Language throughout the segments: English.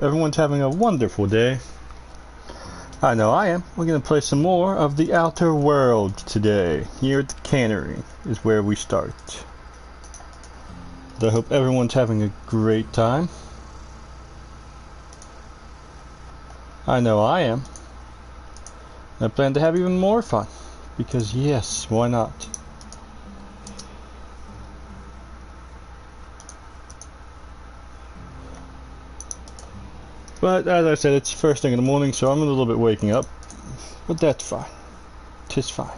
Everyone's having a wonderful day. I know I am. We're going to play some more of The Outer Worlds today. Here at the cannery is where we start. I hope everyone's having a great time. I know I am. I plan to have even more fun. Because yes, why not? But as I said, it's first thing in the morning, so I'm a little bit waking up. But that's fine. 'Tis fine.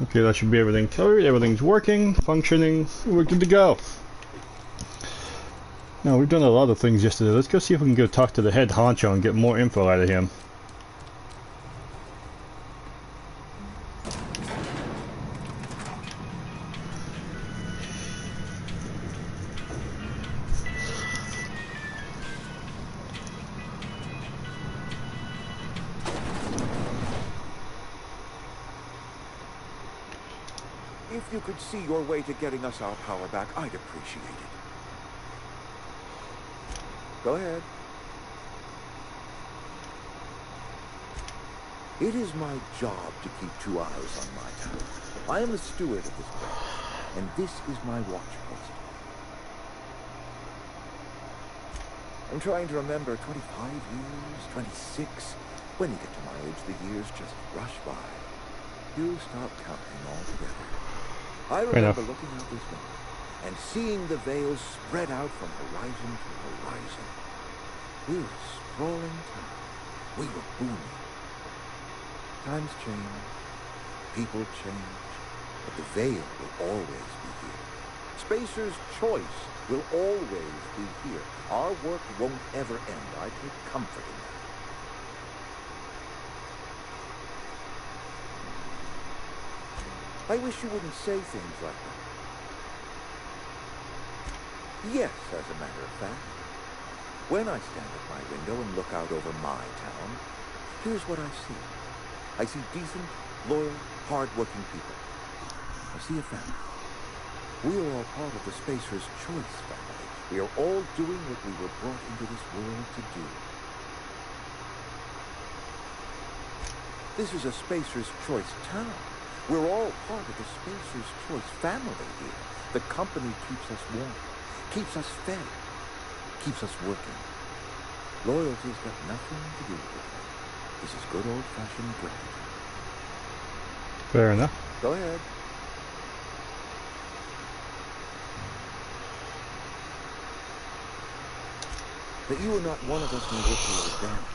Okay, that should be everything covered. Everything's working, functioning. We're good to go. Now, we've done a lot of things yesterday. Let's go see if we can go talk to the head honcho and get more info out of him. If you could see your way to getting us our power back, I'd appreciate it. Go ahead. It is my job to keep 2 eyes on my town. I am the steward of this place, and this is my watch post. I'm trying to remember 25 years, 26. When you get to my age, the years just rush by. You stop counting altogether. I remember looking out this window and seeing the veils spread out from horizon to horizon. We were a sprawling town. We were booming. Times change, people change, but the veil will always be here. Spacer's choice will always be here. Our work won't ever end. I take comfort in that. I wish you wouldn't say things like that. Yes, as a matter of fact. When I stand at my window and look out over my town, here's what I see. I see decent, loyal, hard-working people. I see a family. We are all part of the Spacer's Choice family. We are all doing what we were brought into this world to do. This is a Spacer's Choice town. We're all part of the Spacer's Choice family here. The company keeps us warm, keeps us fed, keeps us working. Loyalty's got nothing to do with it. This is good old-fashioned gratitude. Fair enough. Go ahead. That you are not one of us may look to your advantage.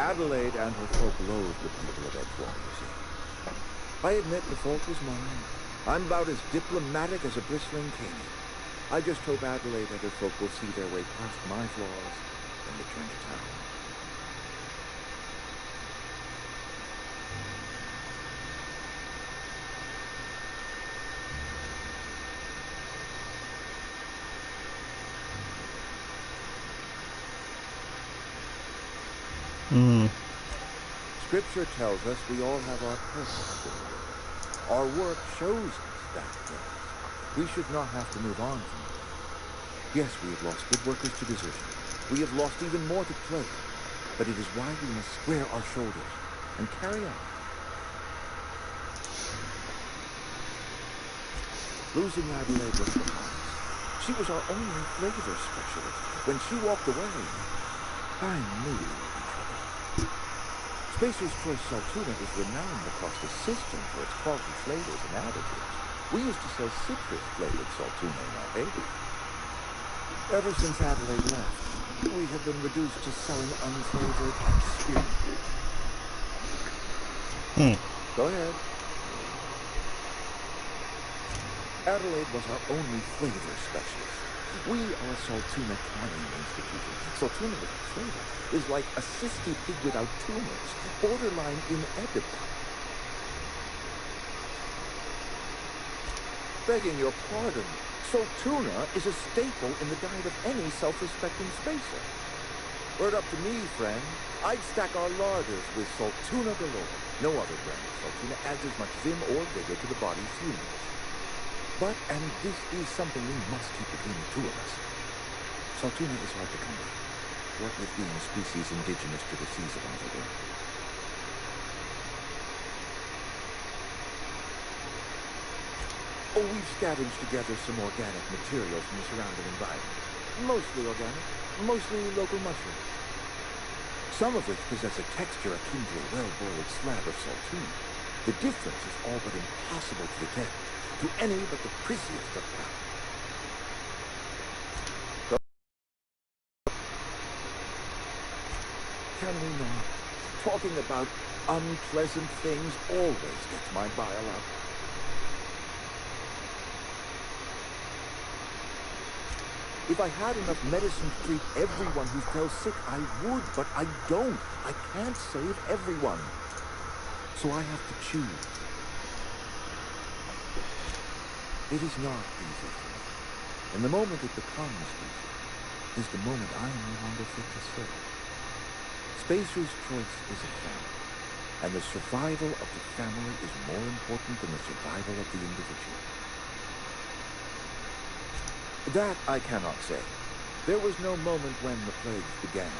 Adelaide and her folk loathe the people of Edgewater, you see. I admit the fault was mine. I'm about as diplomatic as a bristling cane. I just hope Adelaide and her folk will see their way past my flaws and return to town. Scripture tells us we all have our purpose. Our work shows us that purpose. We should not have to move on from it. Yes, we have lost good workers to desertion. We have lost even more to plague. But it is why we must square our shoulders and carry on. Losing Adelaide was the hardest. She was our only flavor specialist. When she walked away, I knew we would be trouble. Spacer's Choice Saltuna is renowned across the system for its quality flavors and additives. We used to sell citrus-flavored Saltuna in our heyday. Ever since Adelaide left, we have been reduced to selling unflavored and spirit. Go ahead. Adelaide was our only flavor specialist. We are a Saltuna canning institution. Saltuna without flavor is like a cysty pig without tumors, borderline inedible. Begging your pardon, Saltuna is a staple in the diet of any self-respecting spacer. Were it up to me, friend, I'd stack our larders with Saltuna galore. No other brand of Saltuna adds as much vim or vigor to the body's humors. But, and this is something we must keep between the two of us, Saltuna is hard to come by, what with being a species indigenous to the seas of another world. Oh, we've scavenged together some organic material from the surrounding environment. Mostly organic, mostly local mushrooms. Some of which possess a texture akin to a well-boiled slab of saltine. The difference is all but impossible to detect to any but the prisiest of palate. Can we not? Talking about unpleasant things always gets my bile up. If I had enough medicine to treat everyone who fell sick, I would, but I don't. I can't save everyone. So I have to choose. It is not easy for me. And the moment it becomes easy is the moment I am no longer fit to serve. Spacer's choice is a family, and the survival of the family is more important than the survival of the individual. That I cannot say. There was no moment when the plagues began.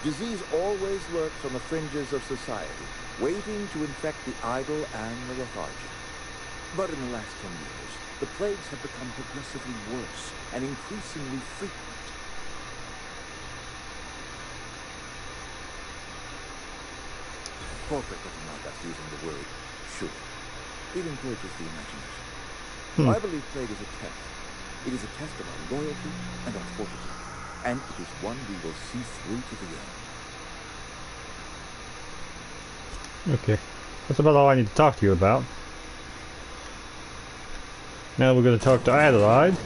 Disease always lurks on the fringes of society, waiting to infect the idle and the lethargic. But in the last 10 years, the plagues have become progressively worse and increasingly frequent. Corporate doesn't like us using the word should. It encourages the imagination. I believe plague is a test. It is a test of our loyalty and our fortitude, and it is one we will see through to the end. Okay, that's about all I need to talk to you about. Now we're going to talk to Adelaide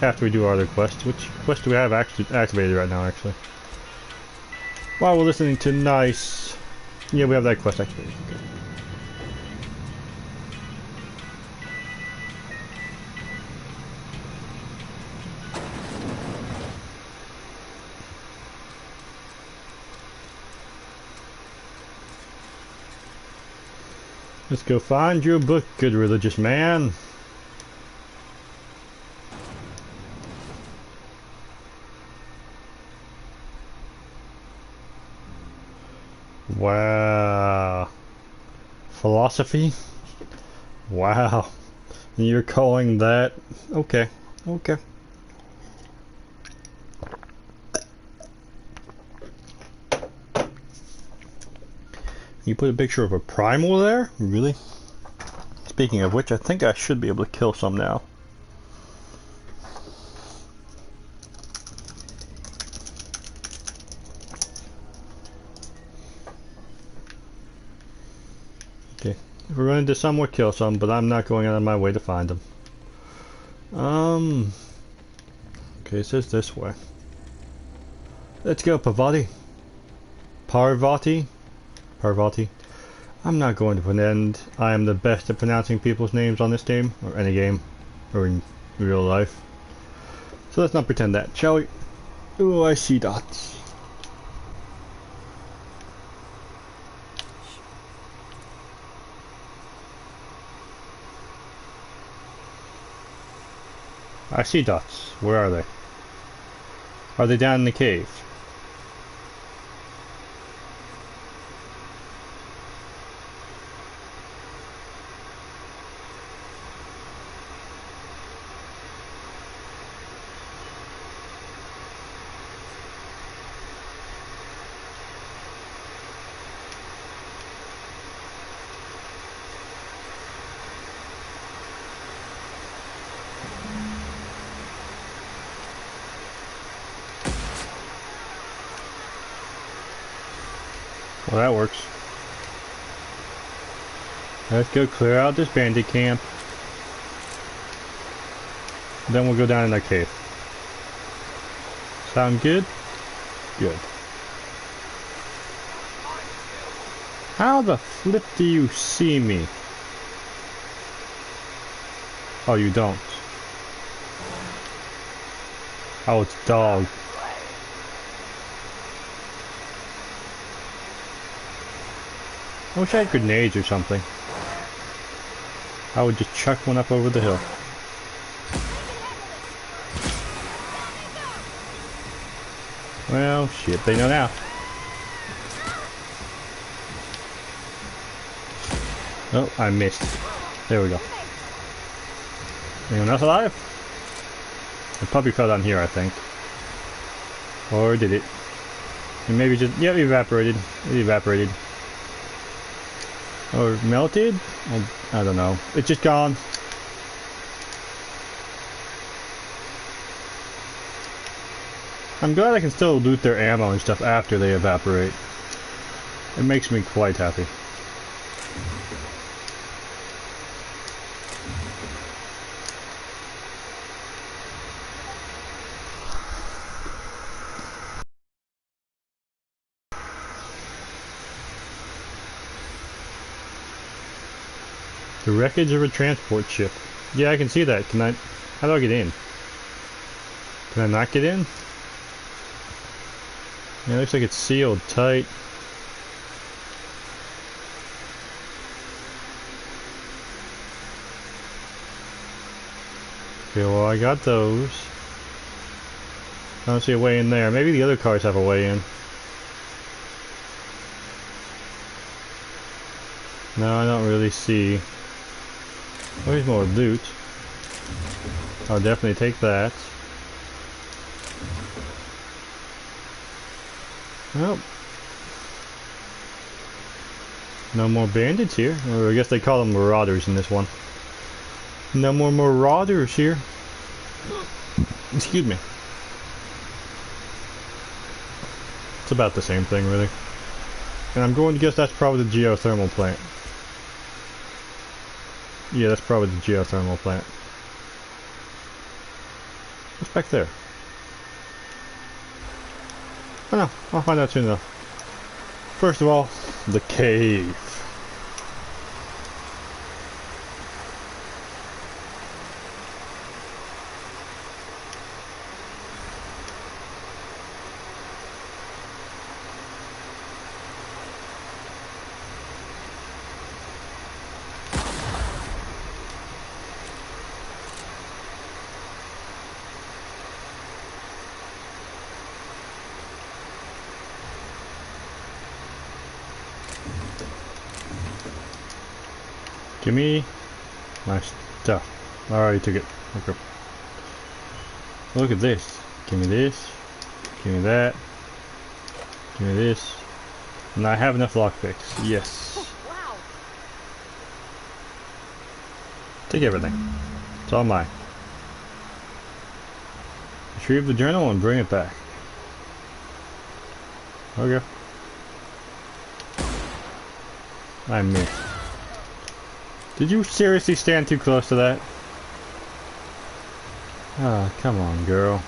after we do our other quest. Which quest do we have actually activated right now, actually? While we're listening to nice... Yeah, we have that quest activated. Okay. Let's go find your book, good religious man. Wow. Philosophy? Wow. And you're calling that... Okay. Okay. You put a picture of a primal there? Really? Speaking of which, I think I should be able to kill some now. Okay. If we're going to some, we'll kill some, but I'm not going out of my way to find them. Okay, it says this way. Let's go, Parvati. Parvati? Parvati. I'm not going to pretend I am the best at pronouncing people's names on this game, or any game, or in real life. So let's not pretend that, shall we? Oh, I see dots. I see dots. Where are they? Are they down in the cave? Well, that works. Let's go clear out this bandit camp. Then we'll go down in that cave. Sound good? Good. How the flip do you see me? Oh, you don't. Oh, it's dog. I wish I had grenades or something. I would just chuck one up over the hill. Well, shit, they know now. Oh, I missed. There we go. Anyone else alive? The puppy fell down here, I think. Or did it? And maybe just... Yep, evaporated. It evaporated. Or melted? I don't know. It's just gone. I'm glad I can still loot their ammo and stuff after they evaporate. It makes me quite happy. The wreckage of a transport ship. Yeah, I can see that. Can I... How do I get in? Can I not get in? Yeah, it looks like it's sealed tight. Okay, well I got those. I don't see a way in there. Maybe the other cars have a way in. No, I don't really see. Where's more loot? I'll definitely take that. Well, no more bandits here. Or I guess they call them marauders in this one. No more marauders here. Excuse me. It's about the same thing, really. And I'm going to guess that's probably the geothermal plant. Yeah, that's probably the geothermal plant. What's back there? Oh no, I'll find out soon though. First of all, the cave. Give me my stuff. I already took it. Okay. Look at this. Give me this. Give me that. Give me this. And I have enough lockpicks. Yes. Oh, wow. Take everything. It's all mine. Retrieve the journal and bring it back. Okay. I missed. Did you seriously stand too close to that? Ah, come on, girl.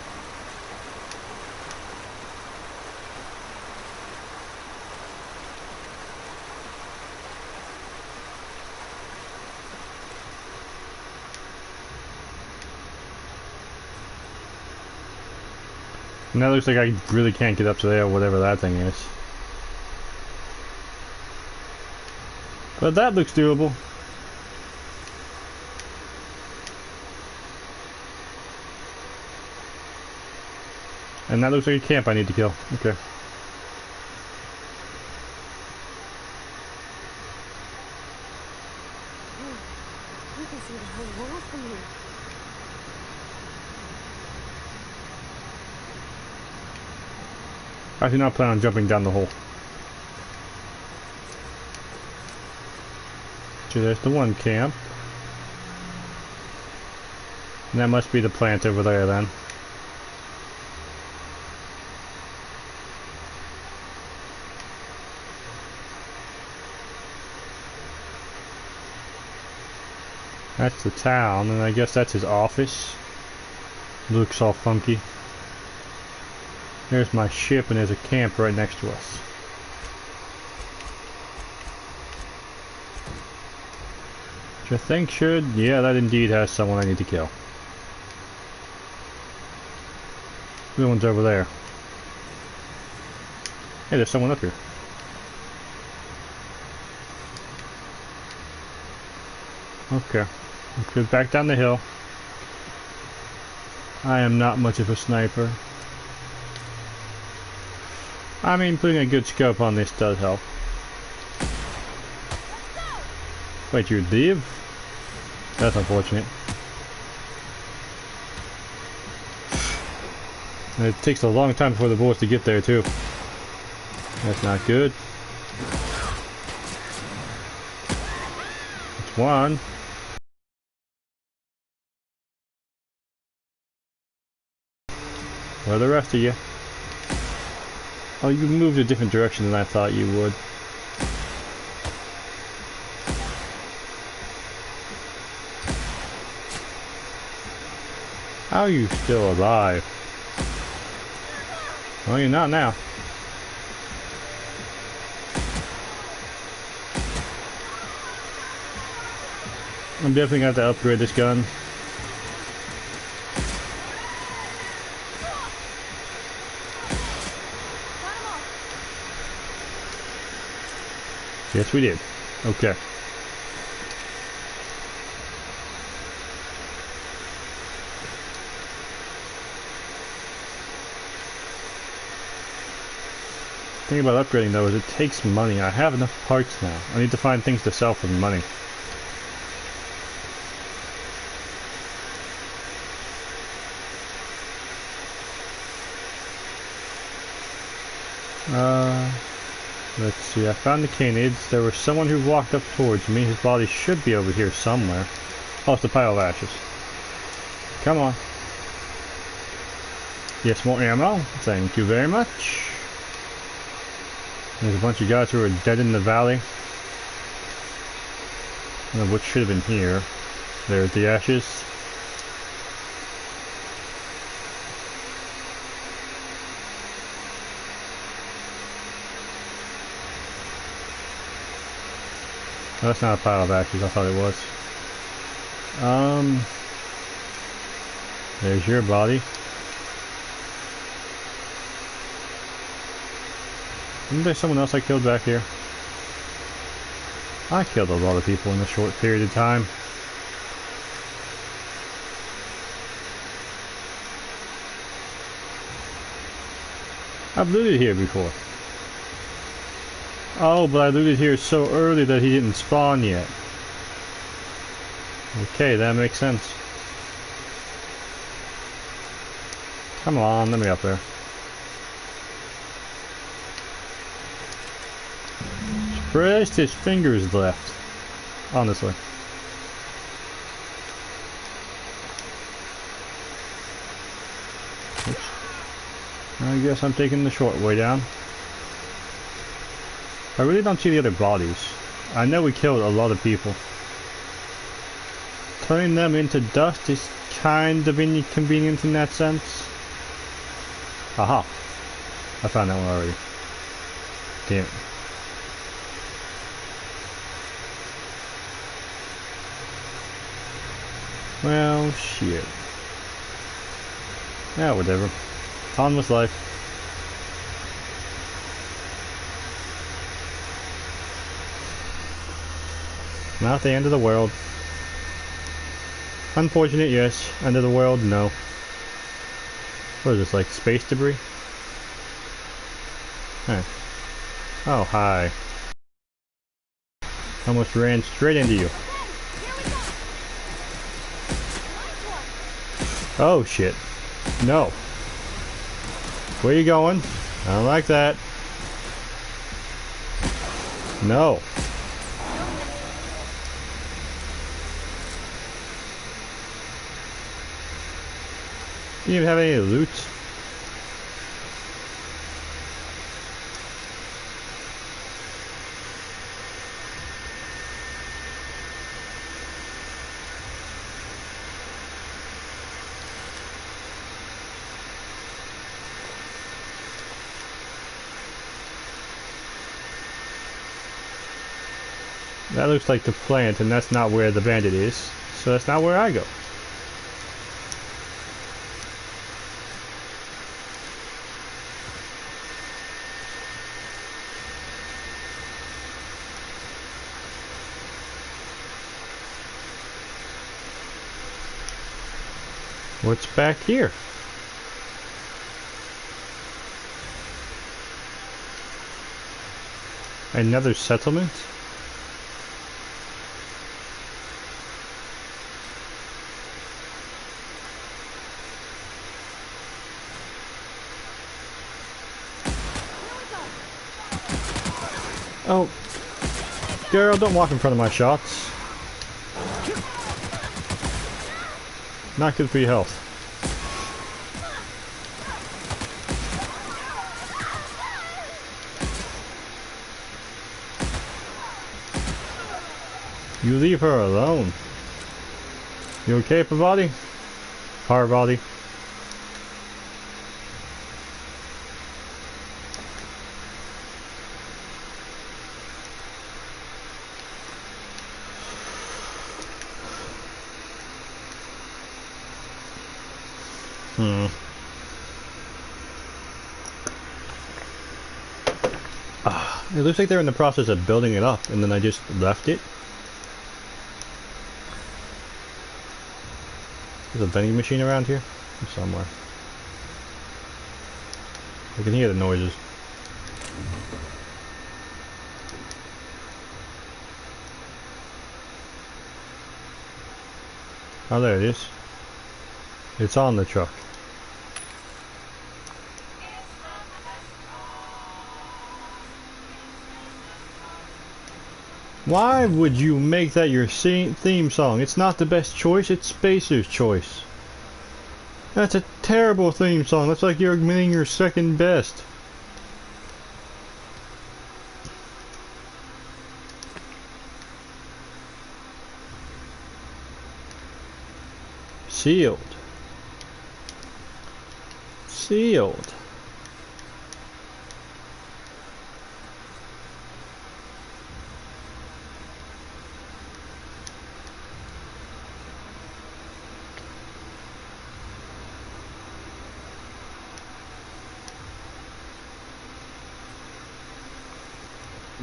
And that looks like I really can't get up to there, whatever that thing is. But that looks doable. And that looks like a camp I need to kill. Okay. You can see the whole world from here. I do not plan on jumping down the hole. So there's the one camp. And that must be the plant over there then. That's the town, and I guess that's his office. Looks all funky. There's my ship, and there's a camp right next to us. Which I think should... Yeah, that indeed has someone I need to kill. The one's over there. Hey, there's someone up here. Okay. Let's go back down the hill. I am not much of a sniper. I mean, putting a good scope on this does help. Wait, you leave? That's unfortunate. And it takes a long time for the bullets to get there too. That's not good. It's one. Where are the rest of you? Oh, you moved a different direction than I thought you would. How are you still alive? Well, you're not now. I'm definitely going to have to upgrade this gun. Yes, we did. Okay. The thing about upgrading though is it takes money. I have enough parts now. I need to find things to sell for money. Let's see, I found the canids. There was someone who walked up towards me. His body should be over here somewhere. Oh, it's the pile of ashes. Come on. Yes, more ammo. Thank you very much. There's a bunch of guys who are dead in the valley. Which should have been here. There's the ashes. Oh, that's not a pile of ashes, I thought it was. There's your body. Isn't there someone else I killed back here? I killed a lot of people in a short period of time. I've looted here before. Oh, but I looted here so early that he didn't spawn yet. Okay, that makes sense. Come on, let me up there. Surprised his fingers left. Honestly. Oops. I guess I'm taking the short way down. I really don't see the other bodies. I know we killed a lot of people. Turning them into dust is kind of inconvenient in that sense. Aha. I found that one already. Damn it. Well, shit. Yeah, whatever. On with life. Not the end of the world. Unfortunate, yes. End of the world, no. What is this, like space debris? Huh. Oh, hi. Almost ran straight into you. Oh, shit. No. Where you going? I don't like that. No. You didn't even have any loot? That looks like the plant, and that's not where the bandit is. So that's not where I go. What's back here? Another settlement? Oh. Girl, don't walk in front of my shots. Not good for your health. You leave her alone. You okay, Pavati? Parvati? It looks like they're in the process of building it up, and then I just left it. There's a vending machine around here? Somewhere. I can hear the noises. Oh, there it is. It's on the truck. Why would you make that your theme song? It's not the best choice, it's Spacer's choice. That's a terrible theme song. That's like you're admitting your second best. Sealed. Sealed.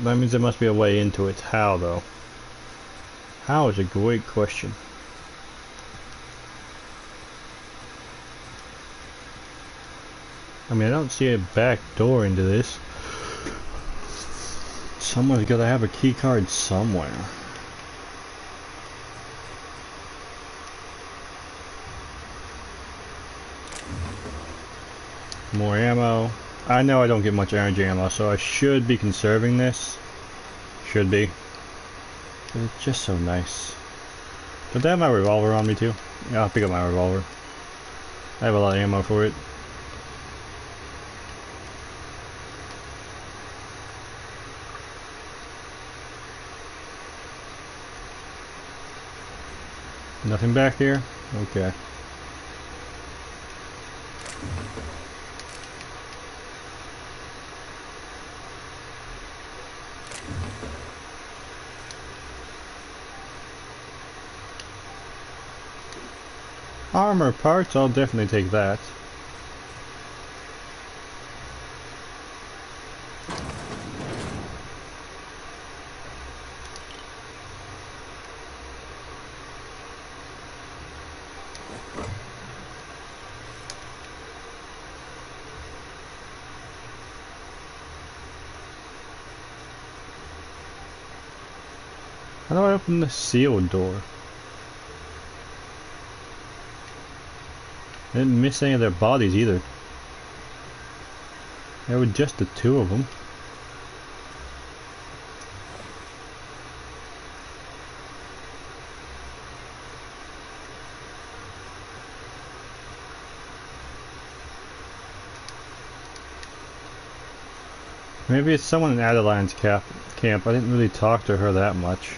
That means there must be a way into it. How, though? How is a great question. I mean, I don't see a back door into this. Someone's gotta have a key card somewhere. More ammo. I know I don't get much energy ammo, so I should be conserving this. Should be. But it's just so nice. Don't I have my revolver on me too? Yeah, I'll pick up my revolver. I have a lot of ammo for it. Nothing back here? Okay. Armor parts, I'll definitely take that. How do I open the sealed door? I didn't miss any of their bodies either. There were just the two of them. Maybe it's someone in Adeline's camp. I didn't really talk to her that much.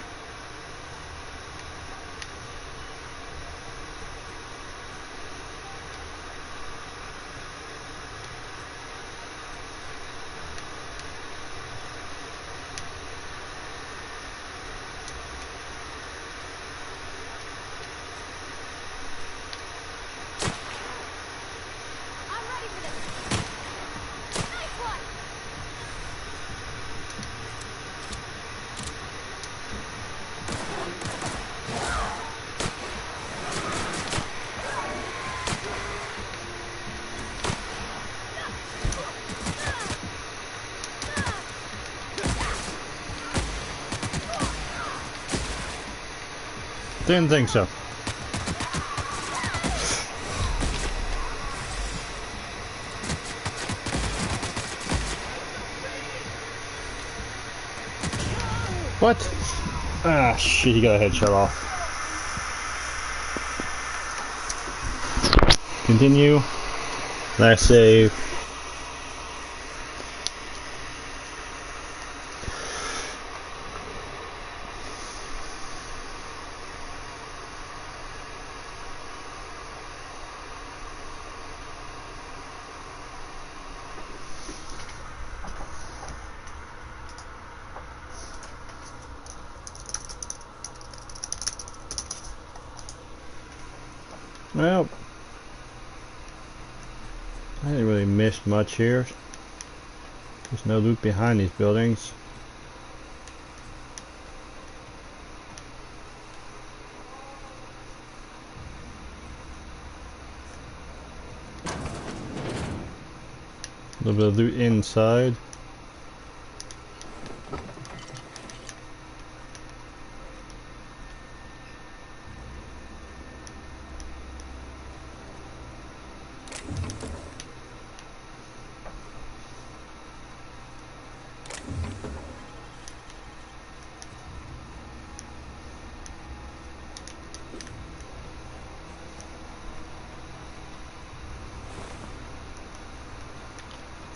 Didn't think so. What? Ah, shit, he got a headshot off. Continue. Last save. Well, I didn't really miss much here. There's no loot behind these buildings. A little bit of loot inside.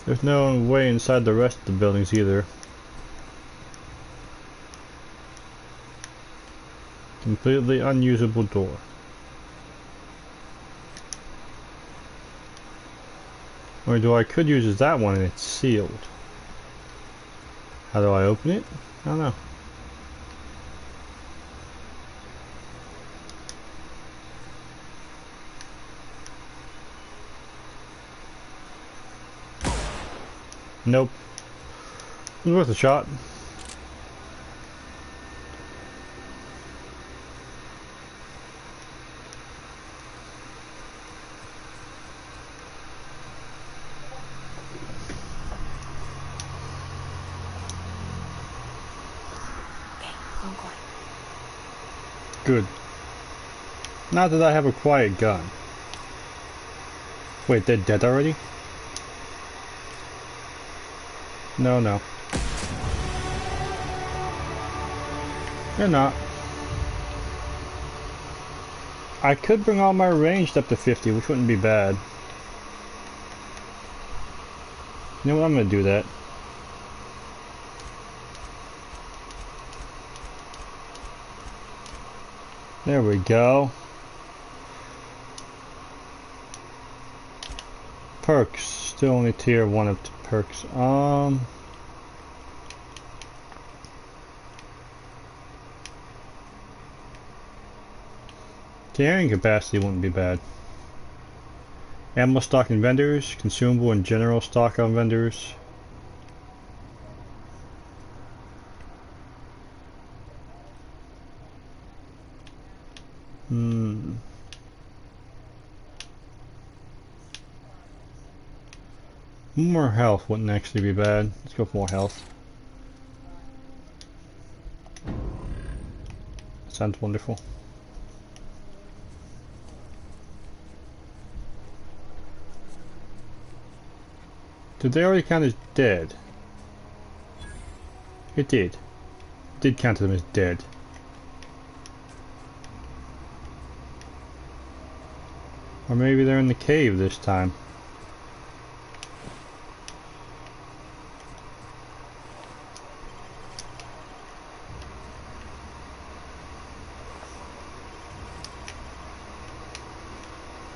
There's no way inside the rest of the buildings either. Completely unusable door. Or do I could use is that one and it's sealed. How do I open it? I don't know. Nope. It was worth a shot. Okay, phone quiet. Good. Not that I have a quiet gun. Wait, they're dead already? No, no. They're not. I could bring all my ranged up to 50, which wouldn't be bad. You know what, I'm gonna do that. There we go. Perks. Still only tier 1 of perks. Carrying capacity wouldn't be bad. Ammo stock and vendors, consumable and general stock on vendors. More health wouldn't actually be bad. Let's go for more health. Sounds wonderful. Did they already count as dead? It did. It did count them as dead. Or maybe they're in the cave this time.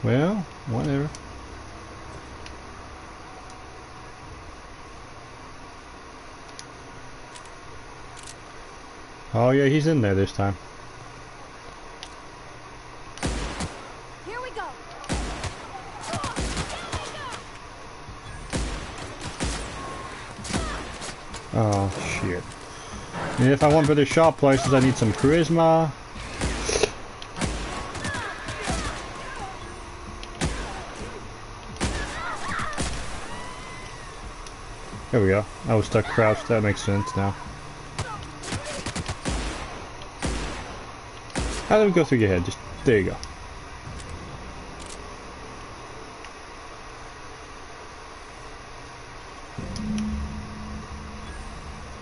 Well, whatever. Oh yeah, he's in there this time. Here we go. Oh shit. And if I want better shot places, I need some charisma. There we go. I was stuck crouched. That makes sense now. How do we go through your head? Just there you go.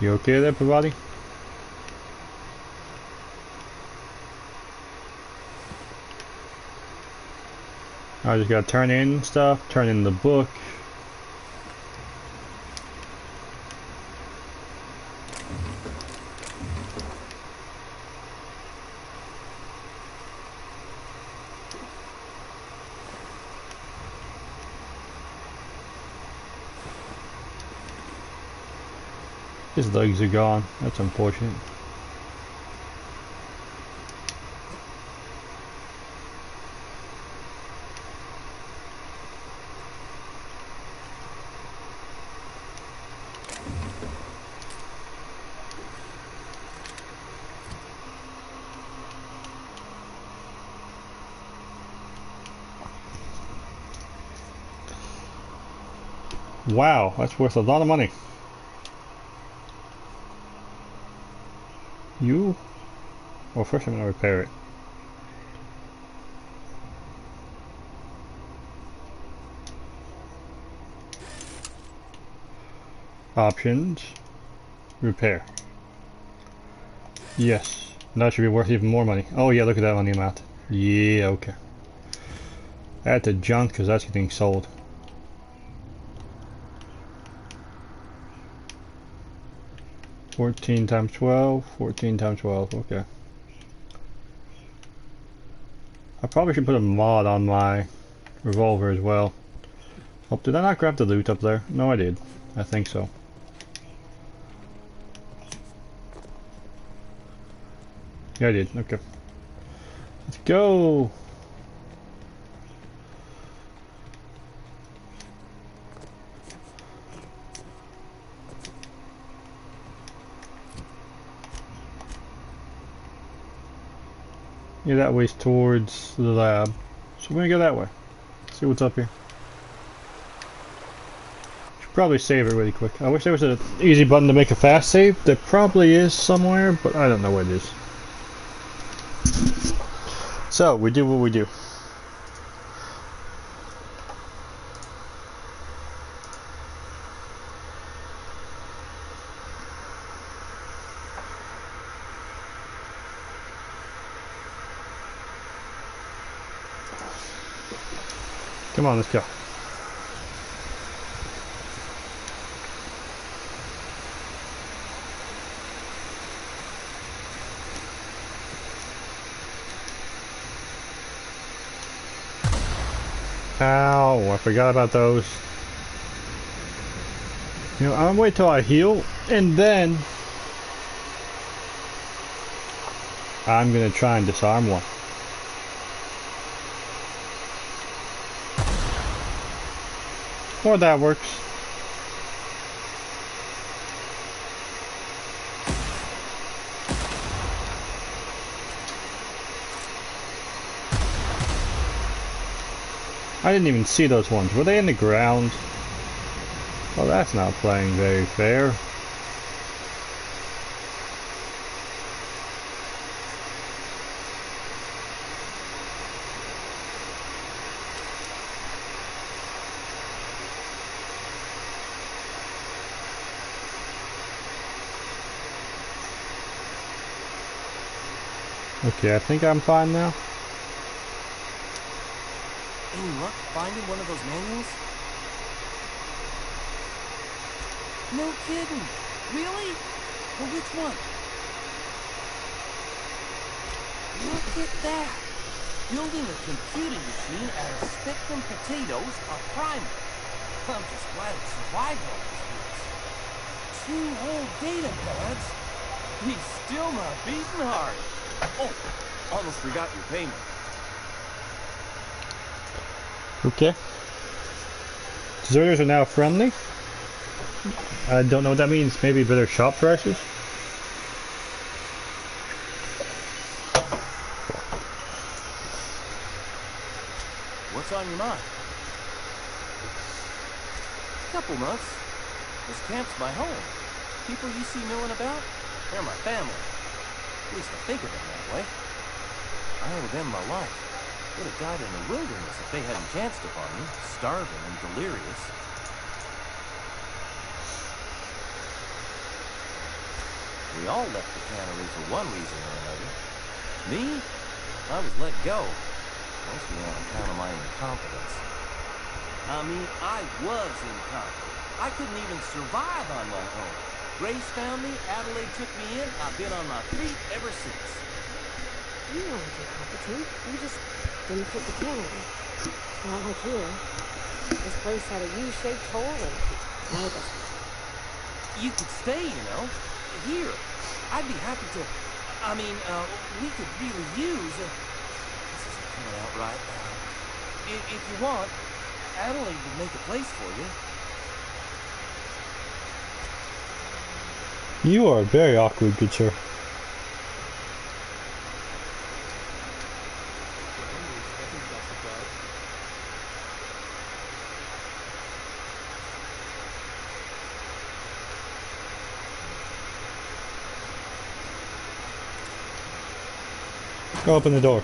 You okay there, Pavati? I just gotta turn in stuff, turn in the book. His legs are gone. That's unfortunate. Wow, that's worth a lot of money. You? Well, first I'm gonna repair it. Options. Repair. Yes. That should be worth even more money. Oh yeah, look at that money amount. Yeah, okay. Add to junk because that's getting sold. $14 times 12, 14 times 12, okay. I probably should put a mod on my revolver as well. Oh, did I not grab the loot up there? No, I did. I think so. Yeah, I did. Okay. Let's go! Yeah, that way's towards the lab. So we're gonna go that way. See what's up here. Should probably save it really quick. I wish there was an easy button to make a fast save. There probably is somewhere, but I don't know where it is. So, we do what we do. Come on, let's go. Ow, I forgot about those. You know, I'm gonna wait till I heal, and then I'm gonna try and disarm one. Or that works. I didn't even see those ones. Were they in the ground? Well, that's not playing very fair. Okay, I think I'm fine now. Any luck finding one of those manuals? No kidding. Really? Well, which one? Look at that. Building a computing machine out of Spectrum potatoes are primer. I'm just glad it survived all these years. 2 whole data pads. He's still not beating hard. Oh, almost forgot your payment. Okay. Deserters are now friendly. I don't know what that means. Maybe better shop prices? What's on your mind? Couple months. This camp's my home. People you see milling about, they're my family. At least I think of them that way. I owe them my life. Would have died in the wilderness if they hadn't chanced upon me, starving and delirious. We all left the cannery for one reason or another. Me? I was let go. Mostly on account of my incompetence. I mean, I was incompetent. I couldn't even survive on my own. Grace found me, Adelaide took me in, I've been on my feet ever since. You weren't incompetent. You just didn't fit the cannery. It's not like here. This place had a U-shaped hole and now it doesn't. You could stay, you know. Here. I'd be happy to... I mean, we could really use... this isn't coming out right. If you want, Adelaide would make a place for you. You are very awkward, good sir. Go open the door.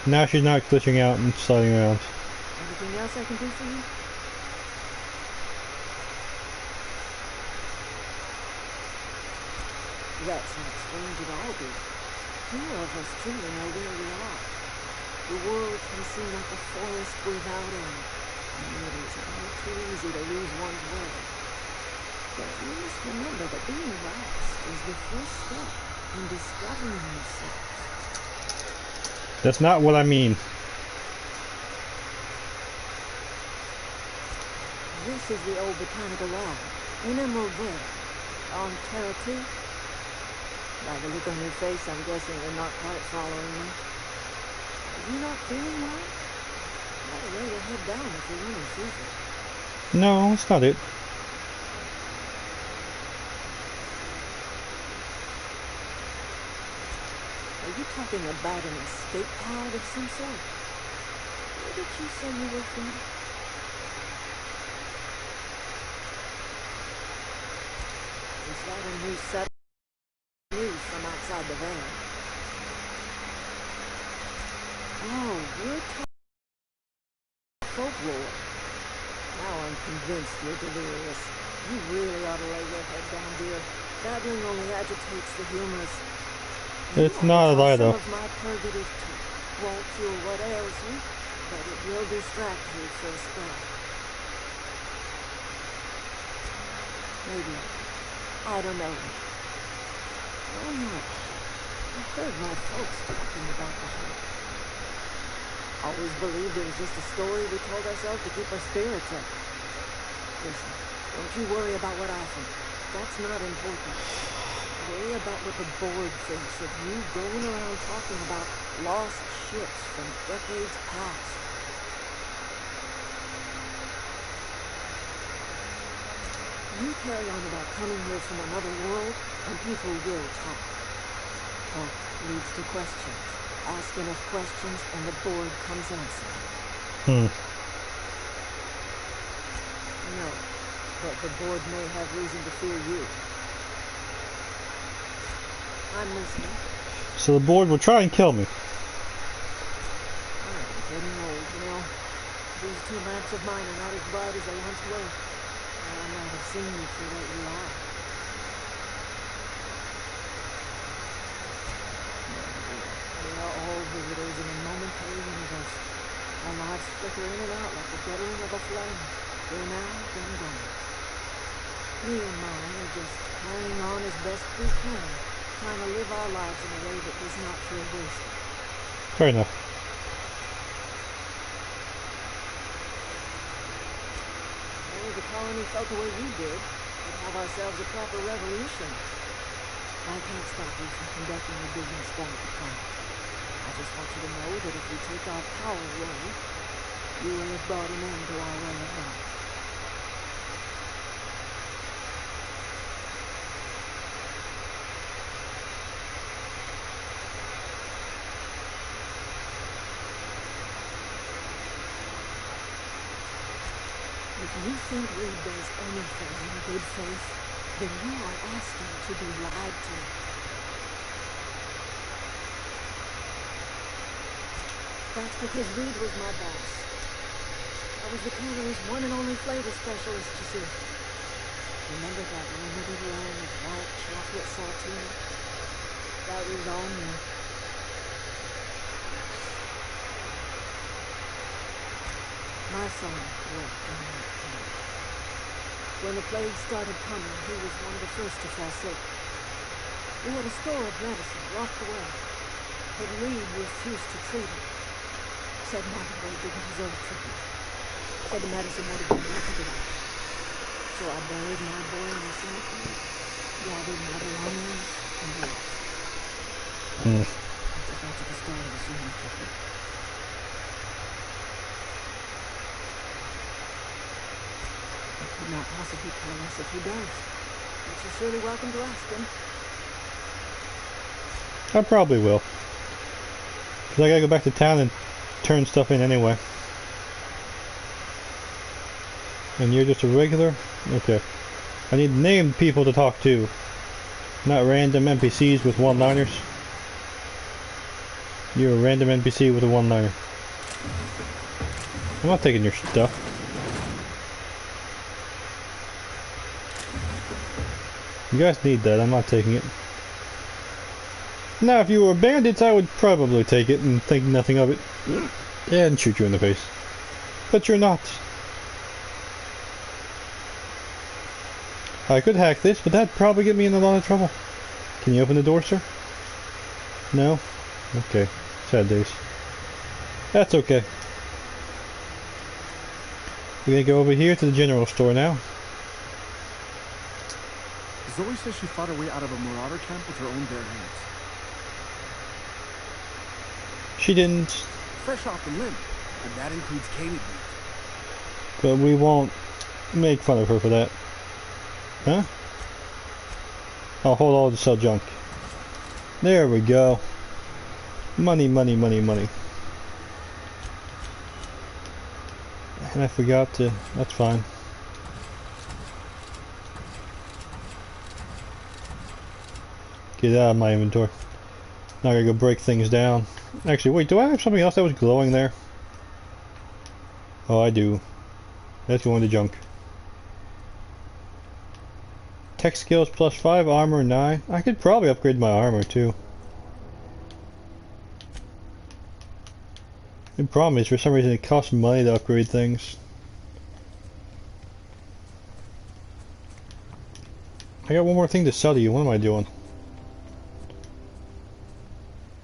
Now she's not glitching out and sliding around. Anything else I can do for you? That's not strange at all, dude. Few of us truly know where we are. The world can seem like a forest without end, and it is all too easy to lose one's way. But you must remember that being lost is the first step in discovering yourself. That's not what I mean. This is the old botanical lab in Emerald Vale, on Terra 2. By the look on your face, I'm guessing you're not quite following me. Are you not feeling well? Not a way to head down if you're running fever. No, it's not it. Are you talking about an escape pod of some sort? Where did you say you were from? Is that a new set of news from outside the van? Oh, you're talking folklore. Now I'm convinced you're delirious. You really ought to lay your head down, dear. Babbling only agitates the humorous. It's not a lie, though. Some of my purgative tea won't cure what ails you, but it will distract you for a spell. Maybe. I don't know. Oh, no. I've heard my folks talking about the hunt. Always believed it was just a story we told ourselves to keep our spirits up. Listen, don't you worry about what I think. That's not important. Worry about what the board thinks of you going around talking about lost ships from decades past. You carry on about coming here from another world, and people will talk. Talk leads to questions. Ask enough questions, and the board comes answering. No, but the board may have reason to fear you. I'm listening. So the board will try and kill me. I'm getting old, you know. These two lamps of mine are not as bright as they once were. I might have seen you for what you are. We are all visitors in a momentary universe. Our lives flicker in and out like the guttering of a flame. Here now, then gone. Me and mine are just carrying on as best we can, trying to live our lives in a way that does not feel wasted. Fair enough. Well, if the colony felt the way you did, we'd have ourselves a proper revolution. I can't stop you from conducting your business down at the planet. I just want you to know that if we take our power away, you will have brought an end to our way ahead. If you think Reed does anything in good faith, then you are asking to be lied to. That's because Reed was my boss. I was the cannery's one and only flavor specialist, you see. Remember that limited line of white chocolate saltine? That was all me. My son worked in that camp. When the plague started coming, he was one of the first to fall sick. We had a store of medicine locked away, but Reed refused to treat him. Said my boy didn't deserve treatment. Said the medicine would have been wasted out. So I buried my boy in the cemetery, gathered my belongings, and left. I just got to the store as soon as I could. I could not possibly tell us if he does. But you're surely welcome to ask him. I probably will. Because I gotta go back to town and turn stuff in anyway. And you're just a regular? Okay. I need named people to talk to. Not random NPCs with one-liners. You're a random NPC with a one-liner. I'm not taking your stuff. You guys need that, I'm not taking it. Now if you were bandits, I would probably take it and think nothing of it. And shoot you in the face. But you're not. I could hack this, but that'd probably get me in a lot of trouble. Can you open the door, sir? No? Okay. Sad days. That's okay. We're gonna go over here to the general store now. Zoe says she fought her way out of a marauder camp with her own bare hands. She didn't. Fresh off the limb, and that includes canid meat. But we won't make fun of her for that. Huh? I'll hold all to sell junk. There we go. Money, money, money, money. And I forgot to... That's fine. Get out of my inventory. Now I gotta go break things down. Actually, wait, do I have something else that was glowing there? Oh, I do. That's going to junk. Tech skills +5, armor 9. I could probably upgrade my armor too. The problem is, for some reason, it costs money to upgrade things. I got one more thing to sell to you. What am I doing?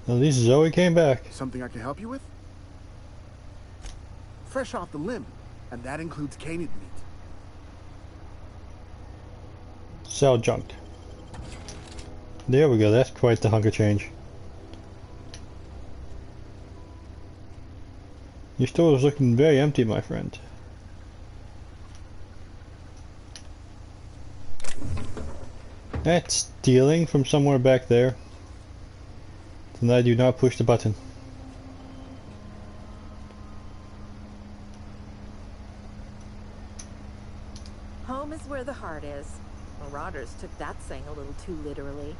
At least Zoe came back. Something I can help you with? Fresh off the limb, and that includes canid meat. Sell junk. There we go. That's quite the hunk of change. Your store is looking very empty, my friend. That's stealing from somewhere back there. Then I do not push the button. Home is where the heart is. Marauders took that saying a little too literally.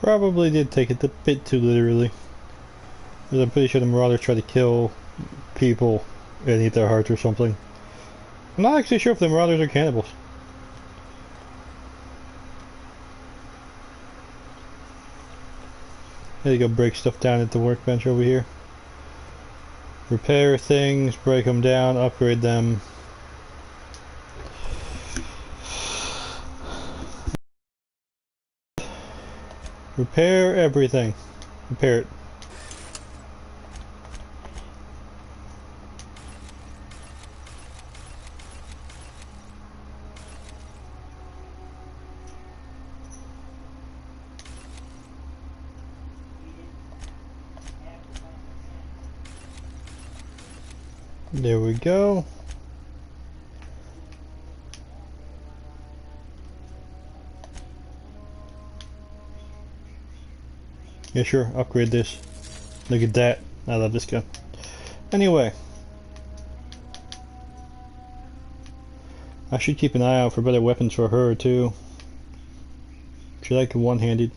Probably did take it a bit too literally. Because I'm pretty sure the Marauders tried to kill people and eat their hearts or something. I'm not actually sure if the Marauders are cannibals. There you go, break stuff down at the workbench over here. Repair things, break them down, upgrade them. Repair everything. Repair it. There we go. Yeah, sure, upgrade this. Look at that. I love this gun. Anyway, I should keep an eye out for better weapons for her too. She like one-handed.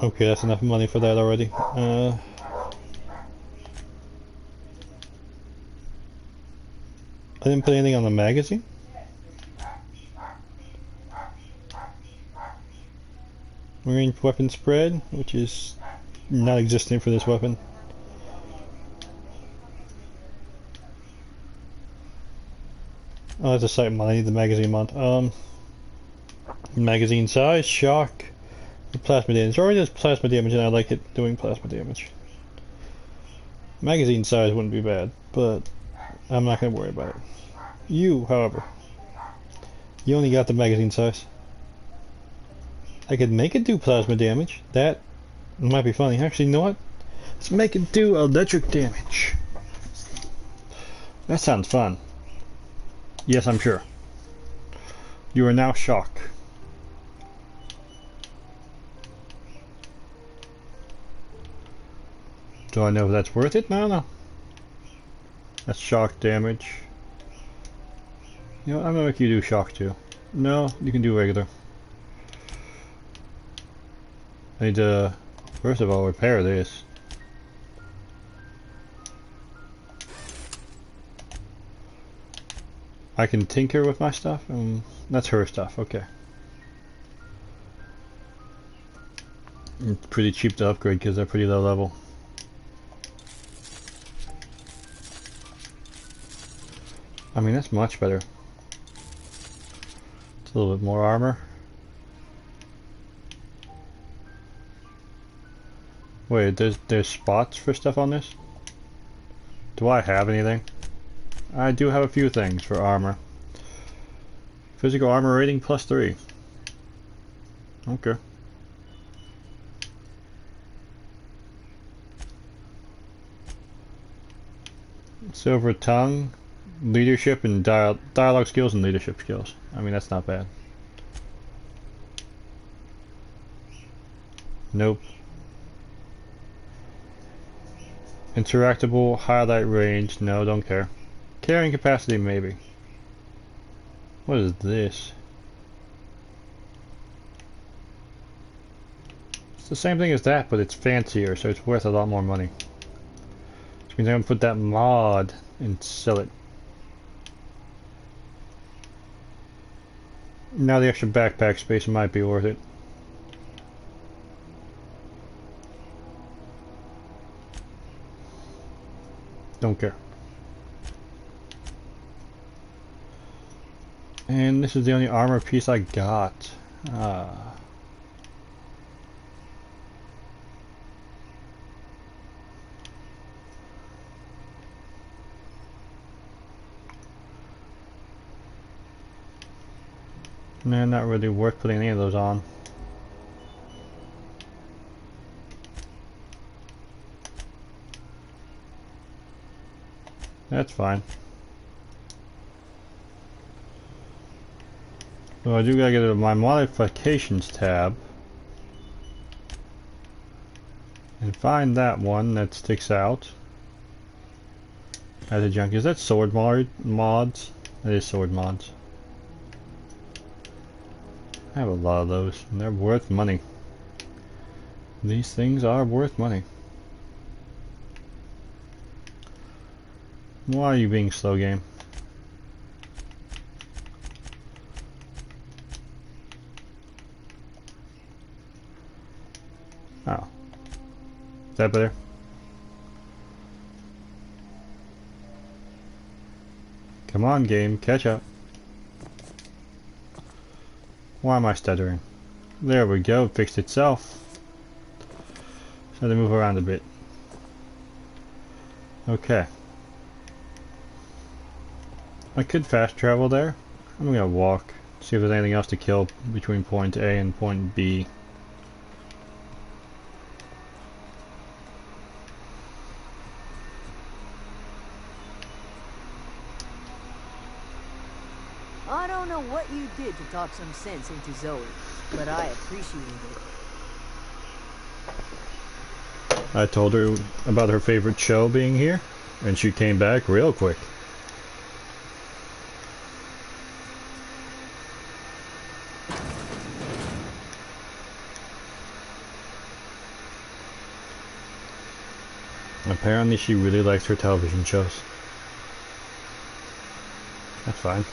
Okay, that's enough money for that already. I didn't put anything on the magazine. Range weapon spread, which is not existent for this weapon. Oh, that's a sight mod. I need the magazine mod. Magazine size, shock, plasma damage. It already does plasma damage, and I like it doing plasma damage. Magazine size wouldn't be bad, but I'm not going to worry about it. You, however, you only got the magazine size. I could make it do plasma damage. That might be funny. Actually, you know what? Let's make it do electric damage. That sounds fun. Yes, I'm sure. You are now shocked. Do I know if that's worth it? No, no. That's shock damage. You know what? I'm gonna make you do shock too. No, you can do regular. I need to, first of all, repair this. I can tinker with my stuff? That's her stuff, okay. It's pretty cheap to upgrade because they're pretty low level. I mean, that's much better. It's a little bit more armor. Wait, there's spots for stuff on this? Do I have anything? I do have a few things for armor. Physical armor rating +3. Okay. Silver tongue, leadership and dialogue skills and leadership skills. I mean, that's not bad. Nope. Interactable highlight range. No, don't care. Carrying capacity, maybe. What is this? It's the same thing as that, but it's fancier, so it's worth a lot more money. Which means I'm gonna put that mod and sell it. Now the extra backpack space might be worth it. Don't care. And this is the only armor piece I got. Man, not really worth putting any of those on. That's fine. So I do gotta get to my modifications tab and find that one that sticks out as a junk. Is that sword mods? That is sword mods. I have a lot of those and they're worth money. These things are worth money. Why are you being slow, game? Oh. Is that better? Come on, game, catch up. Why am I stuttering? There we go, it fixed itself. So to move around a bit. Okay. I could fast travel there. I'm gonna walk, see if there's anything else to kill between point A and point B. I don't know what you did to talk some sense into Zoe, but I appreciate it. I told her about her favorite show being here, and she came back real quick. Apparently she really likes her television shows. That's fine.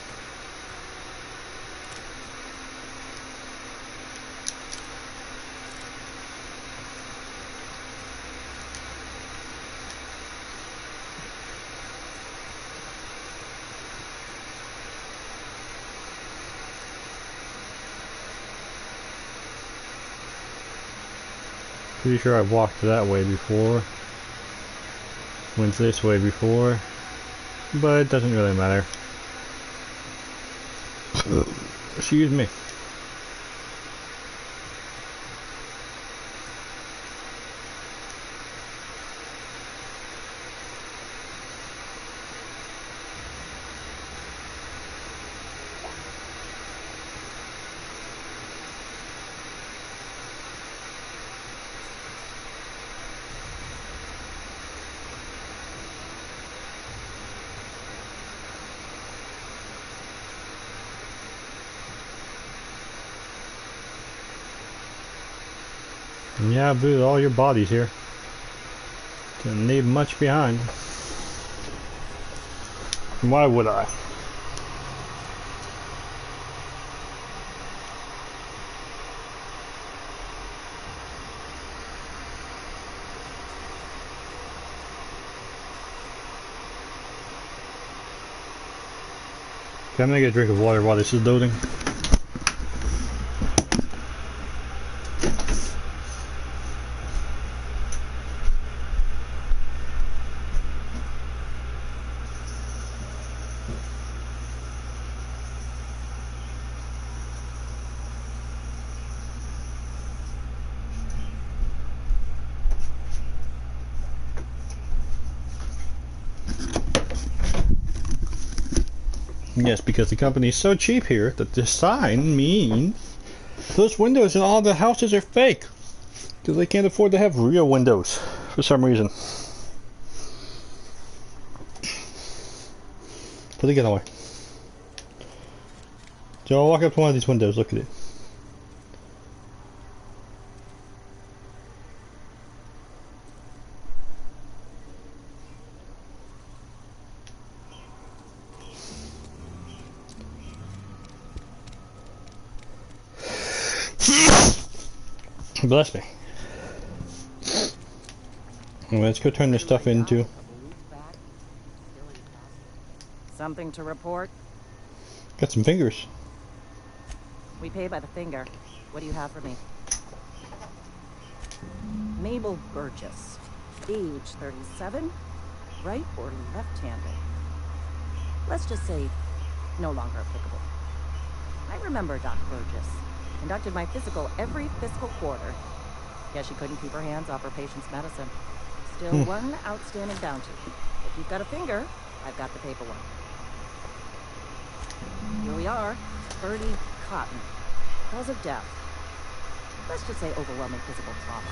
Pretty sure I've walked that way before. Went this way before. But it doesn't really matter. Excuse me. Yeah, I've looted all your bodies here. Didn't leave much behind. Why would I? Okay, I'm gonna get a drink of water while this is loading. Yes, because the company is so cheap here that the sign means those windows in all the houses are fake. Because they can't afford to have real windows for some reason. Put the gun away. So I'll walk up to one of these windows, look at it. Bless me. Well, let's go turn this stuff into. Something to report? Got some fingers. We pay by the finger. What do you have for me? Mabel Burgess. Age 37. Right or left-handed? Let's just say no longer applicable. I remember Doc Burgess. Conducted my physical every fiscal quarter. Guess she couldn't keep her hands off her patient's medicine. Still one outstanding bounty. If you've got a finger, I've got the paperwork. Here we are. Bertie Cotton. Cause of death. Let's just say overwhelming physical trauma.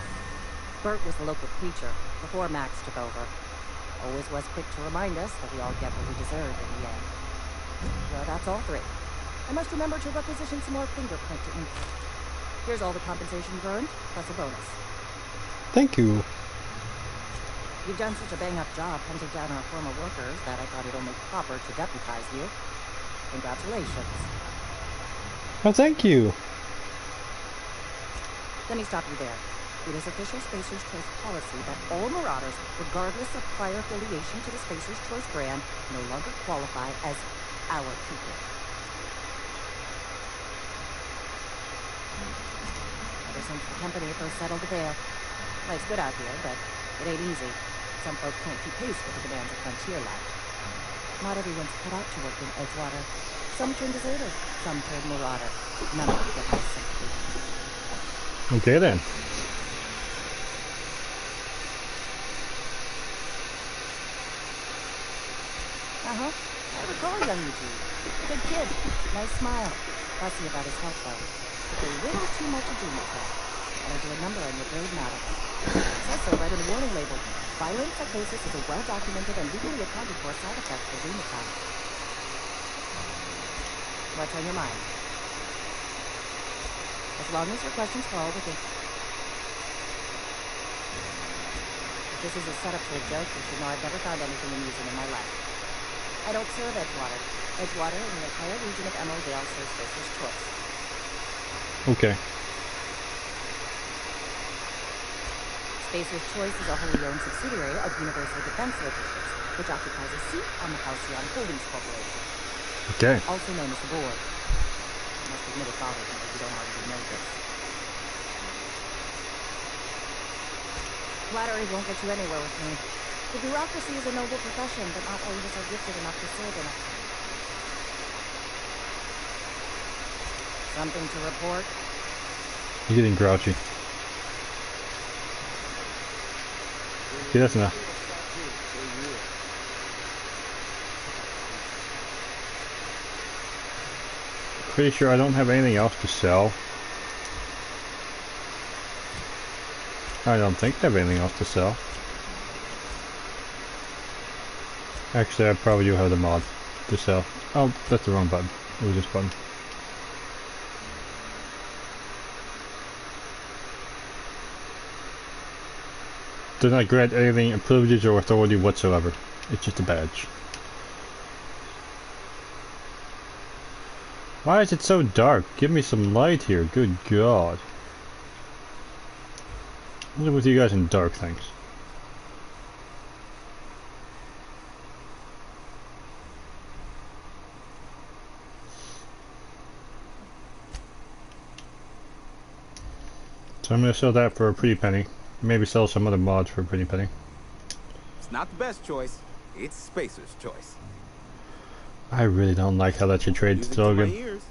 Bert was the local preacher before Max took over. Always was quick to remind us that we all get what we deserve in the end. Well, that's all three. I must remember to requisition some more fingerprint ink. Here's all the compensation you've earned, plus a bonus. Thank you. You've done such a bang-up job hunting down our former workers that I thought it only proper to deputize you. Congratulations. Oh, thank you. Let me stop you there. It is official Spacer's Choice policy that all Marauders, regardless of prior affiliation to the Spacer's Choice brand, no longer qualify as our people. Ever since the company first settled the Vale, life's good out here, but it ain't easy. Some folks can't keep pace with the demands of frontier life. Not everyone's cut out to work in Edgewater. Some turn deserter, some turn marauder. None of them get my sympathy. Okay then. I recall young Eugene. Good kid. Nice smile. Fussy about his health, though. Took a little too much adrenochrome. Added to a number on your grade model. Says so right in the warning label. Violent psychosis is a well-documented and legally accounted for side effect of adrenochrome. What's on your mind? As long as your questions fall within... If this is a setup to a joke, you should know I've never found anything amusing in my life. I don't serve Edgewater. Edgewater and the entire region of Emerald Dale serves Spacer's Choice. Okay. Spacer's Choice is a wholly owned subsidiary of Universal Defense Logistics, which occupies a seat on the Halcyon Holdings Corporation. Okay. Also known as the board. I must admit it bothers me if you don't already know this. Flattery won't get you anywhere with me. The bureaucracy is a noble profession, but not all of us are gifted enough to serve in it. Something to report? You're getting grouchy. Okay, that's enough. Pretty sure I don't have anything else to sell. I don't think I have anything else to sell. Actually, I probably do have the mod to sell. Oh, that's the wrong button. It was this button. Does not grant anything, privileges, or authority whatsoever. It's just a badge. Why is it so dark? Give me some light here. Good God. What's up with you guys in dark things? So I'm gonna sell that for a pretty penny. Maybe sell some other mods for a pretty penny. It's not the best choice. It's Spacer's Choice. I really don't like how that's your trade Music to my slogan. ears.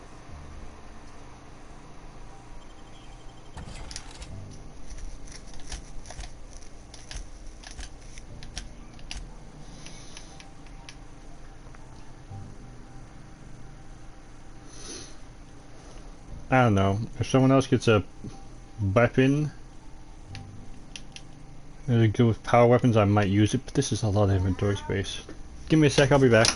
I don't know. If someone else gets a weapon good with power weapons, I might use it, but this is a lot of inventory space. Give me a sec, I'll be back.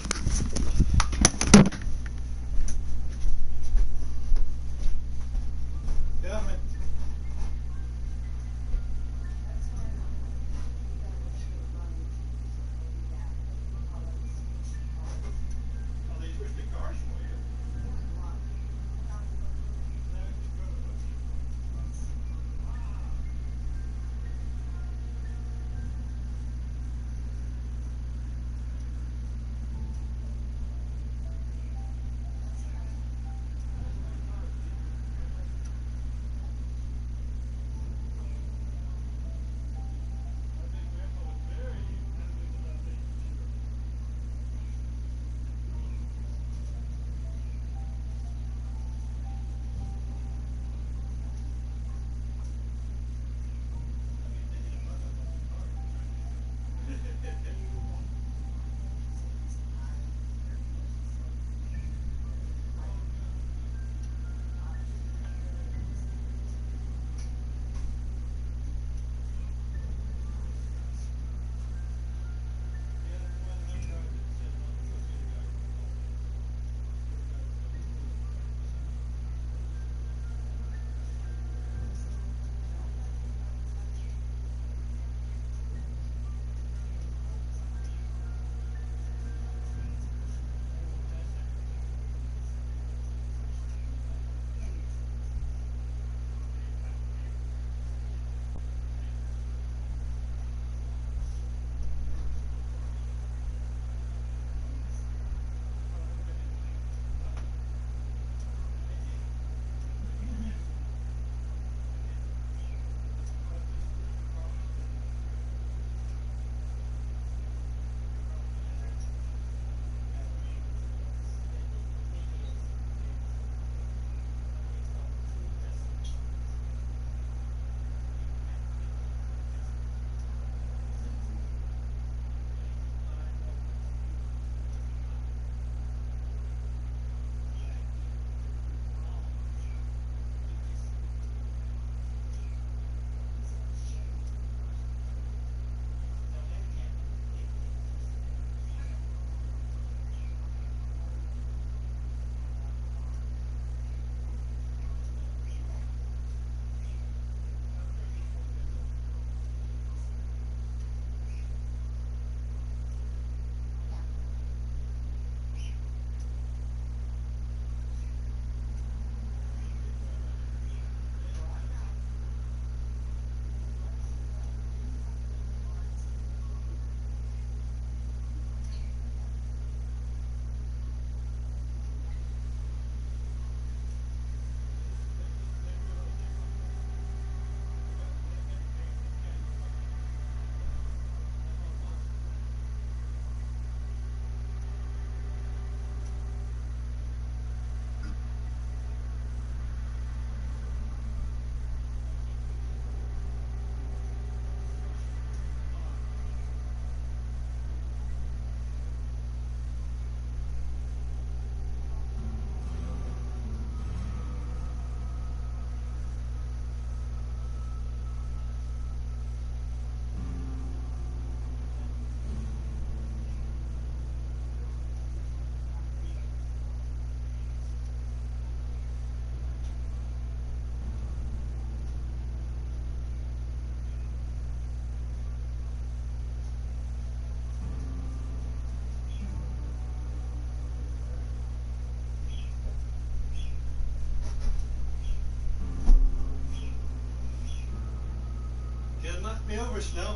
me over, Snow.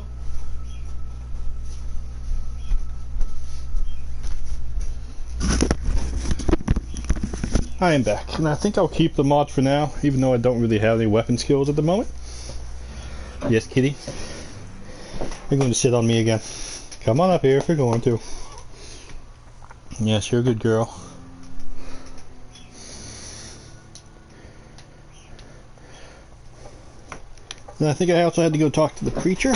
I am back, and I think I'll keep the mod for now, even though I don't really have any weapon skills at the moment. Yes, kitty? You're going to sit on me again. Come on up here if you're going to. Yes, you're a good girl. And I think I also had to go talk to the preacher.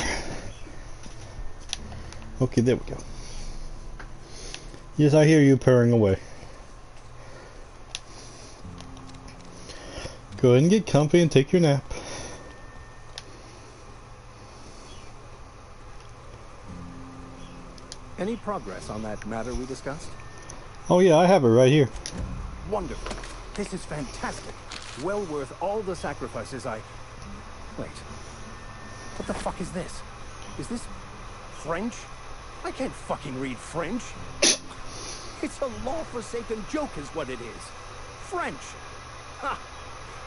Okay, there we go. Yes, I hear you purring away. Go ahead and get comfy and take your nap. Any progress on that matter we discussed? Oh yeah, I have it right here. Wonderful. This is fantastic. Well worth all the sacrifices I... Wait. What the fuck is this? Is this French? I can't fucking read French. It's a law-forsaken joke is what it is. French. Ha!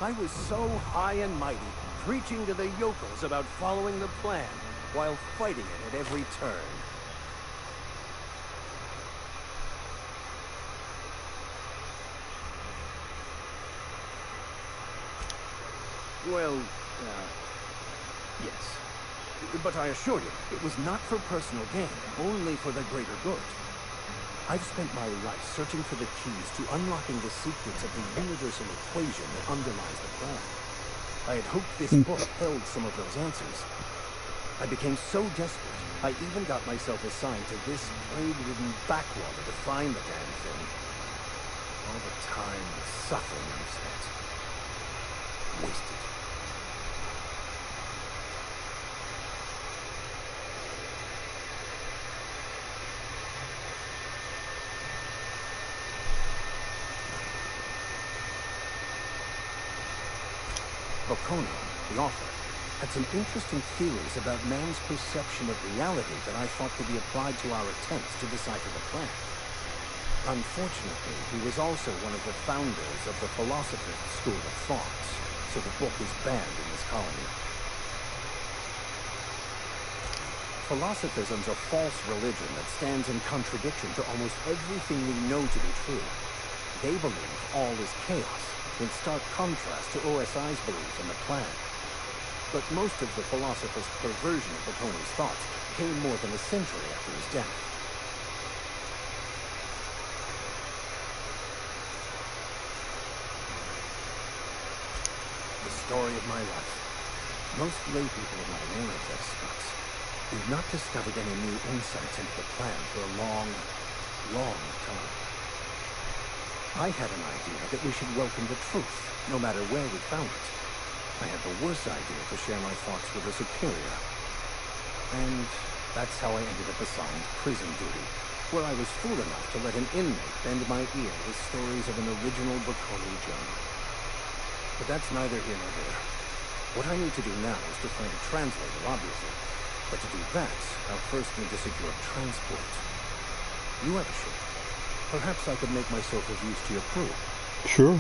I was so high and mighty, preaching to the yokels about following the plan, while fighting it at every turn. Well, yes. But I assure you, it was not for personal gain, only for the greater good. I've spent my life searching for the keys to unlocking the secrets of the universal equation that underlies the plan. I had hoped this book held some of those answers. I became so desperate, I even got myself assigned to this plague-ridden backwater to find the damn thing. All the time and suffering I've spent. Wasted. Bocconi, the author, had some interesting theories about man's perception of reality that I thought could be applied to our attempts to decipher the plan. Unfortunately, he was also one of the founders of the Philosophist school of thought, so the book is banned in this colony. Philosophism's a false religion that stands in contradiction to almost everything we know to be true. They believe all is chaos, in stark contrast to OSI's belief in the plan. But most of the philosopher's perversion of Bocconi's thoughts came more than a century after his death. The story of my life. Most lay people are not aware of this, but we've not discovered any new insights into the plan for a long, long time. I had an idea that we should welcome the truth, no matter where we found it. I had the worse idea to share my thoughts with a superior. And that's how I ended up assigned prison duty, where I was fool enough to let an inmate bend my ear with stories of an original Bocconi journal. But that's neither here nor there. What I need to do now is to find a translator, obviously. But to do that, I'll first need to secure transport. You have a ship. Perhaps I could make myself of use to your crew. Sure.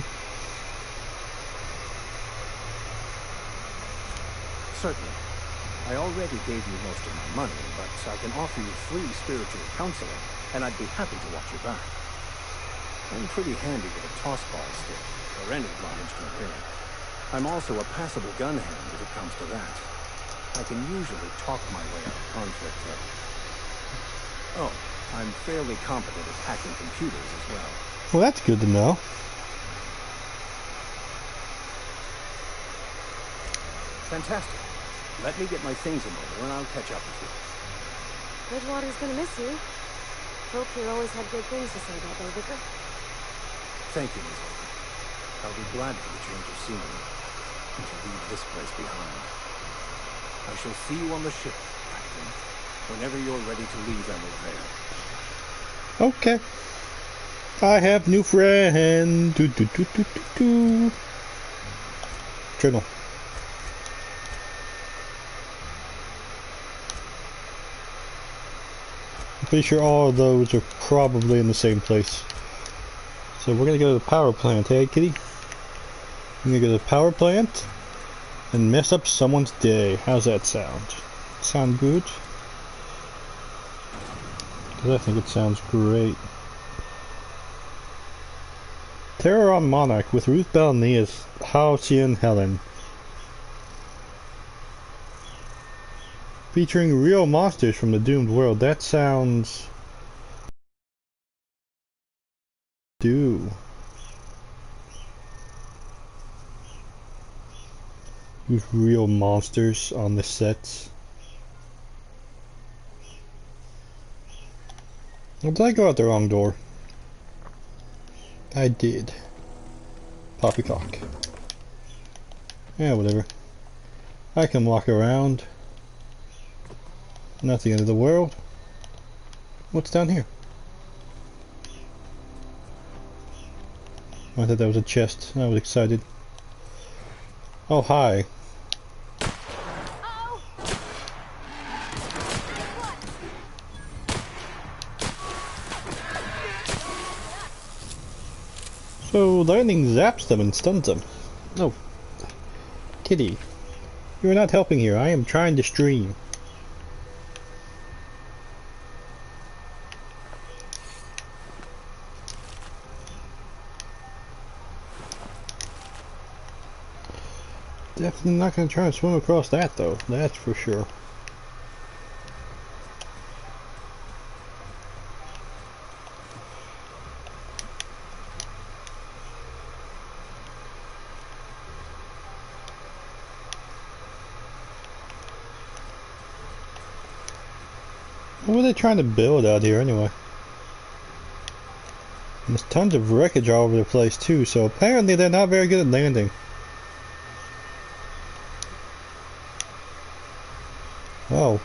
Certainly. I already gave you most of my money, but I can offer you free spiritual counseling, and I'd be happy to watch your back. I'm pretty handy with a toss-ball stick, or any blunt instrument, really. I'm also a passable gun hand if it comes to that. I can usually talk my way out of conflict, though. Oh. I'm fairly competent at hacking computers as well. Well, that's good to know. Fantastic. Let me get my things in order and I'll catch up with you. Bridgewater's gonna miss you. Folk here always had good things to say about their vicar. Thank you, Miss Oakley. I'll be glad for the change of scenery and to leave this place behind. I shall see you on the ship, Captain, whenever you're ready to leave Emerald Vale. Okay. I have new friend. Journal. I'm pretty sure all of those are probably in the same place. So we're gonna go to the power plant, hey kitty? We're gonna go to the power plant and mess up someone's day. How's that sound? sound good? Because I think it sounds great. Terror on Monarch with Ruth Bellamy as Halcyon Helen. Featuring real monsters from the doomed world. That sounds... do. With real monsters on the sets. Or did I go out the wrong door? I did. Poppycock. Yeah, whatever. I can walk around. Not the end of the world. What's down here? I thought that was a chest. I was excited. Oh, hi. So lightning zaps them and stuns them. Oh, Kitty, you are not helping here. I am trying to stream. Definitely not going to try and swim across that though. That's for sure. What were they trying to build out here anyway? And there's tons of wreckage all over the place too, so apparently they're not very good at landing. Oh.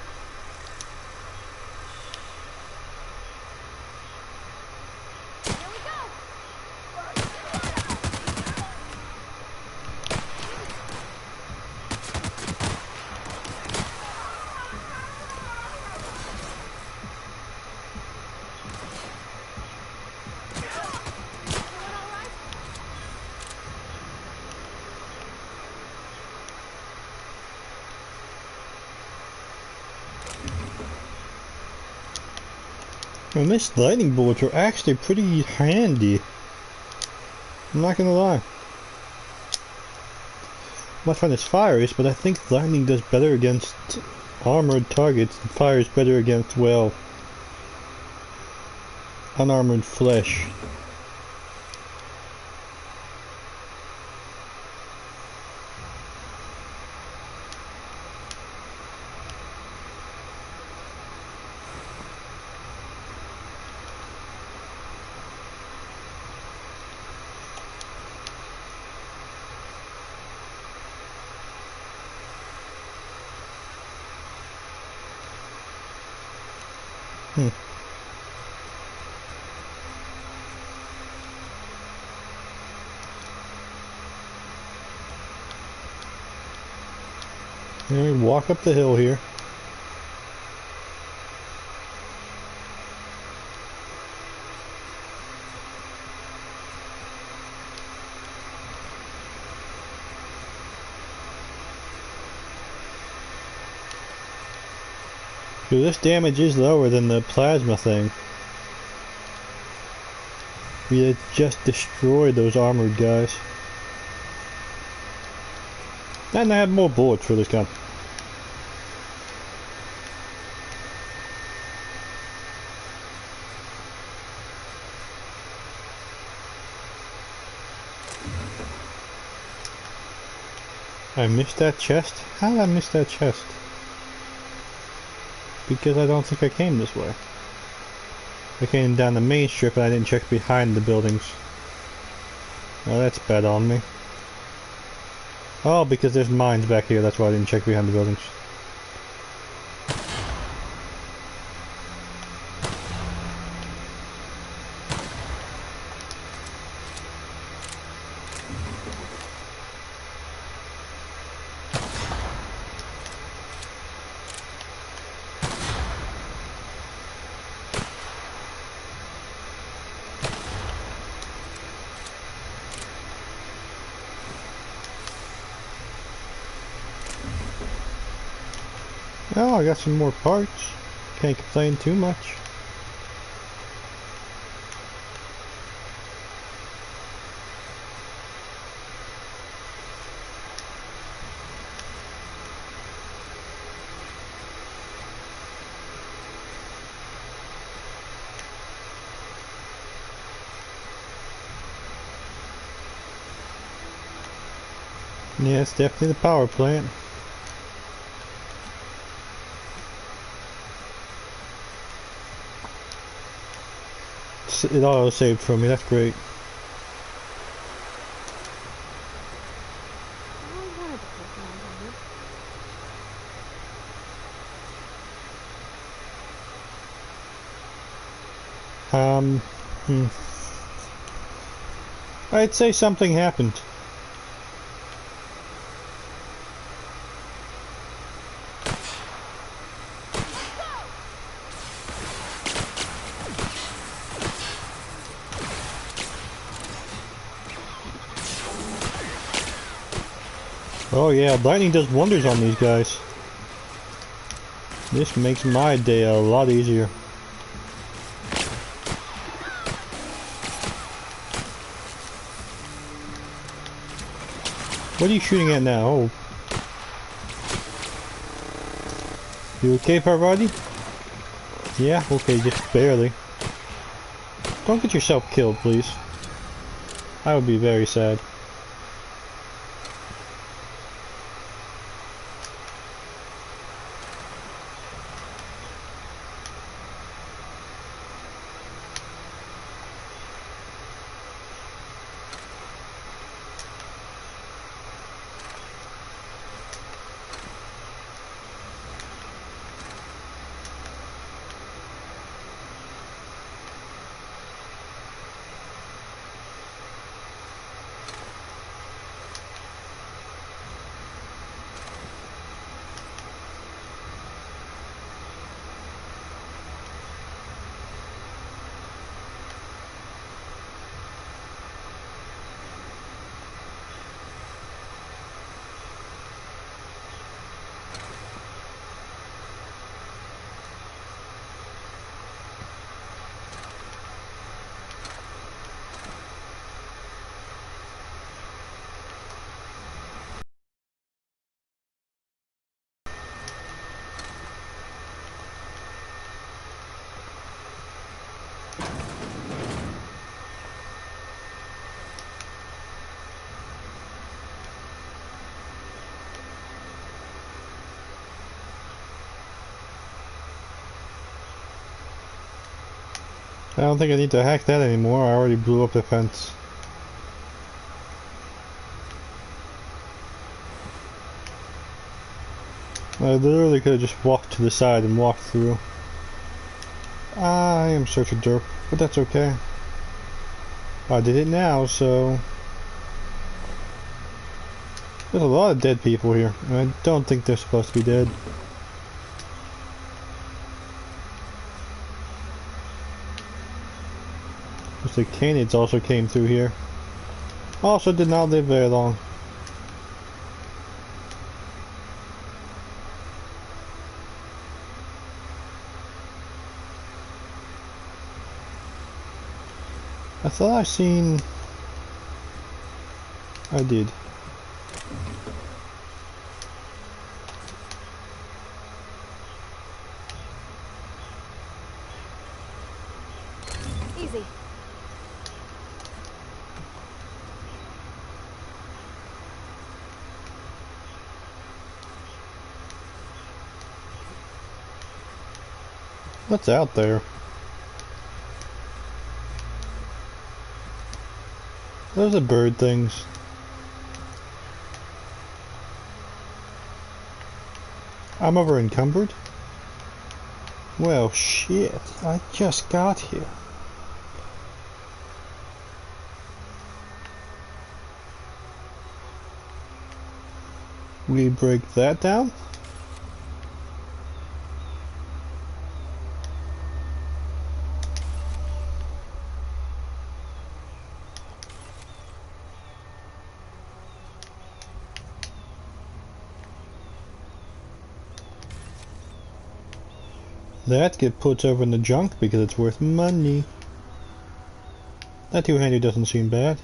And these lightning bolts are actually pretty handy. I'm not gonna lie. I might find this fires, but I think lightning does better against armored targets and fire is better against, well, unarmored flesh. Walk up the hill here. So this damage is lower than the plasma thing. We had just destroyed those armored guys. And I have more bullets for this gun. I missed that chest? How did I miss that chest? Because I don't think I came this way. I came down the main strip and I didn't check behind the buildings. Oh, that's bad on me. Oh, because there's mines back here, that's why I didn't check behind the buildings. Oh, I got some more parts. Can't complain too much. Yeah, it's definitely the power plant. It auto saved for me, that's great. I always wanted to play Groundhog. Hmm. I'd say something happened. Oh yeah, lightning does wonders on these guys. This makes my day a lot easier. What are you shooting at now? Oh. You okay, Parvati? Yeah, okay, just barely. Don't get yourself killed, please. I would be very sad. I don't think I need to hack that anymore. I already blew up the fence. I literally could have just walked to the side and walked through. I am such a derp, but that's okay. I did it now, so... There's a lot of dead people here, and I don't think they're supposed to be dead. Looks like canids also came through here. Also did not live very long. I thought I seen... I did. Easy. What's out there? Those are bird things. I'm over encumbered? Well, shit. I just got here. We break that down? That get put over in the junk because it's worth money. That two-hander doesn't seem bad.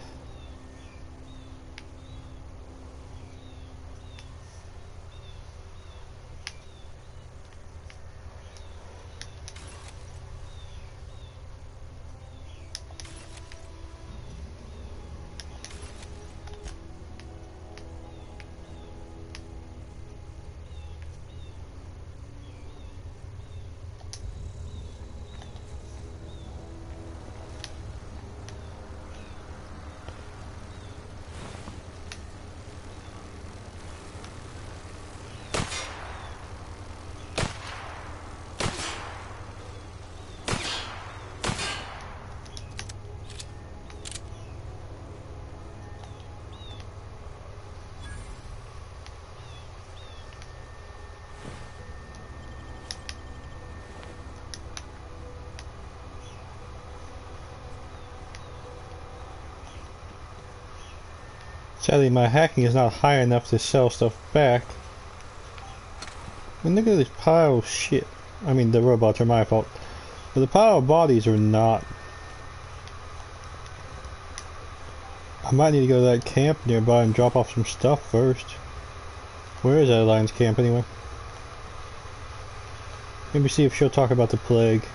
Sadly, my hacking is not high enough to sell stuff back. I mean, look at this pile of shit. I mean, the robots are my fault. But the pile of bodies are not. I might need to go to that camp nearby and drop off some stuff first. Where is that Alliance camp anyway? Maybe see if she'll talk about the plague.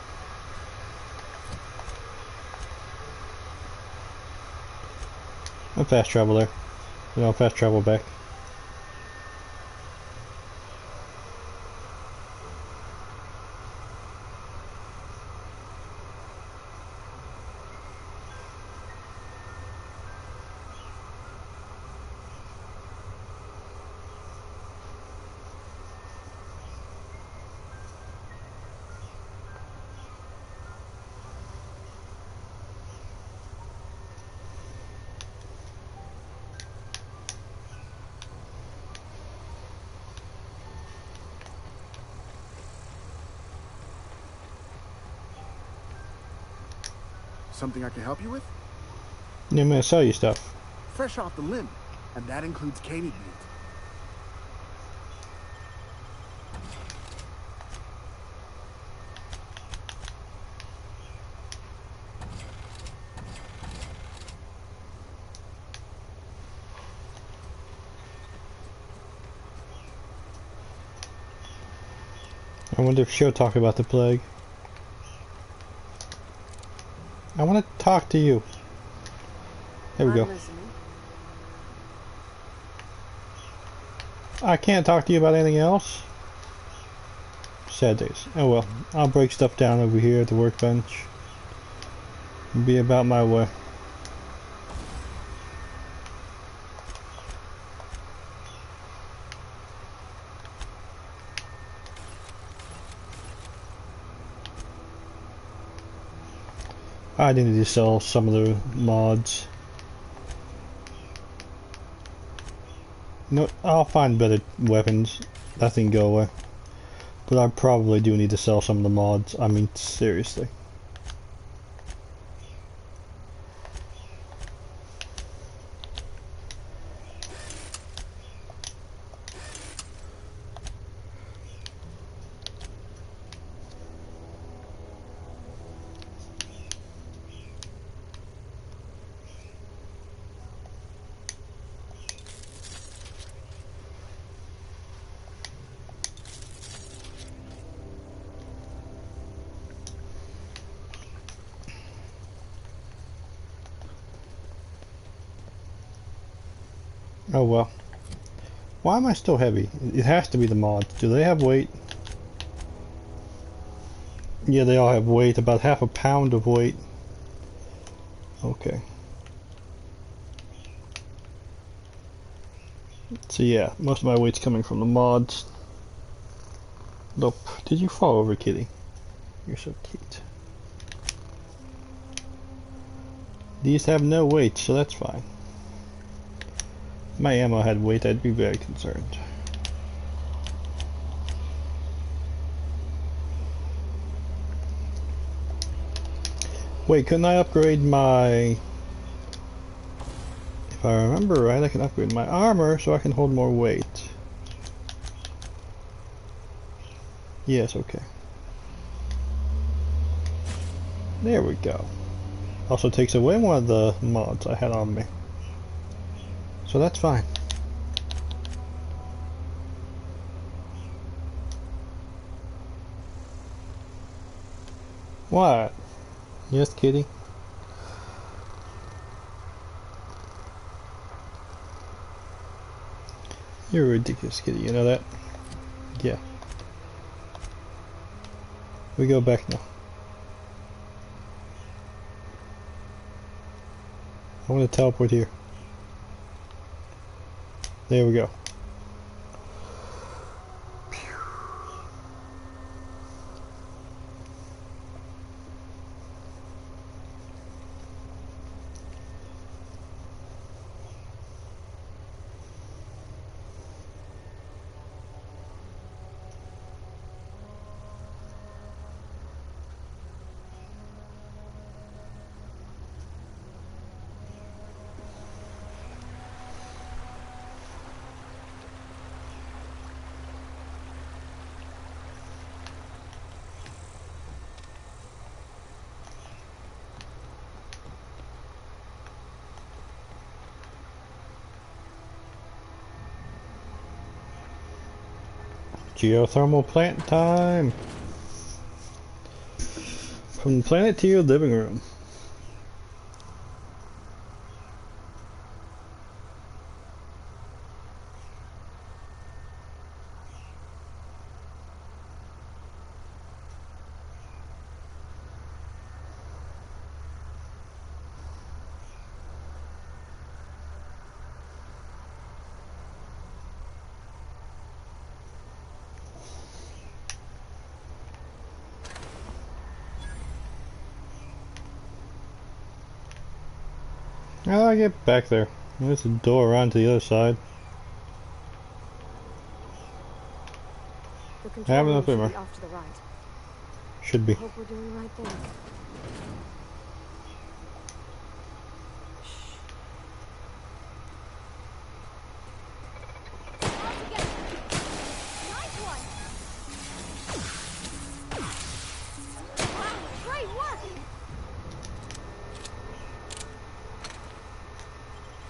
I'll fast travel there. And I'll fast travel back. Something I can help you with? Yeah, I'm gonna sell you stuff. Fresh off the limb, and that includes candy meat. I wonder if she'll talk about the plague. I want to talk to you. There we go. I'm listening. I can't talk to you about anything else. Sad days. Oh well. I'll break stuff down over here at the workbench. And be about my way. I need to sell some of the mods. No, I'll find better weapons. That thing go away. But I probably do need to sell some of the mods. I mean, seriously. Oh well. Why am I still heavy? It has to be the mods. Do they have weight? Yeah, they all have weight. About half a pound of weight. Okay. So yeah, most of my weight's coming from the mods. Nope. Did you fall over, kitty? You're so cute. These have no weight, so that's fine. If my ammo had weight, I'd be very concerned. Wait, couldn't I upgrade my... If I remember right, I can upgrade my armor so I can hold more weight. Yes, okay. There we go. Also takes away one of the mods I had on me. So that's fine. What? Yes, kitty? You're a ridiculous kitty, you know that? Yeah. We go back now. I want to teleport here. There we go. Geothermal plant time! From the planet to your living room. How do I get back there? There's a door around to the other side. The I control have room enough should armor. be off to the right. Should be. I hope we're doing the right thing.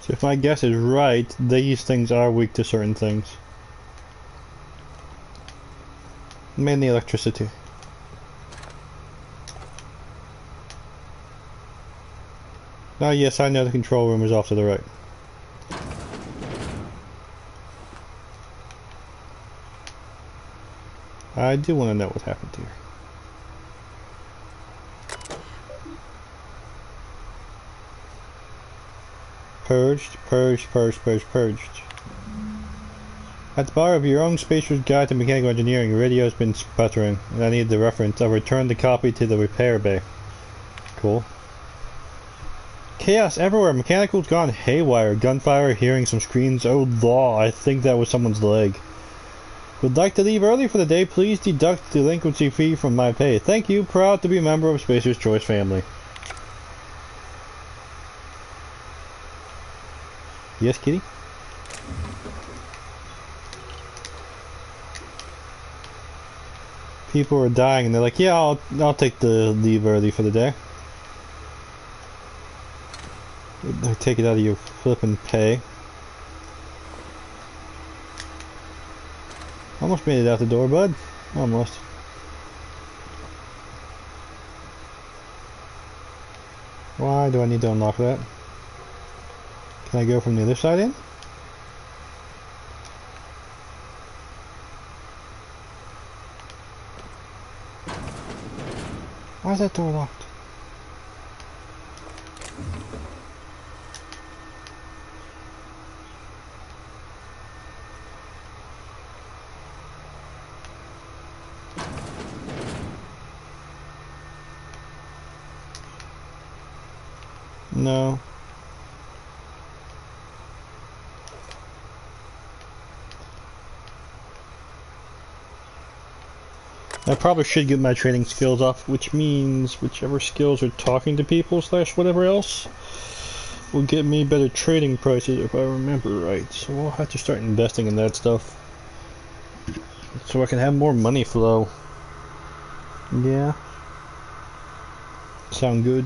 So if my guess is right, these things are weak to certain things. Mainly electricity. Oh yes, I know the control room is off to the right. I do want to know what happened here. Purged, purged, purged, purged, purged. At the bar of your own Spacer's Guide to Mechanical Engineering, your radio's been sputtering, and I need the reference. I'll return the copy to the repair bay. Cool. Chaos everywhere. Mechanical's gone haywire. Gunfire, hearing some screams. Oh law, I think that was someone's leg. Would like to leave early for the day. Please deduct delinquency fee from my pay. Thank you. Proud to be a member of Spacer's Choice family. Yes, kitty? People are dying and they're like, yeah, I'll take the leave early for the day. They take it out of your flippin' pay. Almost made it out the door, bud. Almost. Why do I need to unlock that? Can I go from the other side in? Why is that door locked? No. I probably should get my trading skills up, which means whichever skills are talking to people / whatever else will get me better trading prices if I remember right. So we'll have to start investing in that stuff so I can have more money flow. Yeah. Sound good?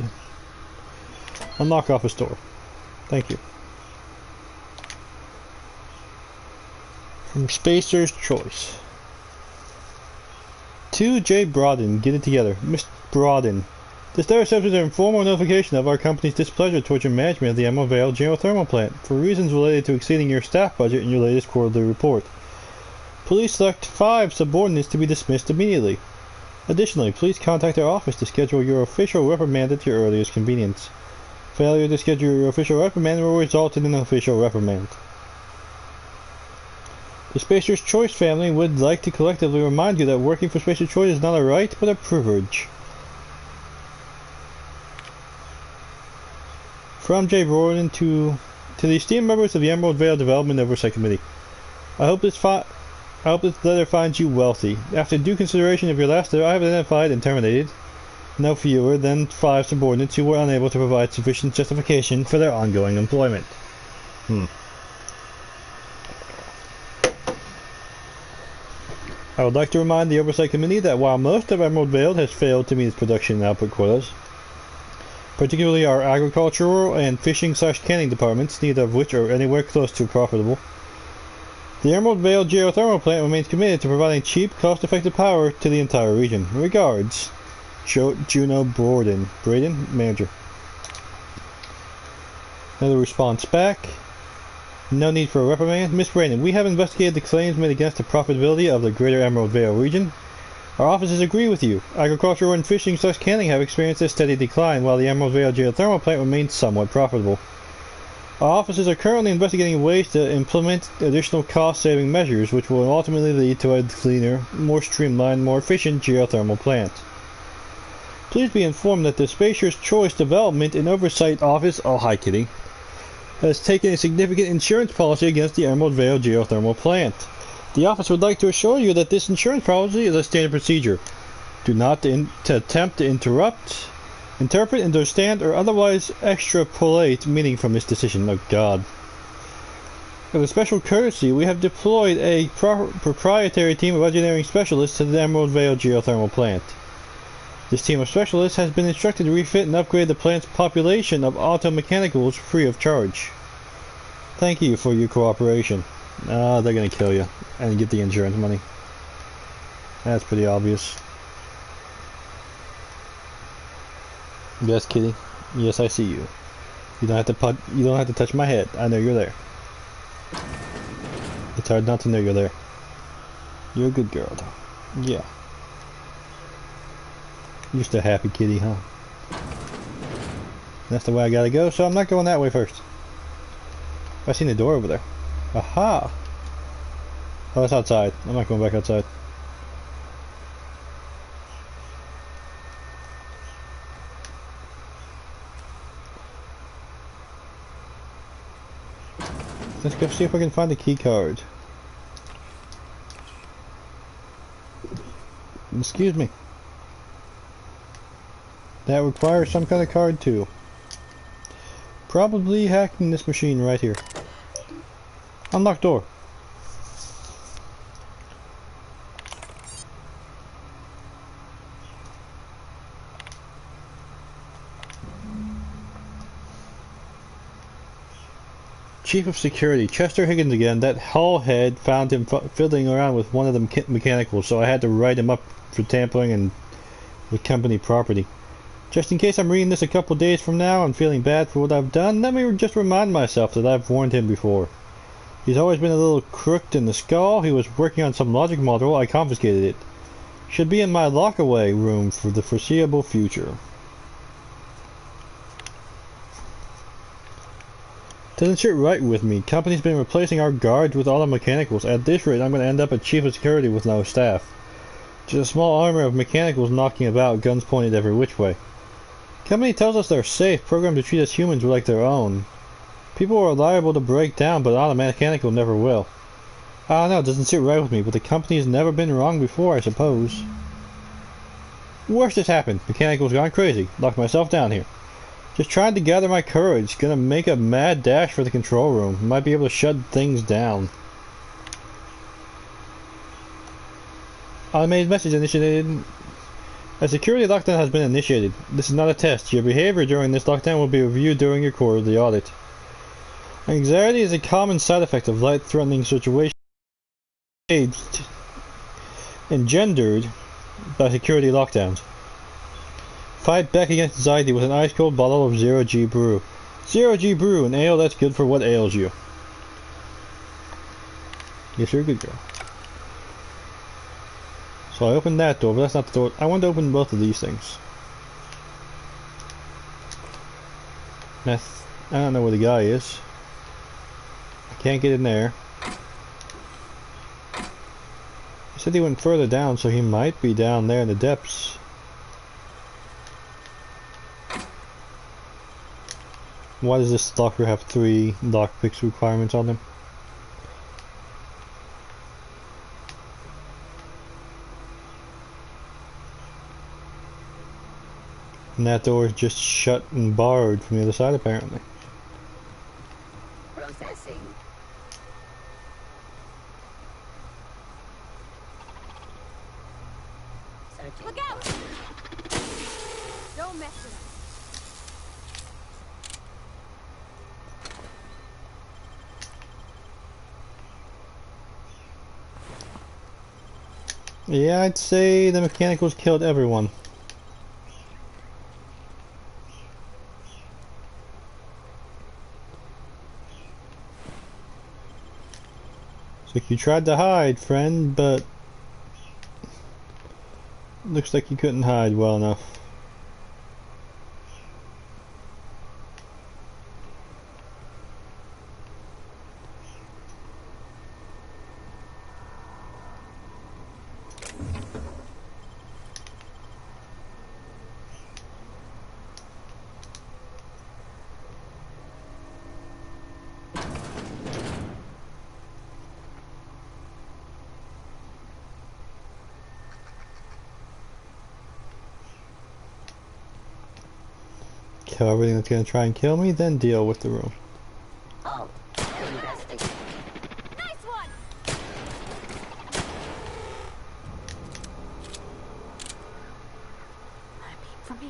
Unlock office door. Thank you. From Spacer's Choice. To J. Broaden, get it together. Mr. Broaden. This letter serves as an informal notification of our company's displeasure towards your management of the Emerald Vale geothermal plant for reasons related to exceeding your staff budget in your latest quarterly report. Please select 5 subordinates to be dismissed immediately. Additionally, please contact our office to schedule your official reprimand at your earliest convenience. Failure to schedule your official reprimand will result in an official reprimand. The Spacer's Choice family would like to collectively remind you that working for Spacer's Choice is not a right, but a privilege. From J. Royden to the esteemed members of the Emerald Vale Development Oversight Committee. I hope this letter finds you wealthy. After due consideration of your last letter, I have identified and terminated no fewer than 5 subordinates who were unable to provide sufficient justification for their ongoing employment. I would like to remind the Oversight Committee that while most of Emerald Vale has failed to meet its production and output quotas, particularly our agricultural and fishing/canning departments, neither of which are anywhere close to profitable, the Emerald Vale geothermal plant remains committed to providing cheap, cost-effective power to the entire region. Regards, Juno Braden, Manager. Another response back. No need for a reprimand. Miss Braden, we have investigated the claims made against the profitability of the greater Emerald Vale region. Our offices agree with you. Agricultural and fishing/canning have experienced a steady decline, while the Emerald Vale geothermal plant remains somewhat profitable. Our offices are currently investigating ways to implement additional cost-saving measures, which will ultimately lead to a cleaner, more streamlined, more efficient geothermal plant. Please be informed that the Spacer's Choice Development and Oversight Office, oh hi Kitty, has taken a significant insurance policy against the Emerald Vale geothermal plant. The office would like to assure you that this insurance policy is a standard procedure. Do not attempt to interrupt, interpret, understand, or otherwise extrapolate meaning from this decision. Oh God. As a special courtesy, we have deployed a proprietary team of engineering specialists to the Emerald Vale geothermal plant. This team of specialists has been instructed to refit and upgrade the plant's population of auto mechanicals free of charge. Thank you for your cooperation. They're gonna kill you and get the insurance money. That's pretty obvious. Yes, Kitty. Yes, I see you. You don't have to touch my head. I know you're there. It's hard not to know you're there. You're a good girl, though. Yeah. You're just a happy kitty, huh? That's the way I gotta go, so I'm not going that way first. I seen the door over there. Aha! Oh, that's outside. I'm not going back outside. Let's go see if we can find a key card. Excuse me. That requires some kind of card too. Probably hacking this machine right here. Unlock door. Chief of Security, Chester Higgins again. That hull head found him fiddling around with one of the mechanicals, so I had to write him up for tampering and with company property. Just in case I'm reading this a couple days from now and feeling bad for what I've done, let me just remind myself that I've warned him before. He's always been a little crooked in the skull. He was working on some logic module. I confiscated it. Should be in my lock-away room for the foreseeable future. Doesn't sit right with me. Company's been replacing our guards with auto mechanicals. At this rate, I'm going to end up a chief of security with no staff. Just a small army of mechanicals knocking about, guns pointed every which way. Company tells us they're safe, programmed to treat us humans like their own. People are liable to break down, but auto mechanical never will. I don't know, it doesn't sit right with me, but the company's never been wrong before, I suppose. Worst has happened. Mechanical's gone crazy. Locked myself down here. Just trying to gather my courage. Gonna make a mad dash for the control room. Might be able to shut things down. Automated message initiated. A security lockdown has been initiated. This is not a test. Your behavior during this lockdown will be reviewed during your quarterly audit. Anxiety is a common side effect of life-threatening situations engendered by security lockdowns. Fight back against anxiety with an ice-cold bottle of Zero-G Brew. Zero-G Brew, an ale that's good for what ails you. Yes, you're a good girl. So I opened that door, but that's not the door. I want to open both of these things. I don't know where the guy is. I can't get in there. He said he went further down, so he might be down there in the depths. Why does this locker have 3 lockpicks requirements on them? And that door is just shut and barred from the other side, apparently. Processing. Searching. Look out! Don't mess with us. Yeah, I'd say the mechanicals killed everyone. Looks like you tried to hide, friend, but looks like you couldn't hide well enough. Kill everything that's gonna try and kill me, then deal with the room. Oh, investigate. Nice one. For me.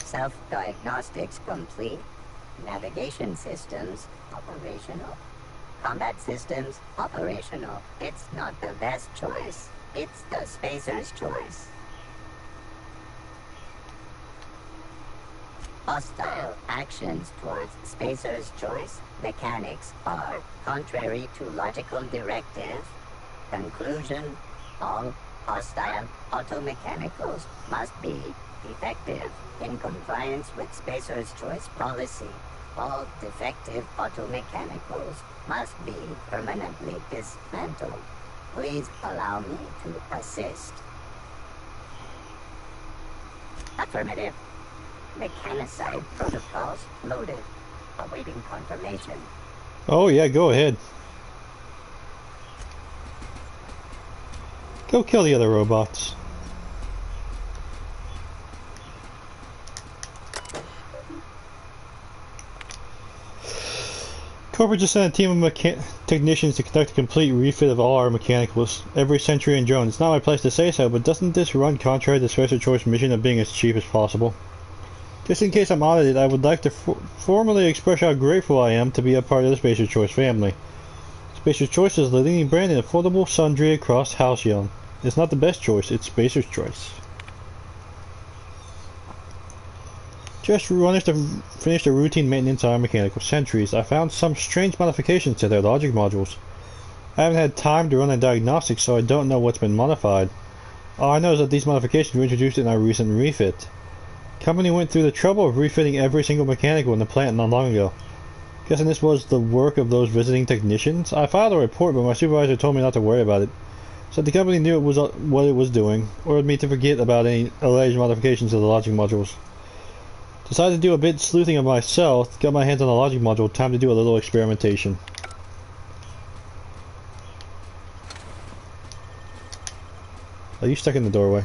Self-diagnostics complete. Navigation systems operational. Combat systems operational. It's not the best choice. It's the spacer's choice. Hostile actions towards spacer's choice mechanics are contrary to logical directive. Conclusion: all hostile automechanicals must be effective in compliance with Spacer's Choice policy. All defective automechanicals must be permanently dismantled. Please allow me to assist. Affirmative. Mechanicide protocols loaded. Awaiting confirmation. Oh yeah, go ahead. Go kill the other robots. Corporate just sent a team of technicians to conduct a complete refit of all our mechanicals. Every Century and Jones. It's not my place to say so, but doesn't this run contrary to the Spacer Choice mission of being as cheap as possible? Just in case I'm audited, I would like to formally express how grateful I am to be a part of the Spacer Choice family. Spacer Choice is the leading brand in affordable sundry across Halcyon. It's not the best choice, it's Spacer's Choice. Just finished a routine maintenance on our mechanical sentries. I found some strange modifications to their logic modules. I haven't had time to run a diagnostic, so I don't know what's been modified. All I know is that these modifications were introduced in our recent refit. The company went through the trouble of refitting every single mechanical in the plant not long ago. Guessing this was the work of those visiting technicians? I filed a report, but my supervisor told me not to worry about it. So the company knew it was what it was doing, ordered me to forget about any alleged modifications of the logic modules. Decided to do a bit sleuthing of myself, got my hands on the logic module, time to do a little experimentation. Are you stuck in the doorway?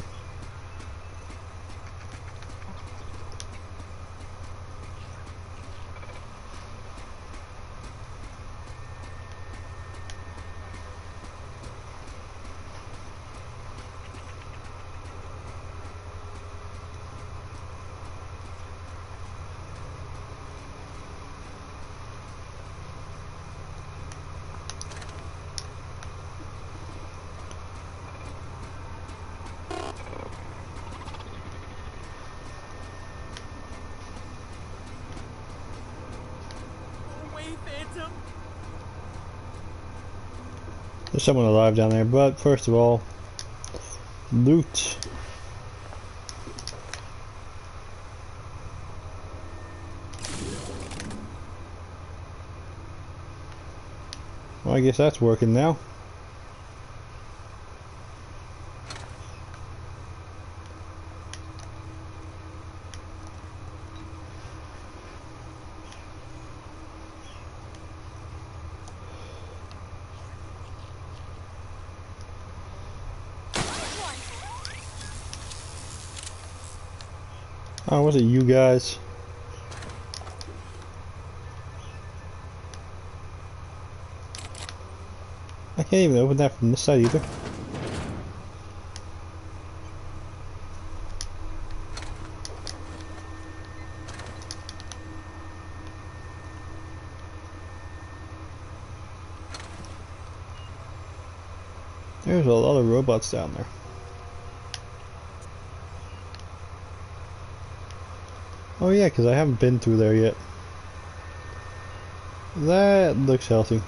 There's someone alive down there, but first of all, loot. Well, I guess that's working now. Oh, was it you guys? I can't even open that from this side either. There's a lot of robots down there. Oh yeah, because I haven't been through there yet. That looks healthy.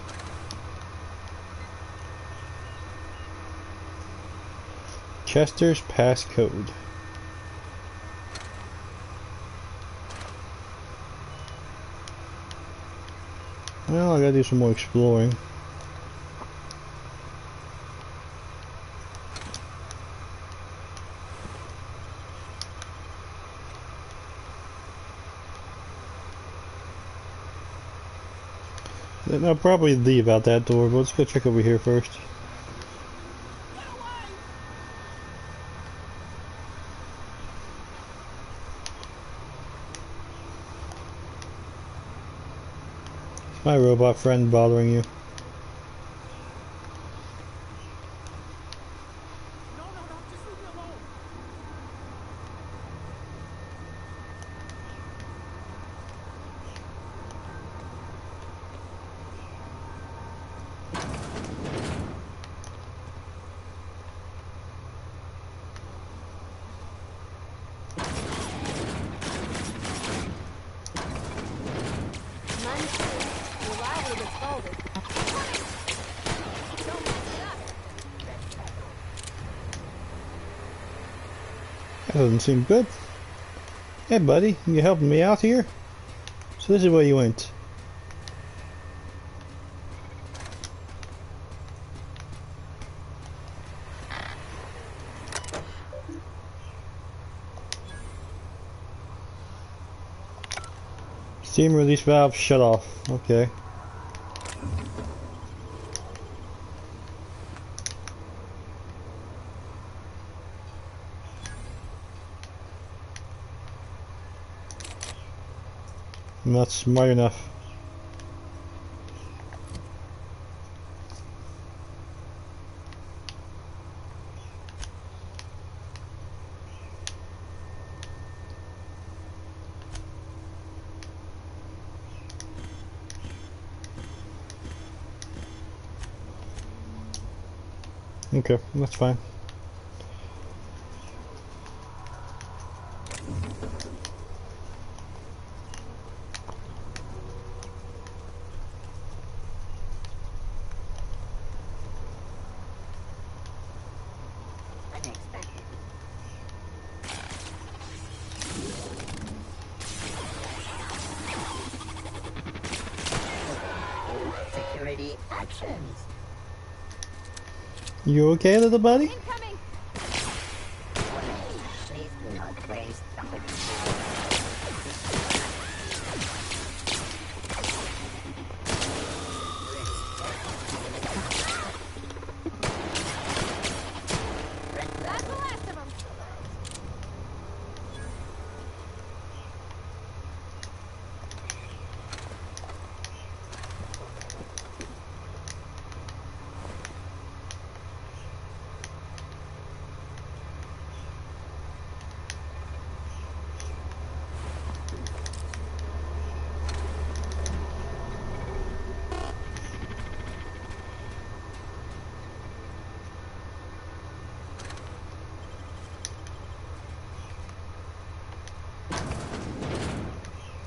Chester's passcode. Well, I gotta do some more exploring. Then I'll probably leave out that door, but let's go check over here first. Is my robot friend bothering you? That doesn't seem good. Hey buddy, you helping me out here? So this is where you went. Steam release valve shut off. Okay. I'm not smart enough. Okay, that's fine. You okay, little buddy? Incoming! That's the last of them.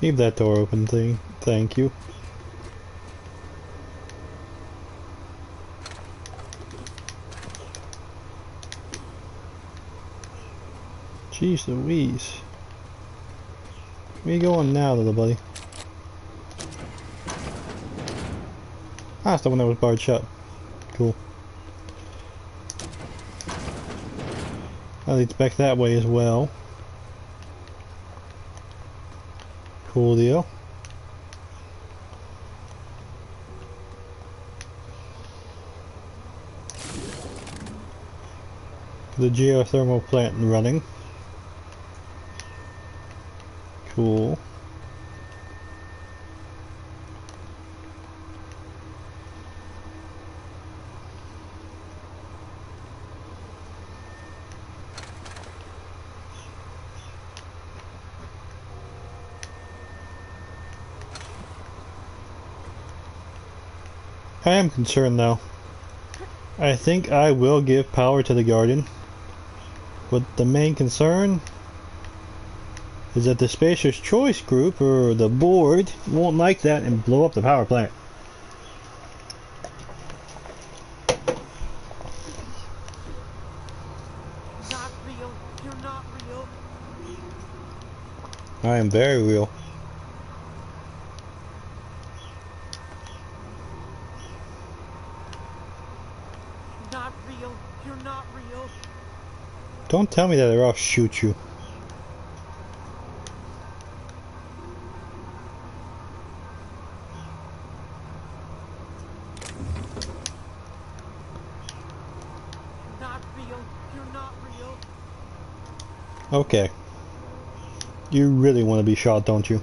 Leave that door open, thing. Thank you. Jeez Louise. Where you going now, little buddy? Ah, it's the one that was barred shut. Cool. That leads back that way as well. Cool deal. The geothermal plant running. Cool. I am concerned though. I think I will give power to the Guardian, but the main concern is that the Spacer's Choice group, or the board, won't like that and blow up the power plant. Not real. You're not real. I am very real. Not real. You're not real. Don't tell me that or I'll shoot you. Not real. You're not real. Okay. You really want to be shot, don't you?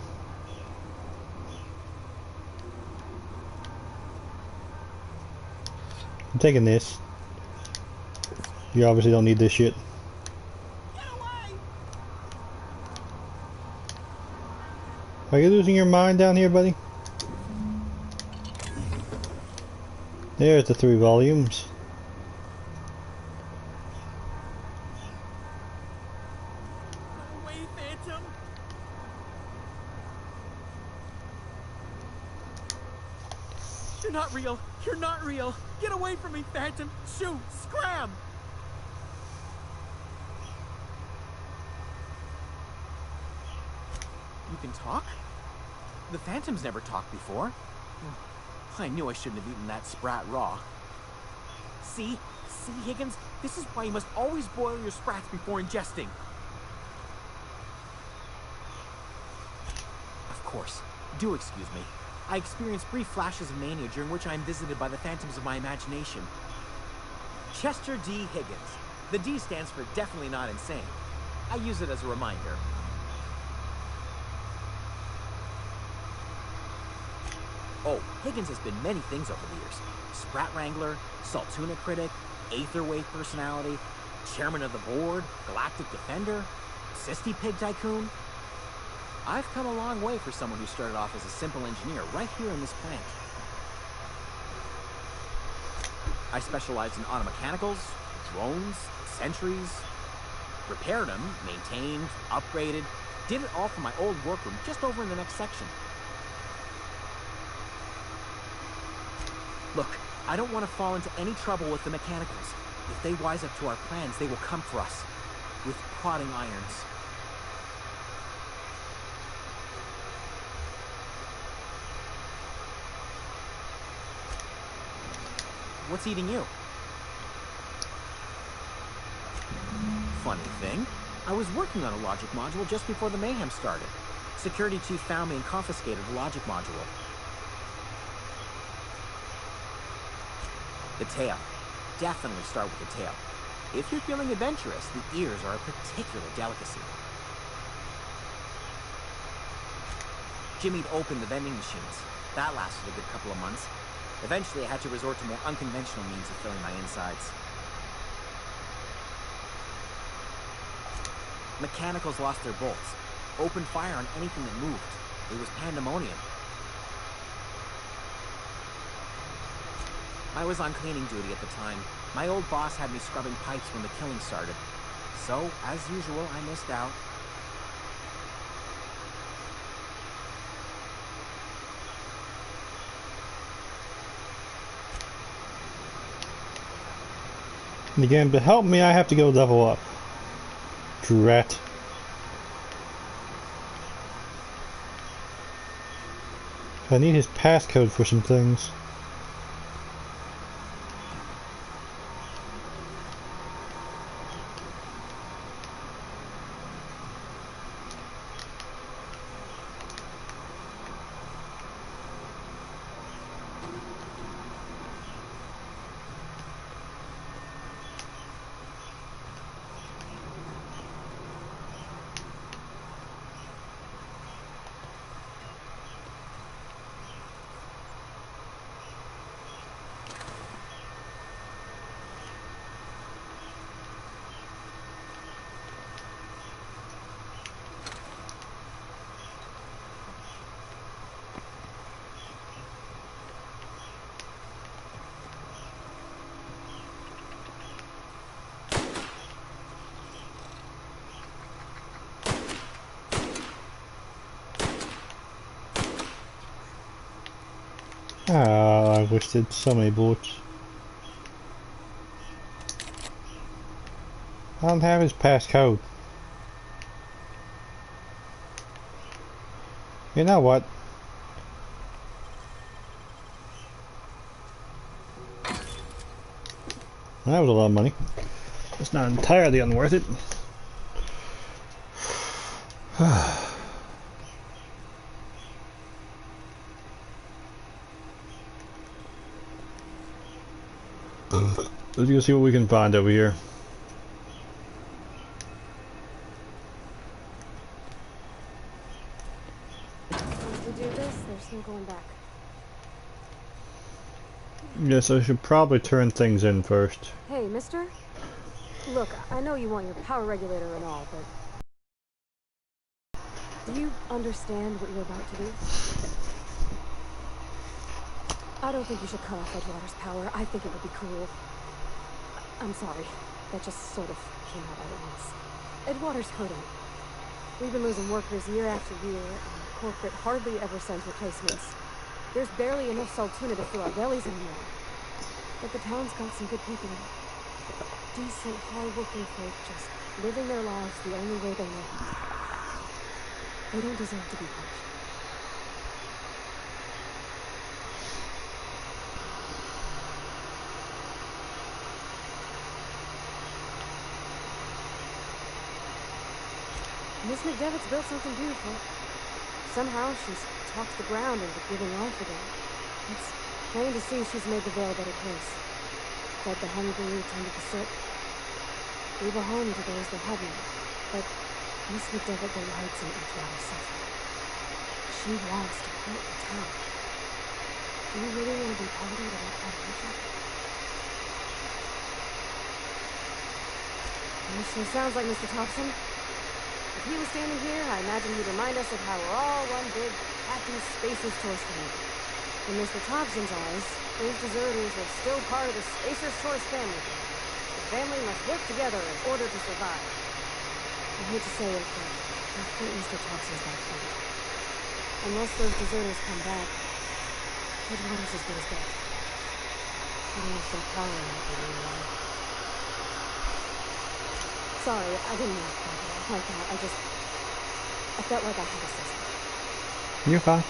I'm taking this. You obviously don't need this shit. Get away! Are you losing your mind down here, buddy? There's the 3 volumes. Go away, Phantom! You're not real! You're not real! Get away from me, Phantom! Shoot! Scram! You can talk? The Phantom's never talked before. I knew I shouldn't have eaten that sprat raw. See? See, Higgins? This is why you must always boil your sprats before ingesting. Of course. Do excuse me. I experience brief flashes of mania during which I am visited by the phantoms of my imagination. Chester D. Higgins. The D stands for definitely not insane. I use it as a reminder. Oh, Higgins has been many things over the years. Sprat Wrangler, Saltuna Critic, Aetherwave Personality, Chairman of the Board, Galactic Defender, Sisty Pig Tycoon. I've come a long way for someone who started off as a simple engineer right here in this plant. I specialized in automechanicals, drones, sentries, repaired them, maintained, upgraded, did it all from my old workroom just over in the next section. Look, I don't want to fall into any trouble with the mechanicals. If they wise up to our plans, they will come for us with prodding irons. What's eating you? Funny thing, I was working on a logic module just before the mayhem started. Security chief found me and confiscated the logic module. The tail. Definitely start with the tail. If you're feeling adventurous, the ears are a particular delicacy. Jimmy'd opened the vending machines. That lasted a good couple of months. Eventually, I had to resort to more unconventional means of filling my insides. Mechanicals lost their bolts. Opened fire on anything that moved. It was pandemonium. I was on cleaning duty at the time. My old boss had me scrubbing pipes when the killing started. So, as usual, I missed out. And again, to help me, I have to go level up. Drat. I need his passcode for some things. Ah, I wasted so many bullets. I don't have his passcode. You know what? That was a lot of money. It's not entirely unworth it. Let's go see what we can find over here. Once we do this, there's no going back. Yes, I should probably turn things in first. Hey, mister? Look, I know you want your power regulator and all, but... do you understand what you're about to do? I don't think you should cut off Edgewater's power. I think it would be cruel. I'm sorry. That just sort of came out all at once. Edgewater's hurting. We've been losing workers year after year, and corporate hardly ever sends replacements. There's barely enough saltuna to fill our bellies anymore. But the town's got some good people in it. Decent, hard-working folk just living their lives the only way they know how. They don't deserve to be punished. Miss McDevitt's built something beautiful. Somehow she's talked the ground into giving life again. It's plain to see she's made the Vale a better place. Fed the hungry, tended the sick. Gave a home to those that hadn't. But Miss McDevitt delights in Edgewater's suffering. She wants to hurt the town. Do you really want to be part of that adventure? This sure sounds like Mr. Thompson. If he was standing here, I imagine he'd remind us of how we're all one big, happy Spacer's Choice family. In Mr. Thompson's eyes, those deserters are still part of the Spacer's Choice family. The family must work together in order to survive. I hate to say it, but I think Mr. Thompson's got a point. Unless those deserters come back, Edgewater's as good as dead. Putting us some power in that way. Sorry, I didn't mean to point it out like that. I felt like I had to say something. You're fine.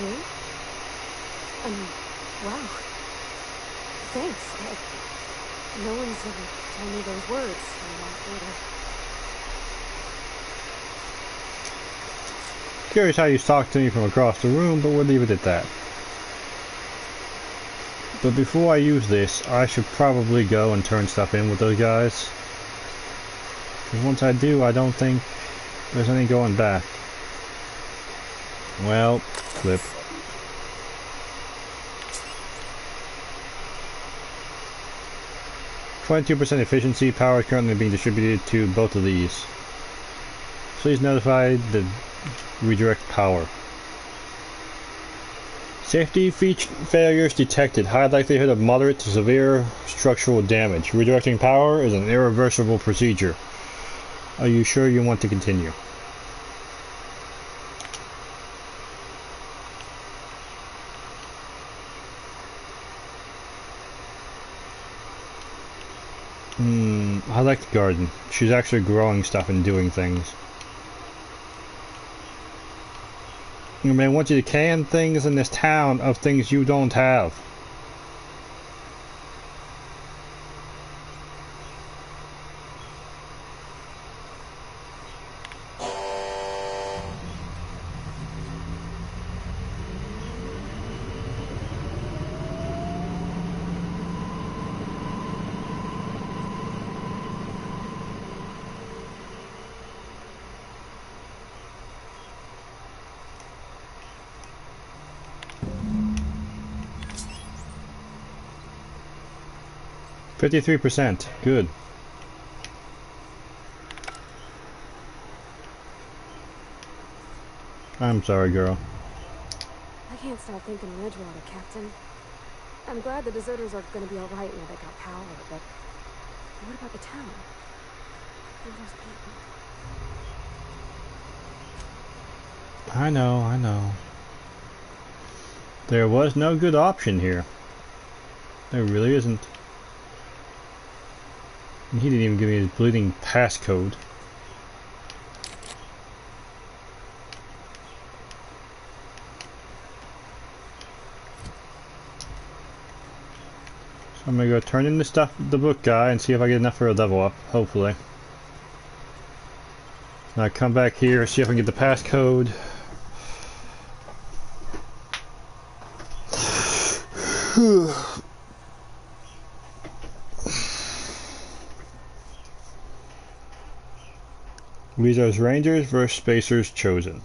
Really? I mean, wow. Thanks. No one's ever told me those words. Curious how you talked to me from across the room, but we'll leave it at that. But before I use this, I should probably go and turn stuff in with those guys. And once I do, I don't think there's any going back. Well, flip. .2% efficiency. Power is currently being distributed to both of these. Please notify the redirect power. Safety failures detected. High likelihood of moderate to severe structural damage. Redirecting power is an irreversible procedure. Are you sure you want to continue? I like the garden. She's actually growing stuff and doing things. I mean, I want you to can things in this town of things you don't have. %. Good. I'm sorry, girl. I can't stop thinking of Edgewater, Captain. I'm glad the deserters are going to be all right now they got power, but what about the town? All those people. I know. There was no good option here. There really isn't. And he didn't even give me his bleeding passcode. So I'm gonna go turn in the book guy and see if I get enough for a level up, hopefully. And I come back here, see if I can get the passcode. Rizzo's Rangers versus Spacers Chosen.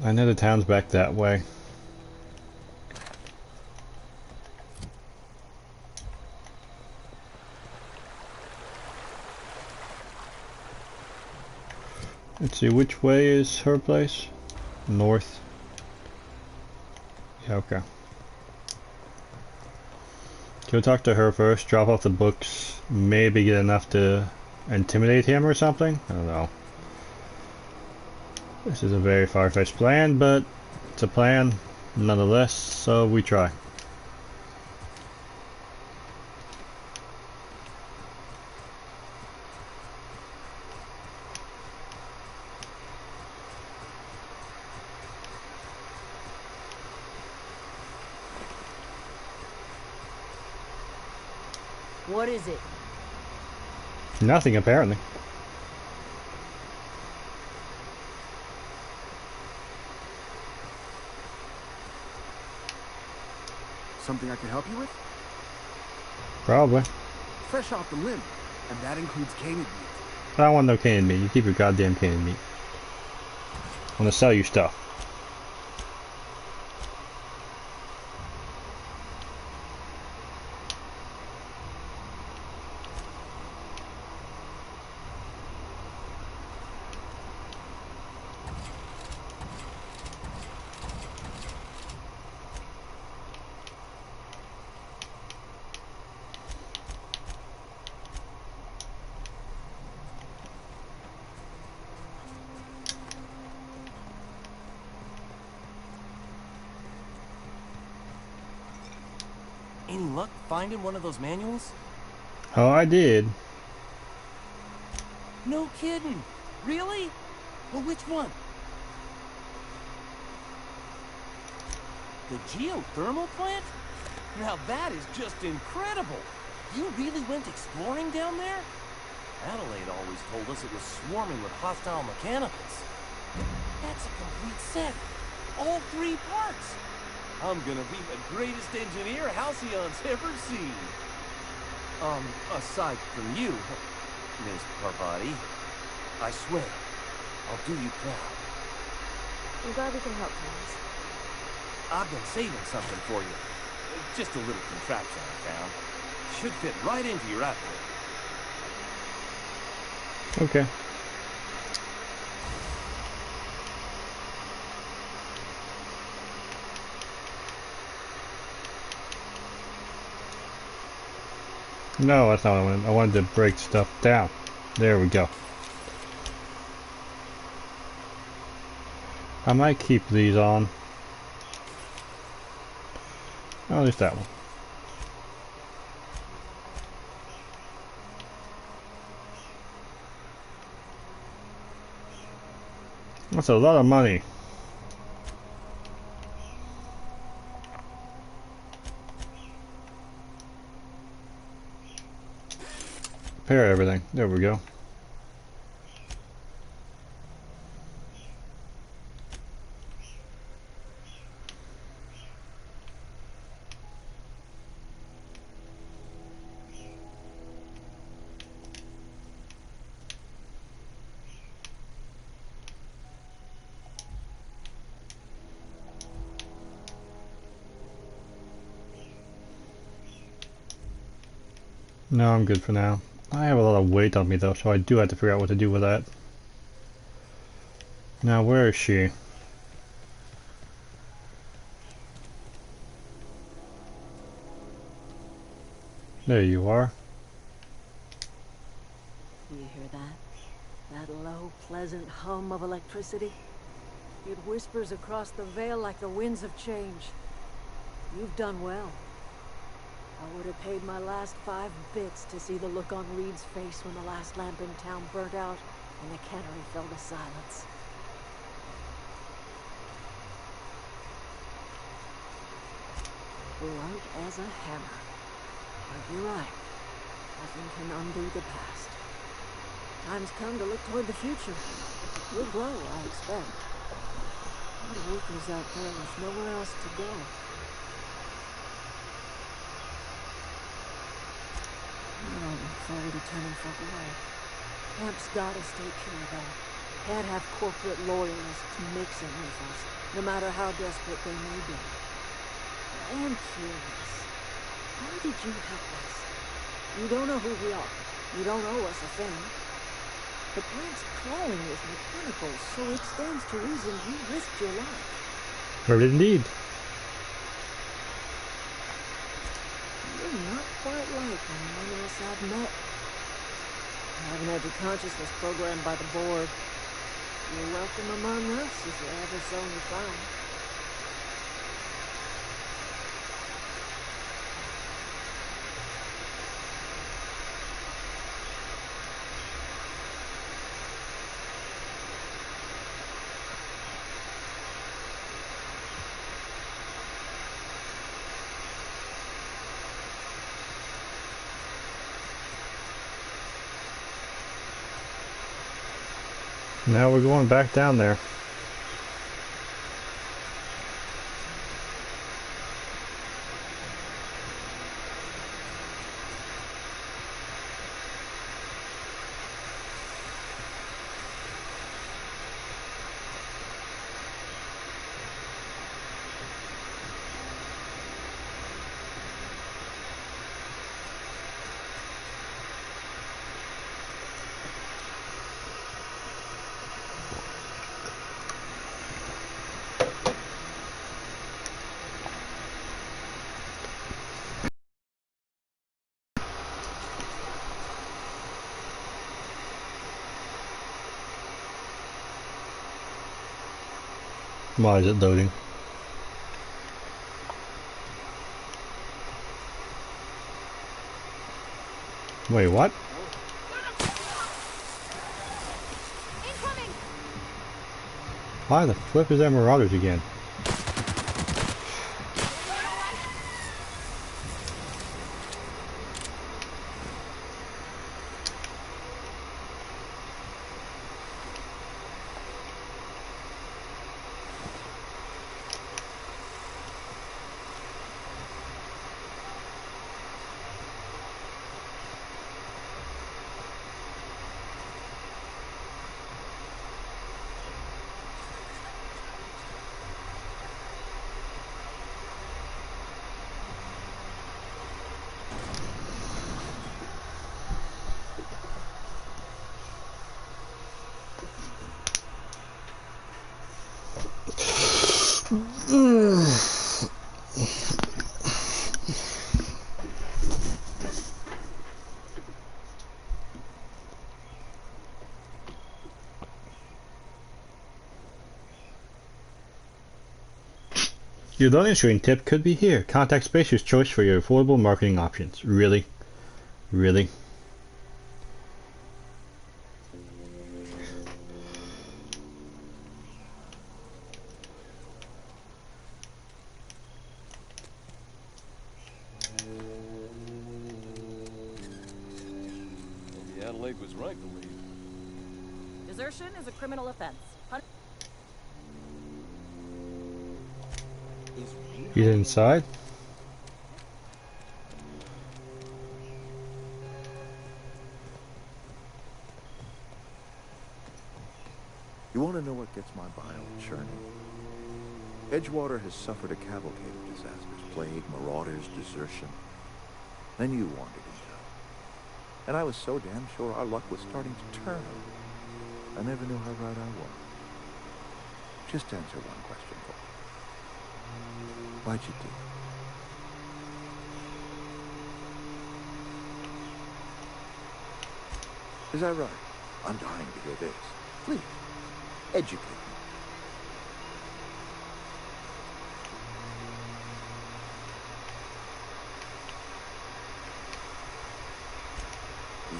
I know the town's back that way. Let's see, which way is her place? North. Yeah, okay. Go talk to her first, drop off the books, maybe get enough to intimidate him or something? I don't know. This is a very far-fetched plan, but it's a plan nonetheless, so we try. What is it? Nothing, apparently. Something I can help you with? Probably. Fresh off the limb, and that includes canid meat. I don't want no canned meat. You keep your goddamn canned meat. I'm gonna sell you stuff. Any luck finding one of those manuals? Oh, I did. No kidding. Really? Well, which one? The geothermal plant? Now that is just incredible. You really went exploring down there? Adelaide always told us it was swarming with hostile mechanicals. That's a complete set. All 3 parts. I'm gonna be the greatest engineer Halcyon's ever seen. Aside from you, Miss Parvati. I swear, I'll do you proud. I'm glad we can help, Thomas. I've been saving something for you. Just a little contraption I found. Should fit right into your outfit. Okay. No, that's not what I wanted. I wanted to break stuff down. There we go. I might keep these on. Oh, at least that one. That's a lot of money. Repair everything. There we go. No, I'm good for now. I have a lot of weight on me though, so I do have to figure out what to do with that. Now, where is she? There you are. Do you hear that? That low, pleasant hum of electricity? It whispers across the veil like the winds of change. You've done well. I would have paid my last 5 bits to see the look on Reed's face when the last lamp in town burnt out and the cannery fell to silence. Blunt as a hammer. But you're right. Nothing can undo the past. Time's come to look toward the future. We'll grow, I expect. A lot of workers out there with nowhere else to go. I don't look forward to turning folk away. Camp's gotta stay pure, though. Can't have corporate loyalists mixing with us, no matter how desperate they may be. I am curious. Why did you help us? You don't know who we are. You don't owe us a thing. The plant's crawling with mechanicals, so it stands to reason you risked your life. Very indeed. You're not quite like anyone else I've met. You haven't had your consciousness programmed by the board. You're welcome among us if you're ever so inclined. Now we're going back down there. Why is it loading? Wait, what? Incoming! Why the flip is there marauders again? Your loading screen tip could be here. Contact Spacer's choice for your affordable marketing options. Really? Really? Yeah, Lake was right to leave. Desertion is a criminal offense. Get inside? You want to know what gets my bile churning? Edgewater has suffered a cavalcade of disasters, plague, marauders, desertion. Then you wandered in town. And I was so damn sure our luck was starting to turn. I never knew how right I was. Just answer one question for me. Why'd you do it? Is that right? I'm dying to hear this. Please, educate me.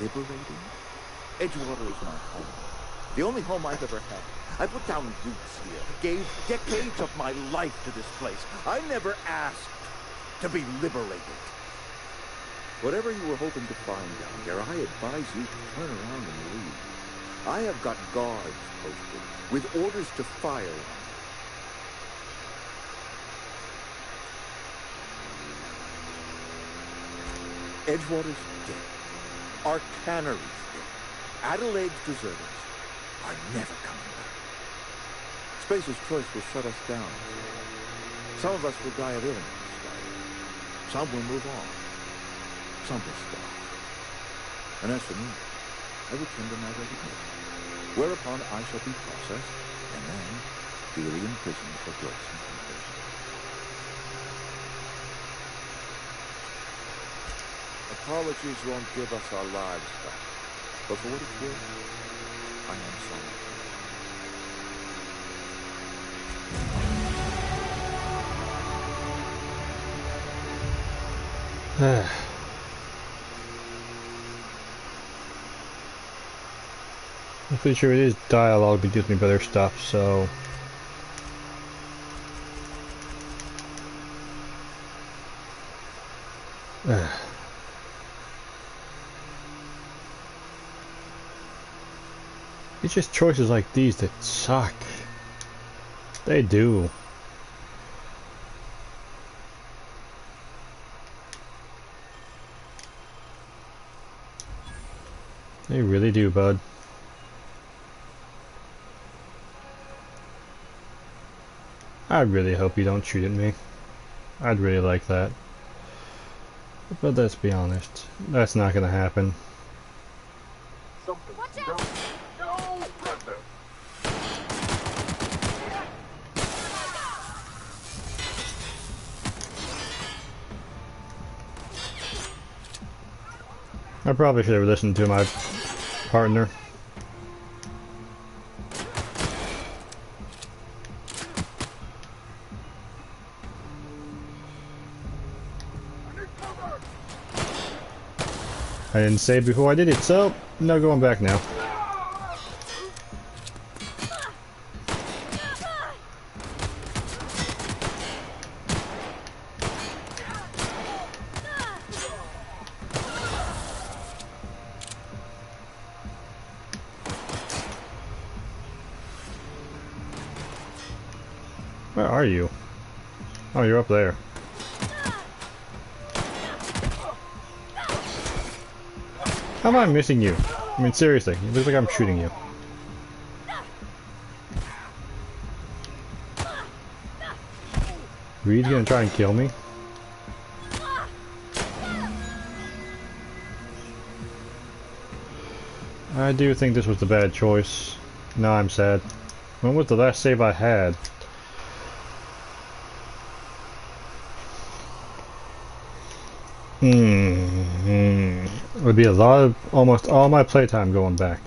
Liberating? Edgewater is my home. The only home I've ever had. I put down roots here, gave decades of my life to this place. I never asked to be liberated. Whatever you were hoping to find down here, I advise you to turn around and leave. I have got guards posted with orders to fire on you. Edgewater's dead. Our cannery's dead. Adelaide's deserters are never coming back. Spacer's choice will shut us down. Some of us will die of illness. Some will move on. Some will starve. And as for me, I will tender my resignation, whereupon I shall be processed and then duly imprisoned for gross incantation. Apologies won't give us our lives back, but for what it's worth, I am sorry. I'm pretty sure it is dialogue that gives me better stuff, so... It's just choices like these that suck. They do. They really do, bud. I really hope you don't shoot at me. I'd really like that. But let's be honest, that's not gonna happen. Watch out! I probably should have listened to my partner. I didn't save before I did it, so no going back now. Where are you? Oh, you're up there. How am I missing you? I mean, seriously, it looks like I'm shooting you. Reed's gonna try and kill me? I do think this was the bad choice. Now I'm sad. When was the last save I had? It would be a lot of, almost all my playtime going back.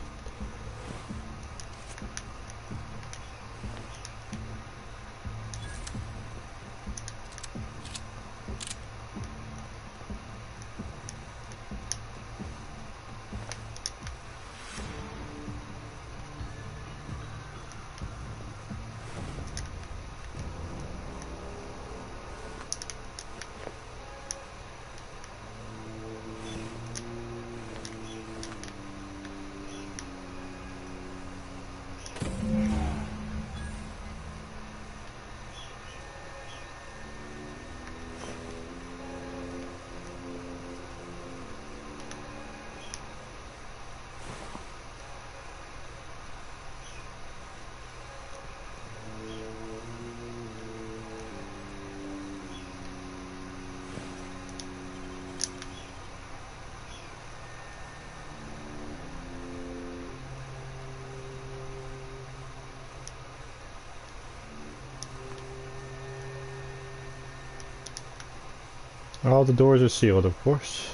All the doors are sealed, of course.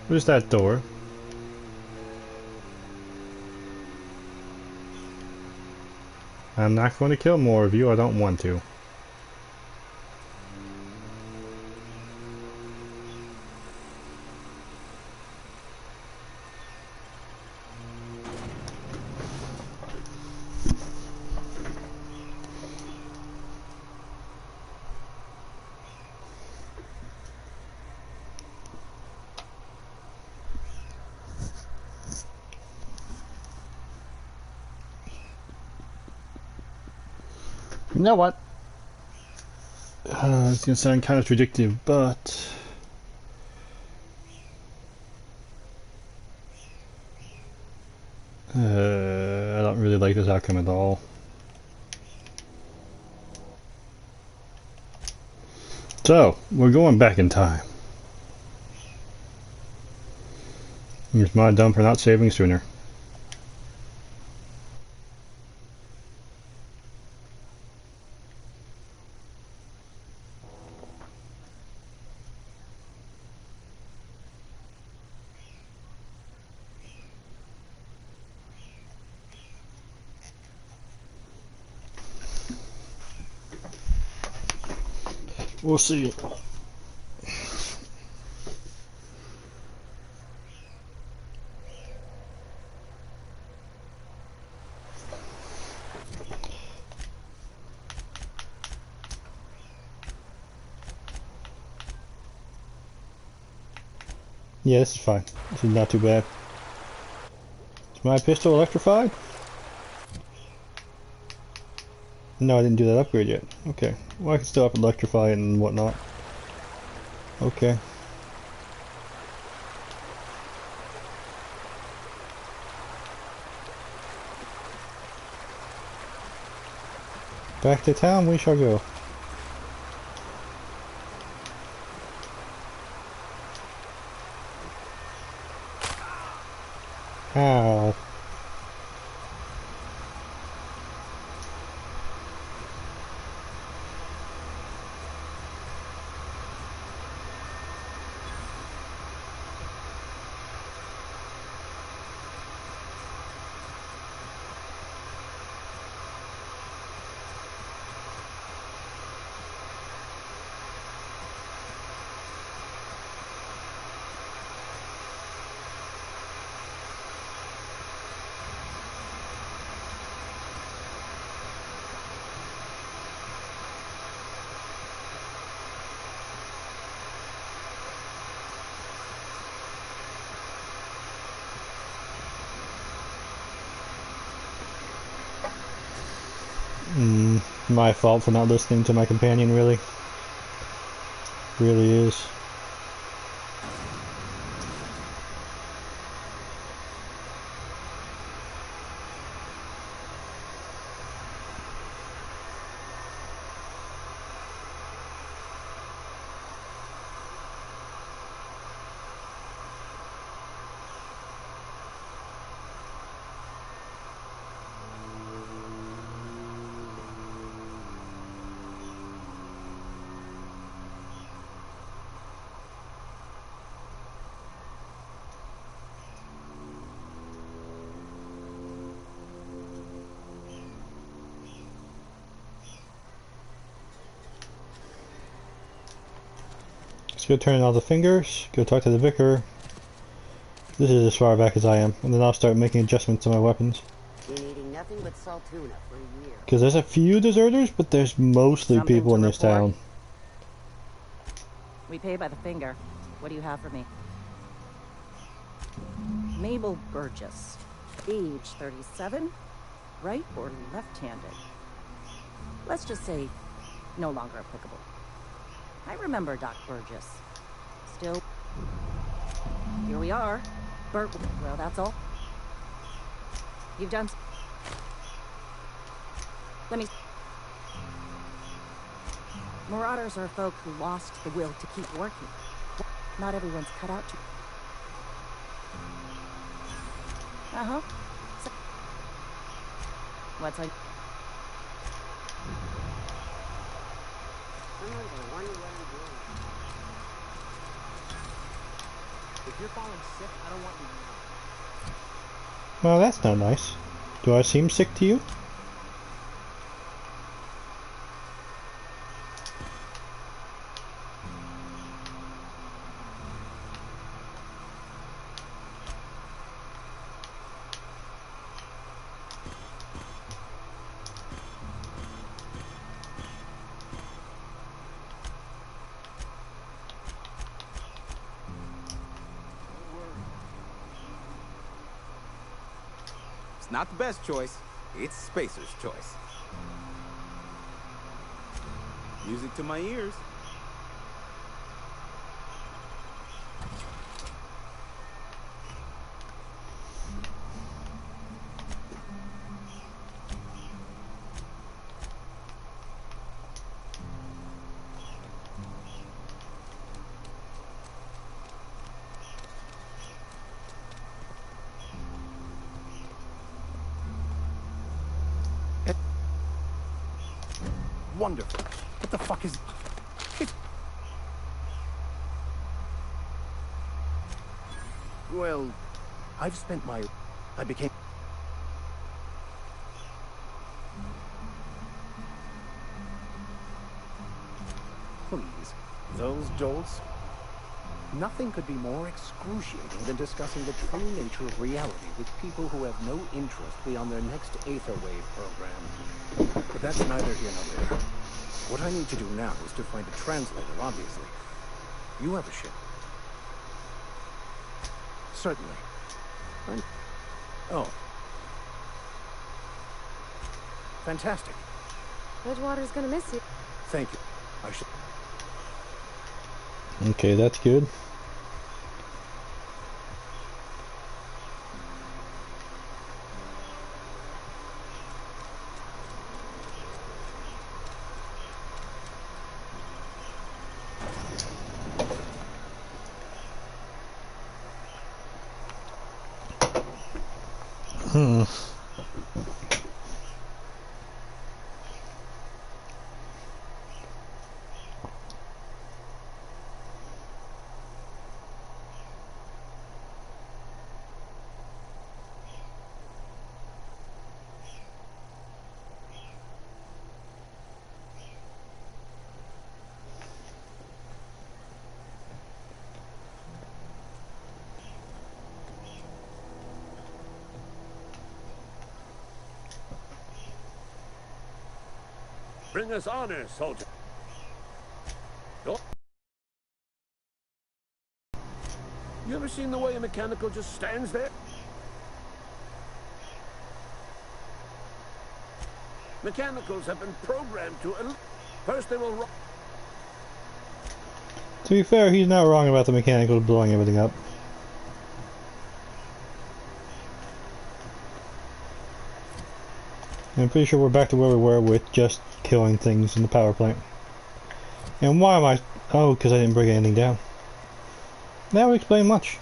Where's that door? I'm not going to kill more of you, I don't want to. You know what? It's gonna sound kind of contradictory, but I don't really like this outcome at all. So, we're going back in time. Here's my dumb for not saving sooner. We'll see. Yeah, this is fine. This is not too bad. Is my pistol electrified? No, I didn't do that upgrade yet. Okay. Well, I can still electrify it and whatnot. Okay. Back to town we shall go. Ow. My fault for not listening to my companion, really. Really is. Let's go turn in all the fingers, go talk to the vicar. This is as far back as I am, and then I'll start making adjustments to my weapons. Been eating nothing but salt tuna for a year. Because there's a few deserters, but there's mostly Something people to in this report? town. We pay by the finger. What do you have for me? Mabel Burgess. Age 37? Right or left-handed? Let's just say no longer applicable. I remember Doc Burgess. Still, here we are. Well, that's all. You've done... Let me... Marauders are folk who lost the will to keep working. Not everyone's cut out to... Uh-huh. So... What's I... Someone's gonna wonder what I'm doing. If you're falling sick, I don't want you to know. Well, that's not nice. Do I seem sick to you? It's not the best choice. It's Spacer's choice. Music to my ears. Wonderful. What the fuck is... Well, I've spent my... I became... Please. Those dolts? Nothing could be more excruciating than discussing the true nature of reality with people who have no interest beyond their next Aether Wave program. But that's neither here nor there. What I need to do now is to find a translator, obviously. You have a ship? Certainly. Oh. Fantastic. Edgewater's gonna miss you. Thank you. I should... Okay, that's good. Bring us honor, soldier. You ever seen the way a mechanical just stands there? Mechanicals have been programmed to... First they will... To be fair, he's not wrong about the mechanicals blowing everything up. I'm pretty sure we're back to where we were with just killing things in the power plant. And why am I... Oh, because I didn't bring anything down. That would explain much.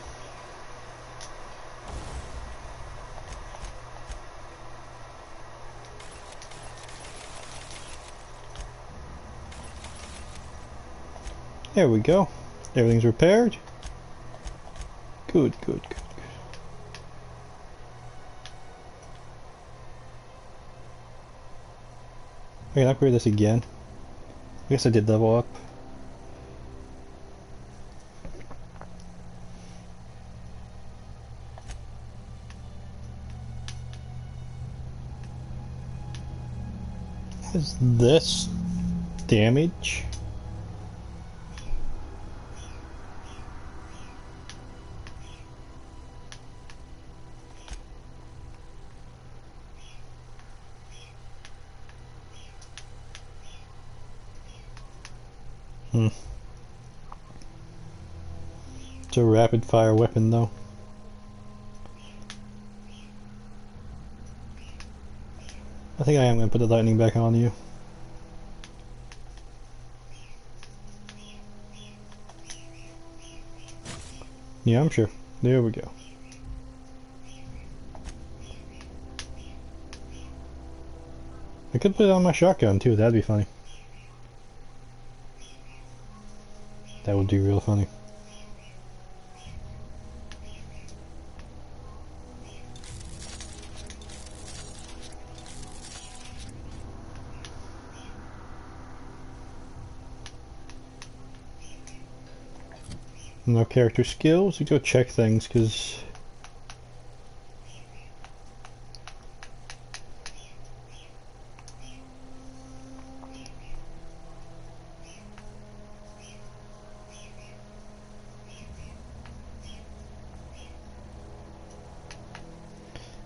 There we go. Everything's repaired. Good, good, good. I can upgrade this again. I guess I did level up. Is this damage? It's a rapid fire weapon though. I think I am going to put the lightning back on you. Yeah, I'm sure. There we go. I could put it on my shotgun too, that'd be funny. That would be real funny. No character skills, we go check things because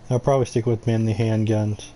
I'll probably stick with mainly handguns.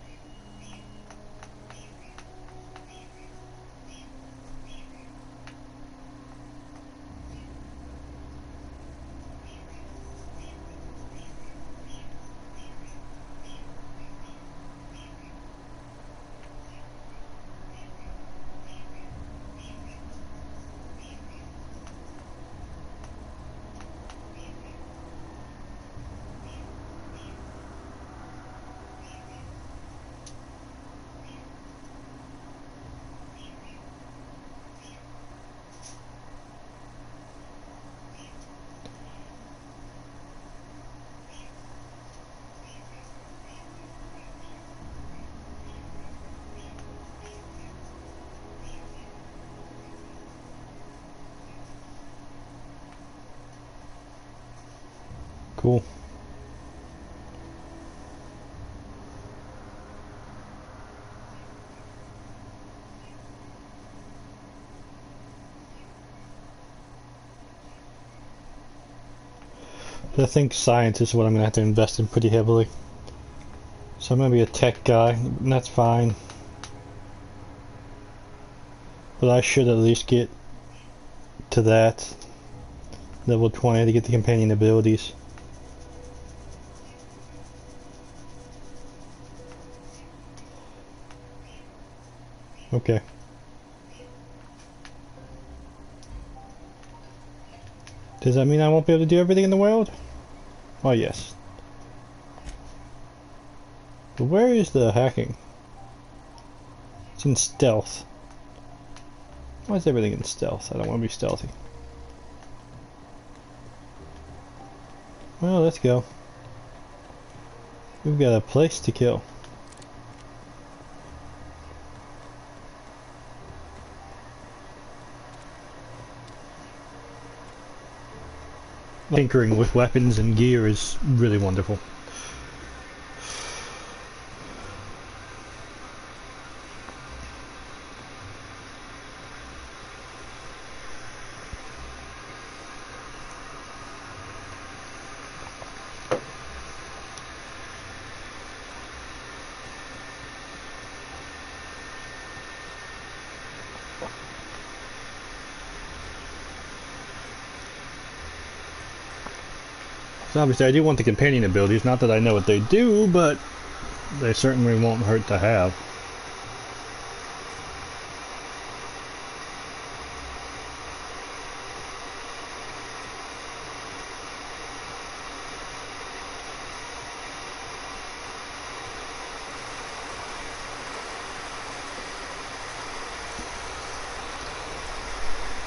Cool. But I think science is what I'm going to have to invest in pretty heavily. So I'm going to be a tech guy, and that's fine. But I should at least get to that level 20 to get the companion abilities. Okay. Does that mean I won't be able to do everything in the world? Oh yes. But where is the hacking? It's in stealth. Why is everything in stealth? I don't want to be stealthy. Well, let's go. We've got a place to kill. Tinkering with weapons and gear is really wonderful. So obviously I do want the companion abilities, not that I know what they do, but they certainly won't hurt to have.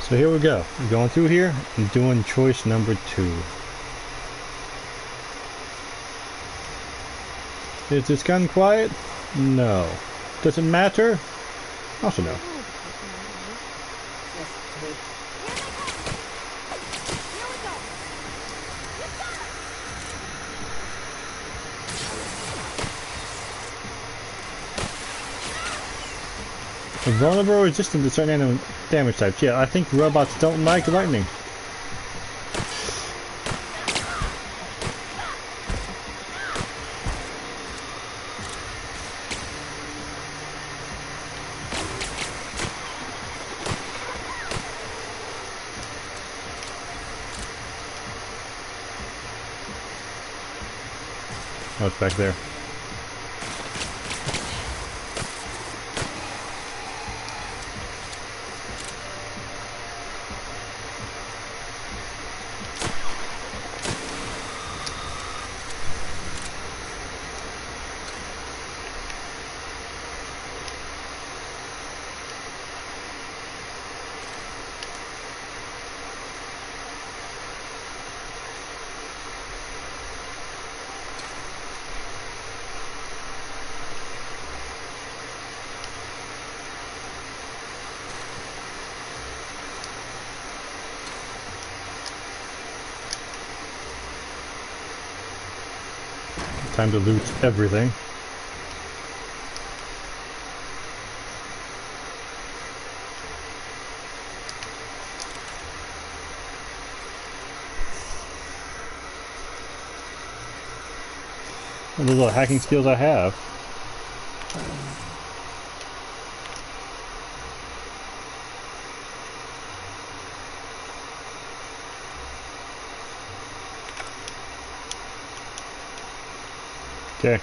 So here we go. I'm going through here and doing choice number 2. Is this gun quiet? No. Does it matter? Also no. Vulnerable or resistant to certain enemy damage types. Yeah, I think robots don't like lightning. Oh, it's back there. Time to loot everything. And the little hacking skills I have. Okay.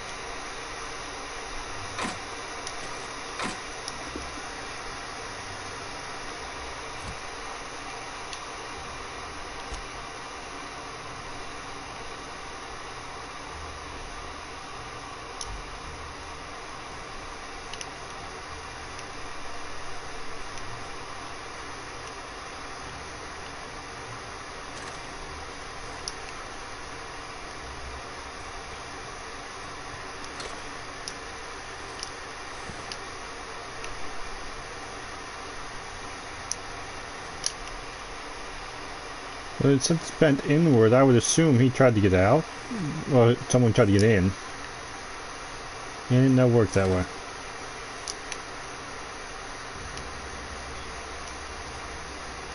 Well, since it's bent inward, I would assume he tried to get out. Well, someone tried to get in. It didn't know work that way.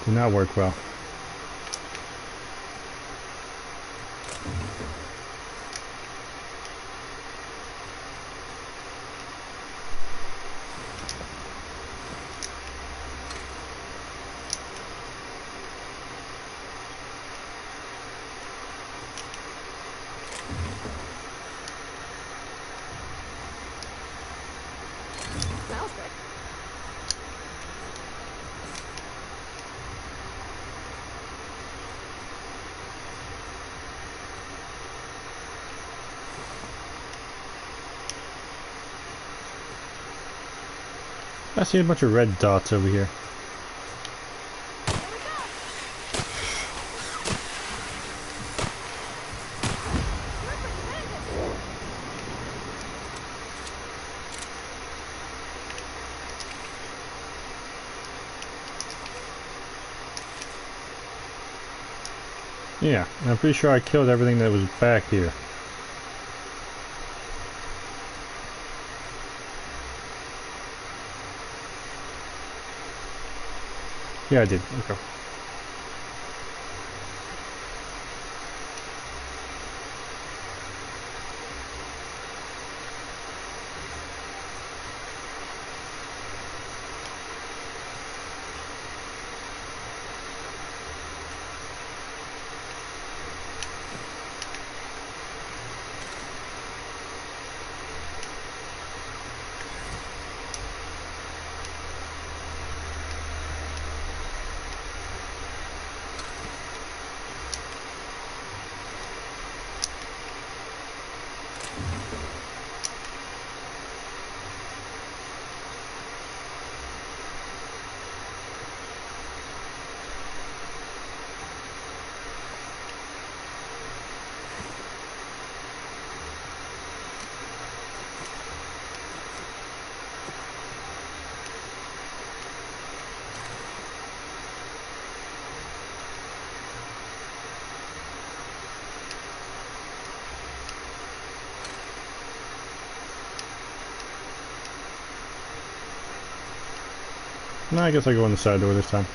Did not work well. Smells good. I see a bunch of red dots over here. Yeah, I'm pretty sure I killed everything that was back here. Yeah, I did. Okay. No, I guess I'll go in the side door this time.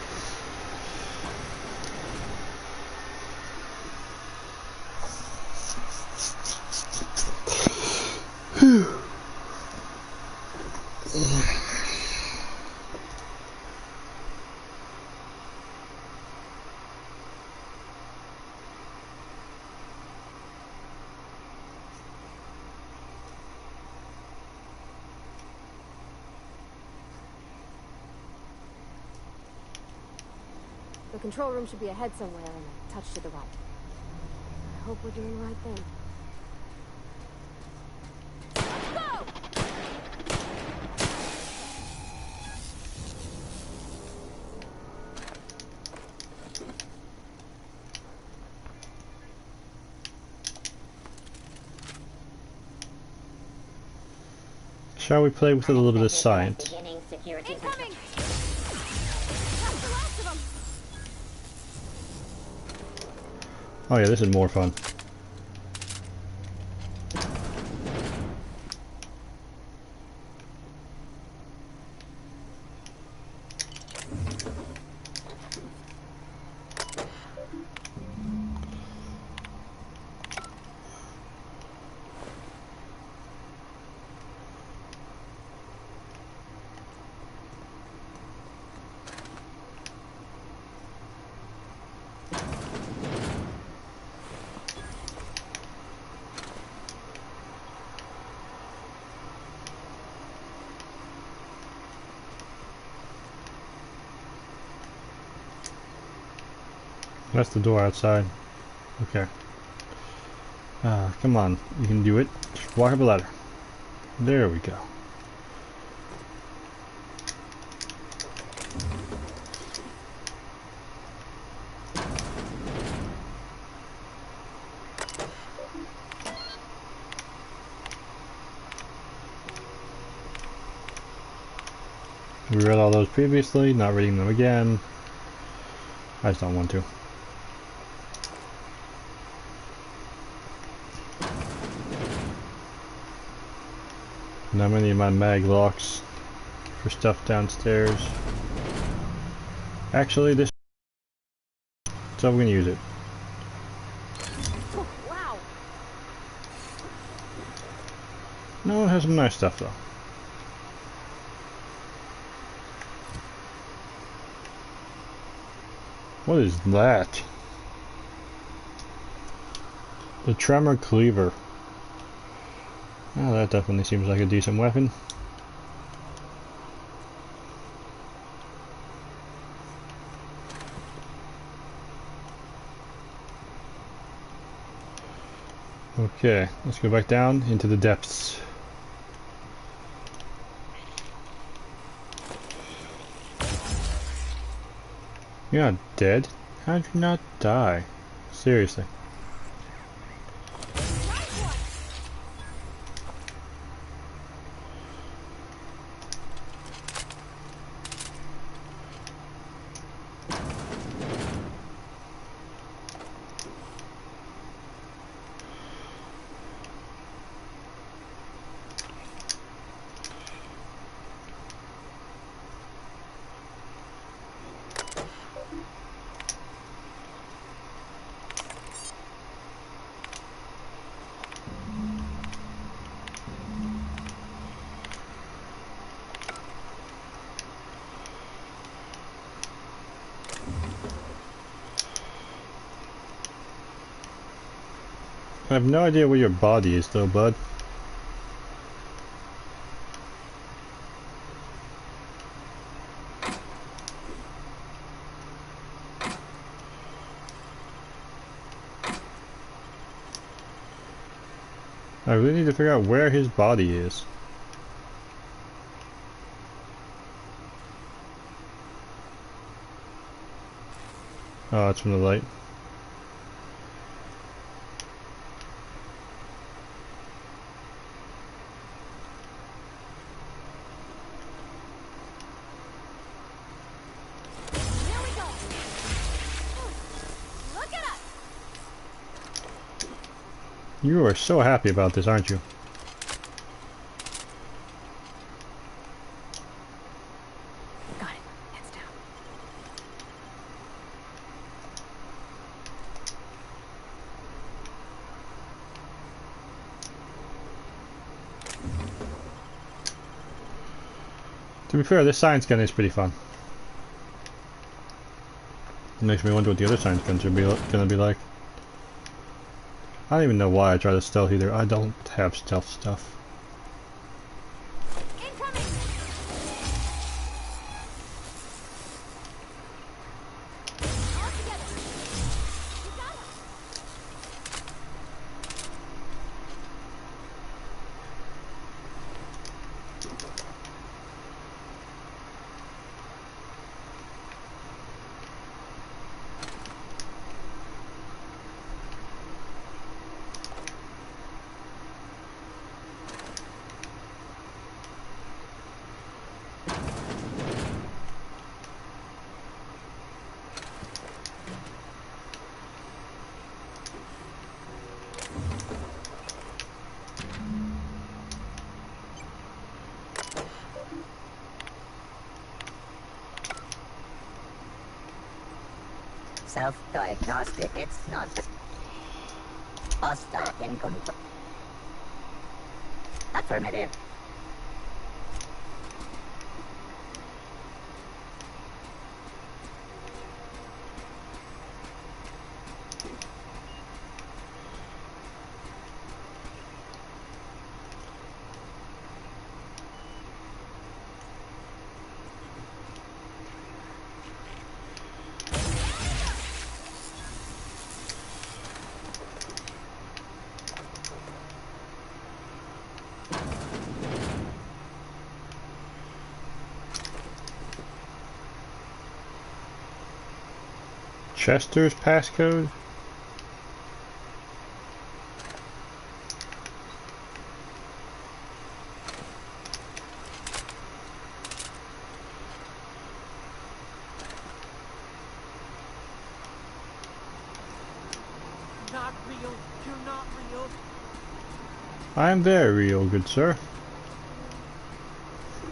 The control room should be ahead somewhere and a touch to the right. I hope we're doing the right thing. Shall we play with a little bit of science? Incoming! Oh yeah, this is more fun. That's the door outside. Okay. Come on. You can do it. Just walk up a ladder. There we go. We read all those previously, not reading them again. I just don't want to. Not many of my mag locks for stuff downstairs. Actually, this. So we're gonna use it. Oh, wow. No, it has some nice stuff though. What is that? The Tremor Cleaver. Oh, that definitely seems like a decent weapon. Okay, let's go back down into the depths. You're not dead? How'd you not die? Seriously. I have no idea where your body is though, bud. I really need to figure out where his body is. Oh, it's from the light. You are so happy about this, aren't you? Got it. To be fair, this science gun is pretty fun. It makes me wonder what the other science guns are gonna be like. I don't even know why I try to stealth either. I don't have stealth stuff. Self-diagnostic, it's not hostile and affirmative. Chester's passcode? Not real. You're not real. I am very real, good sir.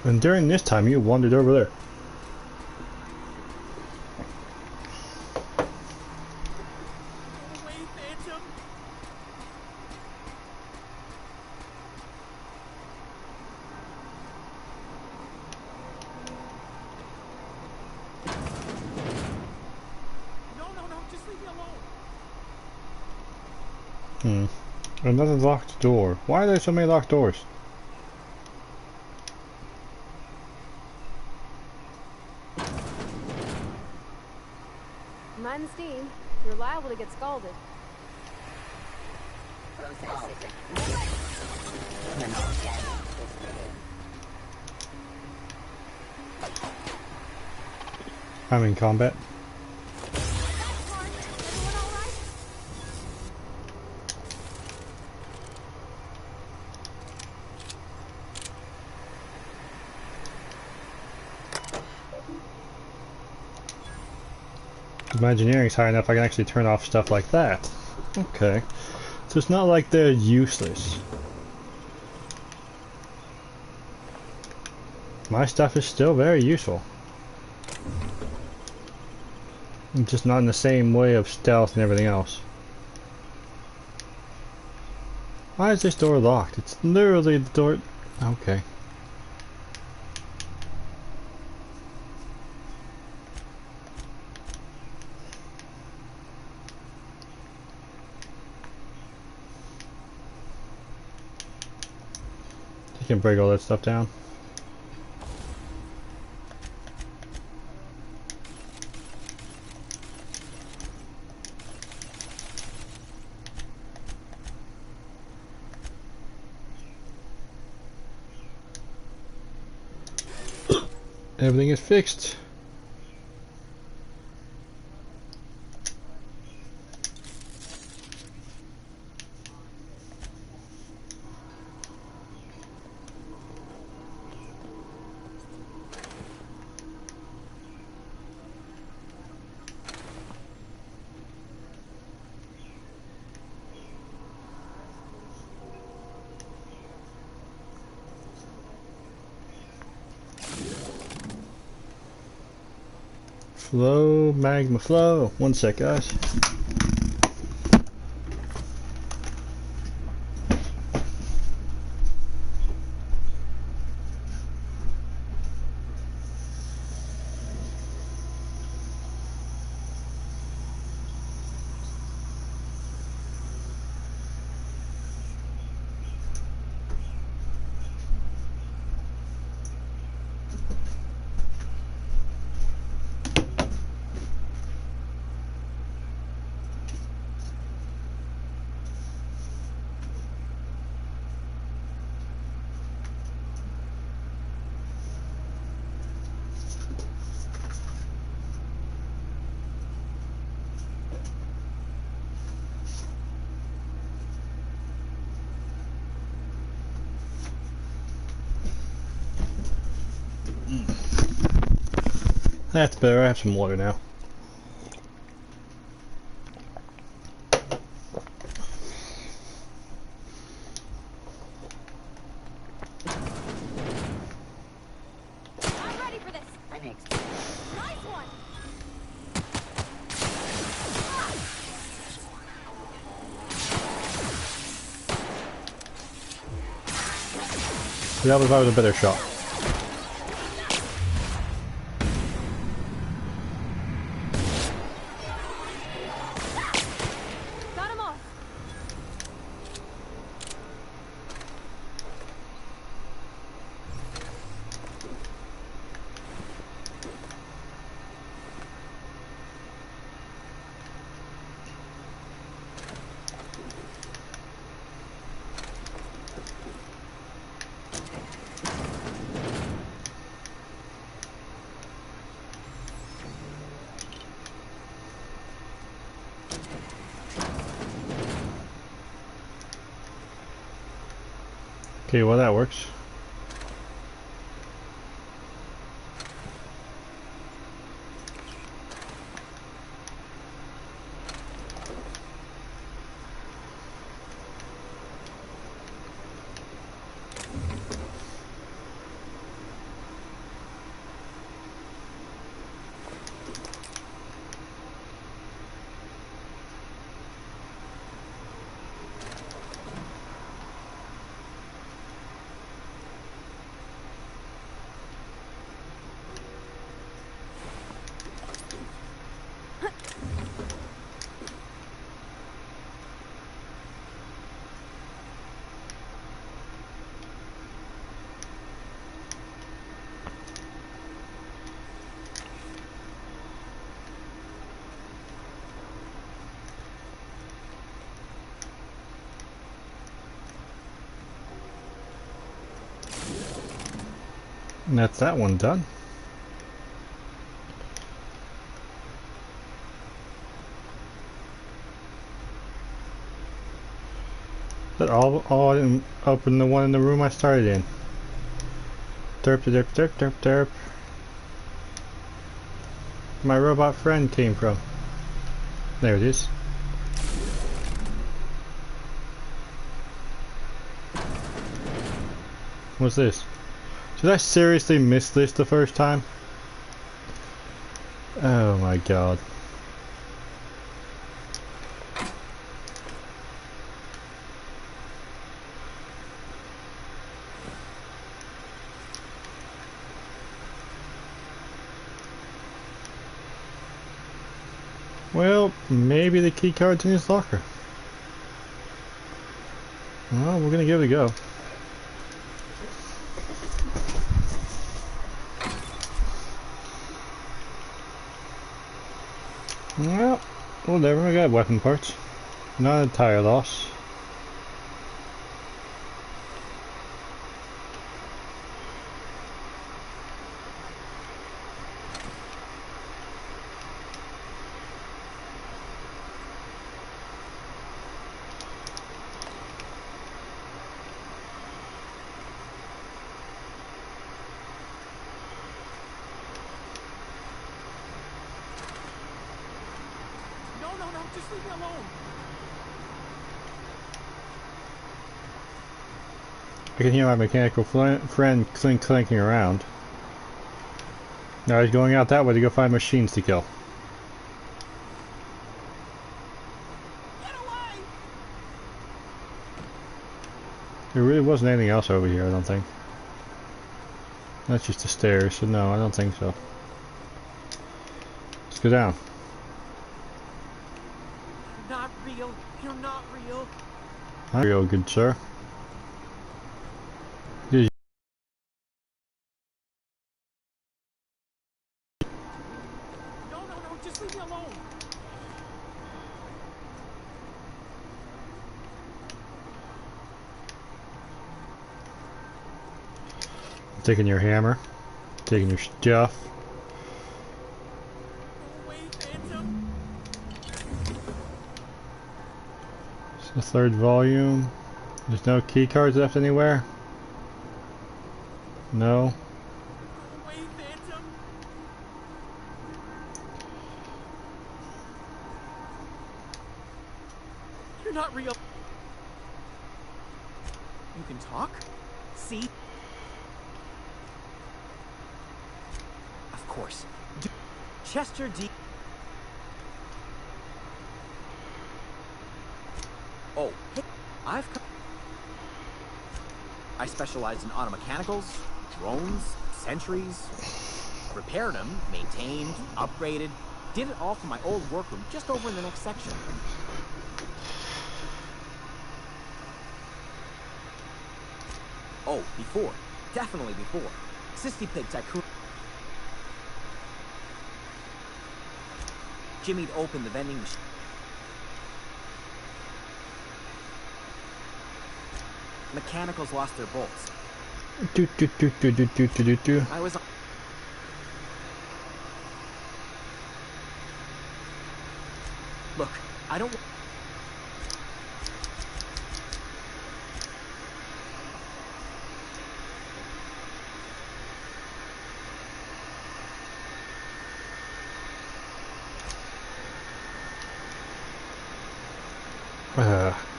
And during this time, you wandered over there. Another locked door. Why are there so many locked doors? Mind the steam. You're liable to get scalded. I'm in combat. My engineering's high enough I can actually turn off stuff like that. Okay. So it's not like they're useless. My stuff is still very useful. Just not in the same way of stealth and everything else. Why is this door locked? It's literally the door... Okay. You can break all that stuff down. Everything is fixed. Flow, magma flow. One sec, guys. That's better. I have some water now. I'm ready for this. Thanks. Nice one. That was a better shot. Got him off. Okay, well that works. And that's that one done. Is that all I didn't open the one in the room I started in. Derp derp derp derp derp. My robot friend came from. There it is. What's this? Did I seriously miss this the first time? Oh my god. Well, maybe the key card's in his locker. Well, we're gonna give it a go. Well, whatever, I got weapon parts. Not a tire loss. No, just leave me alone. I can hear my mechanical friend clinking around. Now he's going out that way to go find machines to kill. Get away! There really wasn't anything else over here, I don't think. That's just the stairs, so no, I don't think so. Let's go down. You're not real. You're not real. I'm real, good sir. Did No, just leave me alone. taking your hammer, taking your stuff. Go away, Phantom. It's the third volume. There's no key cards left anywhere. No. Go away, Phantom. You're not real. You can talk? See? Of course. Chester D. Oh, hey, I've come. I specialize in auto mechanicals, drones, sentries. Repaired them, maintained, upgraded. Did it all from my old workroom just over in the next section. Oh, before. Definitely before. Sissy Pig Tycoon. Jimmy'd opened the vending machine. Mechanicals lost their bolts. I was... Look, I don't...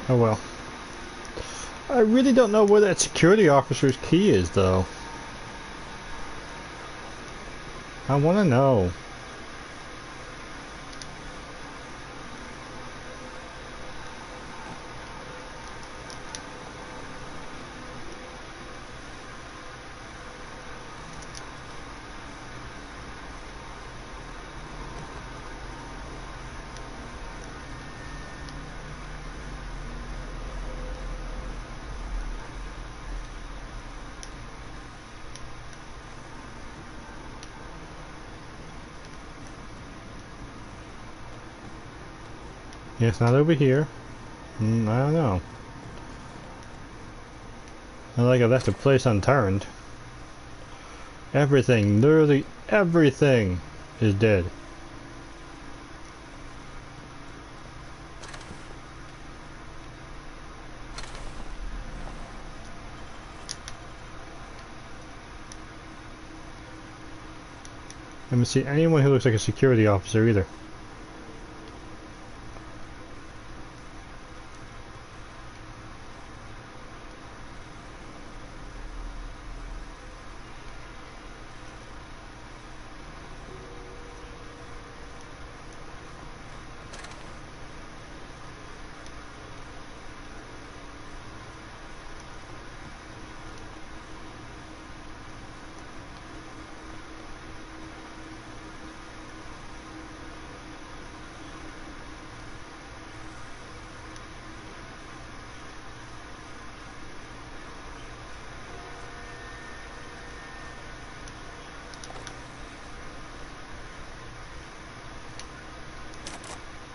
Oh well. I really don't know where that security officer's key is, though. I want to know. Yeah, it's not over here. I don't know. I like I left the place unturned. Everything, literally everything, is dead. I haven't seen anyone who looks like a security officer either.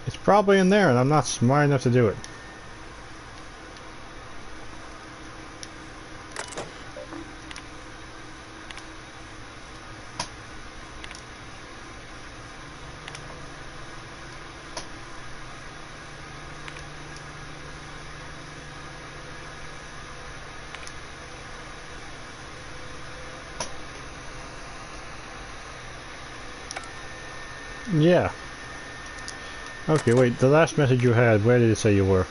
It's probably in there, and I'm not smart enough to do it. Yeah. Okay, wait, the last message you had, where did it say you were?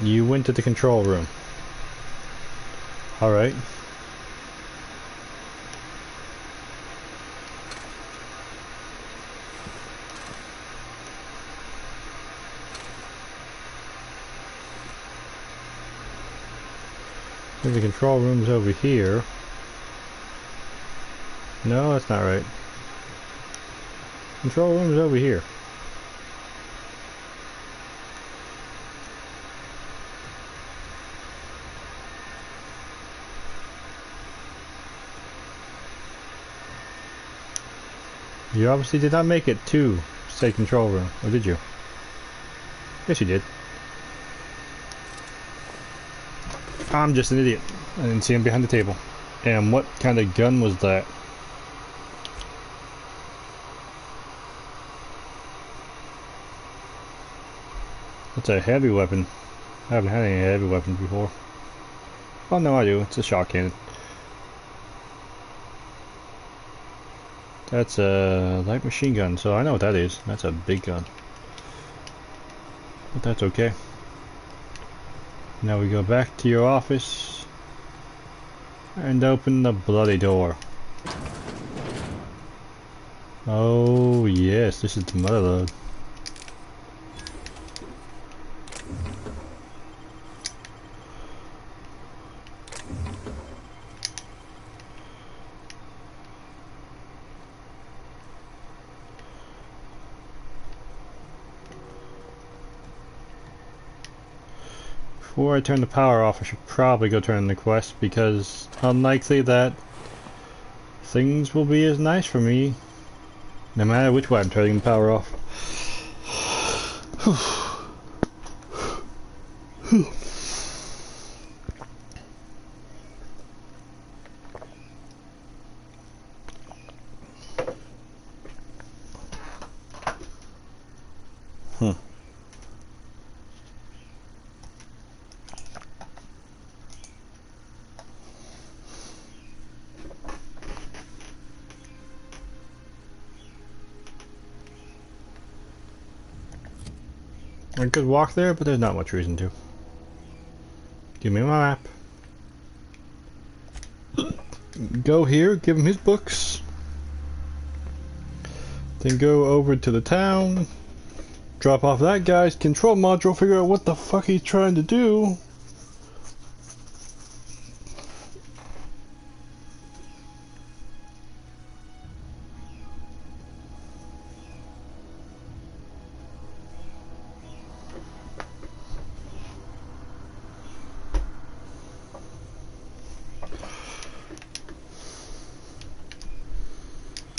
You went to the control room. Alright. The control room's over here. No, that's not right. Control room's over here. You obviously did not make it to say control room, or did you? Yes, you did. I'm just an idiot. I didn't see him behind the table. And what kind of gun was that? That's a heavy weapon. I haven't had any heavy weapons before. Oh no, I do. It's a shot cannon. That's a light machine gun, so I know what that is. That's a big gun. But that's okay. Now we go back to your office and open the bloody door. Oh yes, this is the mother load. Before I turn the power off, I should probably go turn in the quest, because unlikely that things will be as nice for me no matter which way I'm turning the power off. I could walk there, but there's not much reason to. Give me my map. Go here, give him his books. Then go over to the town. Drop off that guy's control module, figure out what the fuck he's trying to do.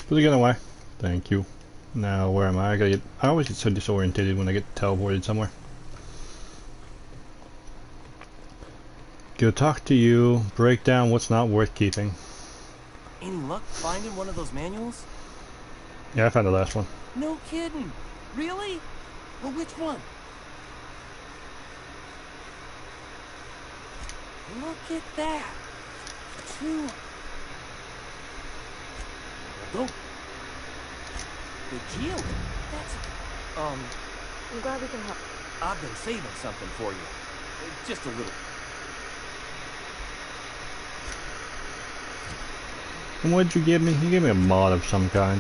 Put the gun away. Thank you. Now, where am I? I always get so disorientated when I get teleported somewhere. Go talk to you, break down what's not worth keeping. Any luck finding one of those manuals? Yeah, I found the last one. No kidding. Really? Well, which one? Look at that. Two. Go. The geode. That's... I'm glad we can help. I've been saving something for you. Just a little. And what'd you give me? You gave me a mod of some kind.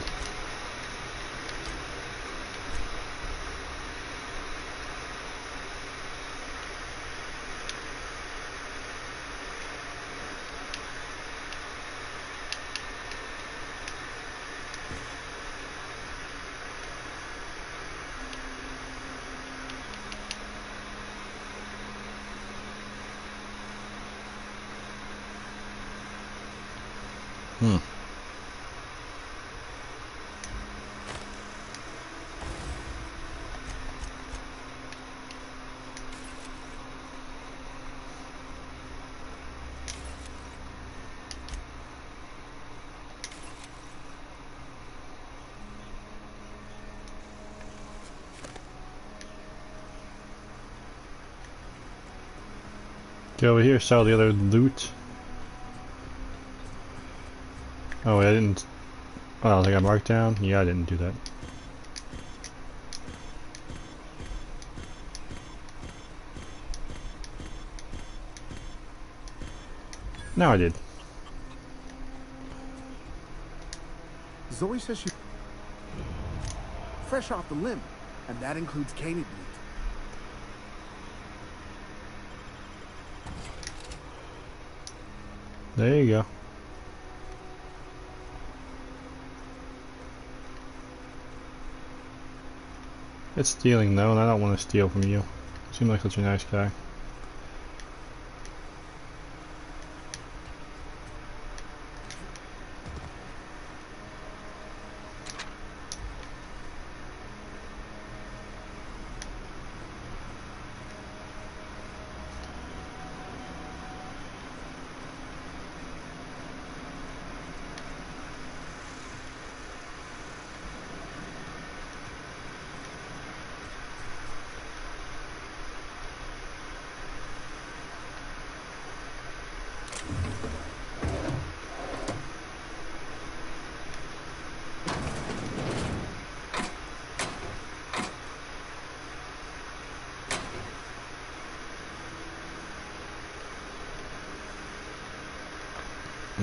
Go over here, sell the other loot. Oh, wait, I didn't... Oh, I think I marked down? Yeah, I didn't do that. Now I did. Zoe says she... fresh off the limb, and that includes candy bleed. There you go. It's stealing though, and I don't want to steal from you. You seem like such a nice guy.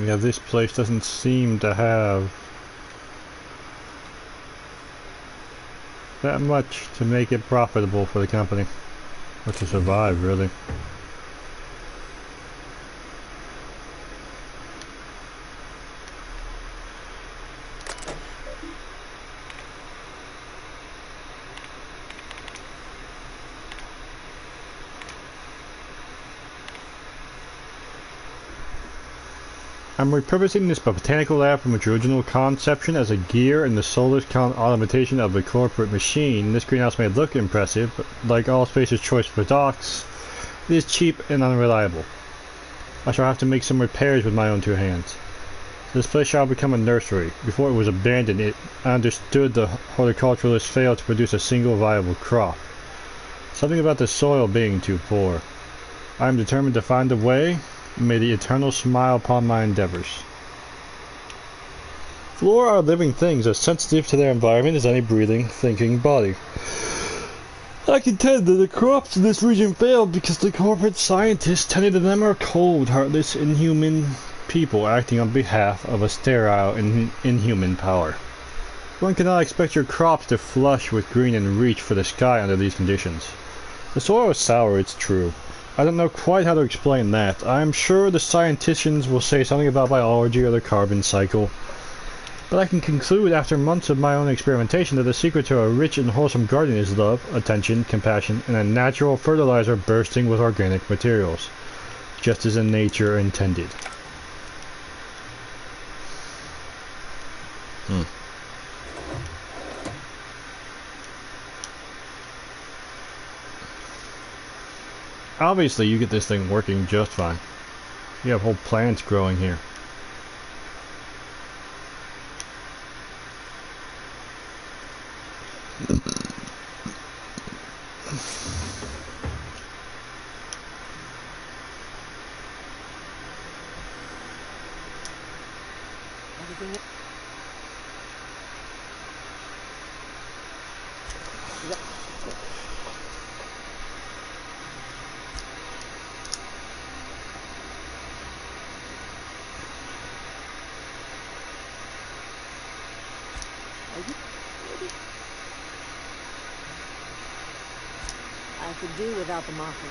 Yeah, this place doesn't seem to have that much to make it profitable for the company, or to survive, really. I'm repurposing this botanical lab from its original conception as a gear in the soulless automation of a corporate machine. This greenhouse may look impressive, but like all Spacer's choice products, it is cheap and unreliable. I shall have to make some repairs with my own two hands. This place shall become a nursery. Before it was abandoned, I understood the horticulturalists failed to produce a single viable crop. Something about the soil being too poor. I am determined to find a way. May the eternal smile upon my endeavors. Flora are living things as sensitive to their environment as any breathing, thinking body. I contend that the crops in this region failed because the corporate scientists tended to them are cold, heartless, inhuman people acting on behalf of a sterile and inhuman power. One cannot expect your crops to flush with green and reach for the sky under these conditions. The soil is sour, it's true. I don't know quite how to explain that. I am sure the scienticians will say something about biology or the carbon cycle. But I can conclude after months of my own experimentation that the secret to a rich and wholesome garden is love, attention, compassion, and a natural fertilizer bursting with organic materials, just as in nature intended. Obviously, you get this thing working just fine. You have whole plants growing here. I could do without the marker.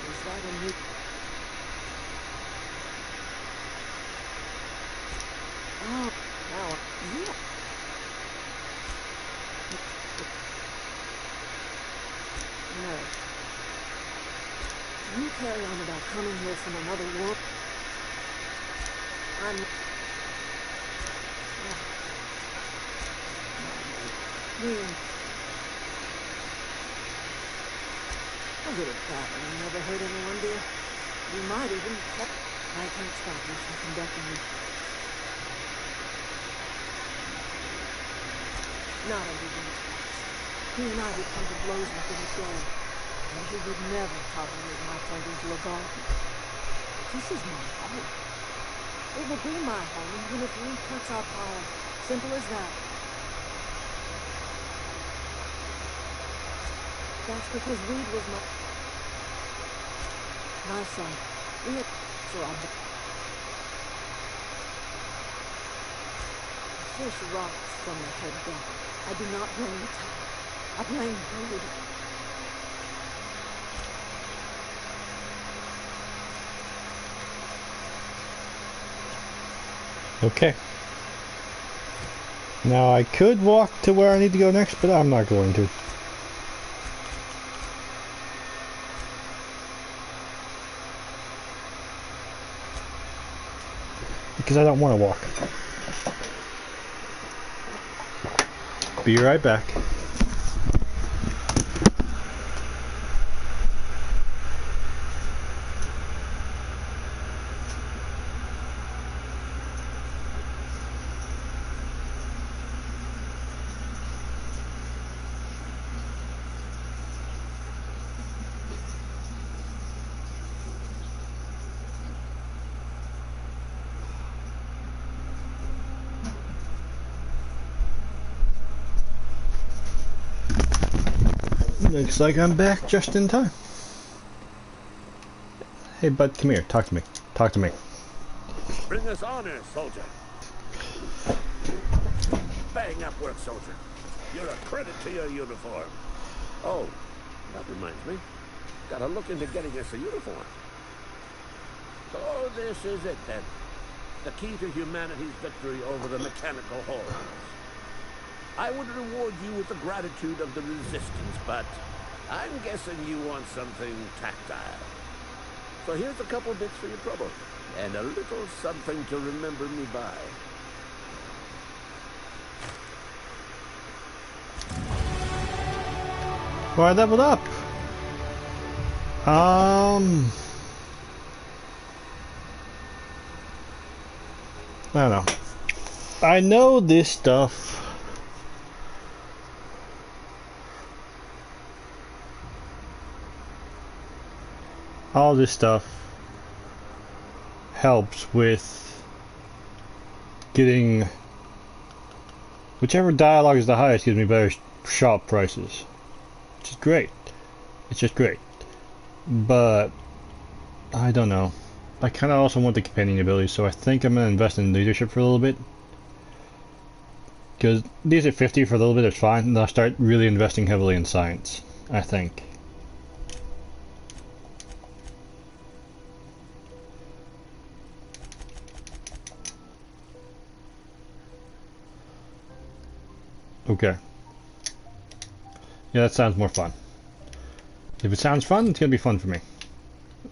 Is that a new... Oh, now, yeah. No. You carry on about coming here from another world. I'm... A little traveling never hurt anyone, dear. You might even... I can't stop you from conducting me. Not under these facts. He and I would come to blows within a day, and he would never tolerate my tending to a garden. This is my home. It will be my home even if Reed cuts our power. Simple as that. That's because Reed was my son. We had object. The fish rots from the head down. I do not blame the tower. I blame Reed. Okay. Now I could walk to where I need to go next, but I'm not going to. Because I don't want to walk. Be right back. Looks like I'm back just in time. Hey, bud, come here. Talk to me. Talk to me. Bring us honor, soldier. Bang up work, soldier. You're a credit to your uniform. Oh, that reminds me. Gotta look into getting us a uniform. So this is it then. The key to humanity's victory over the mechanical horrors. I would reward you with the gratitude of the resistance, but I'm guessing you want something tactile. So here's a couple bits for your trouble, and a little something to remember me by. Well, I leveled up. I don't know. I know this stuff. All this stuff helps with getting whichever dialogue is the highest gives me better shop prices. Which is great. It's just great. But I don't know. I kind of also want the companion abilities, so I think I'm going to invest in leadership for a little bit. Because these at 50 for a little bit is fine, and I'll start really investing heavily in science, I think. Okay. Yeah, that sounds more fun. If it sounds fun, it's gonna be fun for me.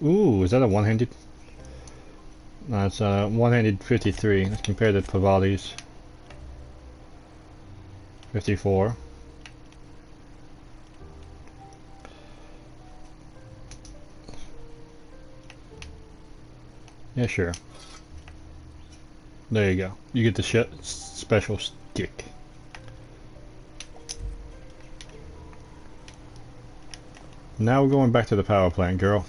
Ooh, is that a one-handed? No, it's a one-handed 53. Let's compare the Pavali's. 54. Yeah, sure. There you go. You get the special stick. Now we're going back to the power plant, girl.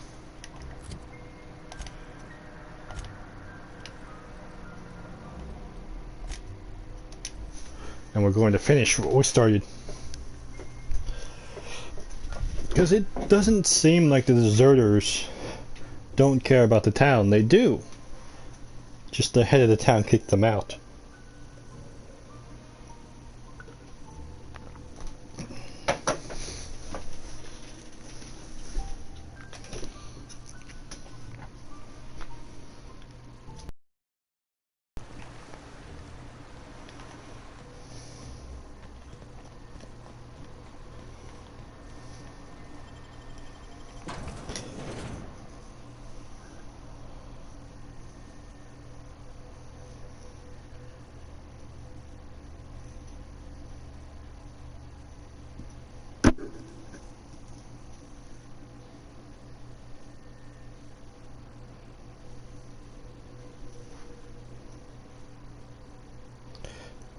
And we're going to finish what we started. Because it doesn't seem like the deserters don't care about the town. They do. Just the head of the town kicked them out.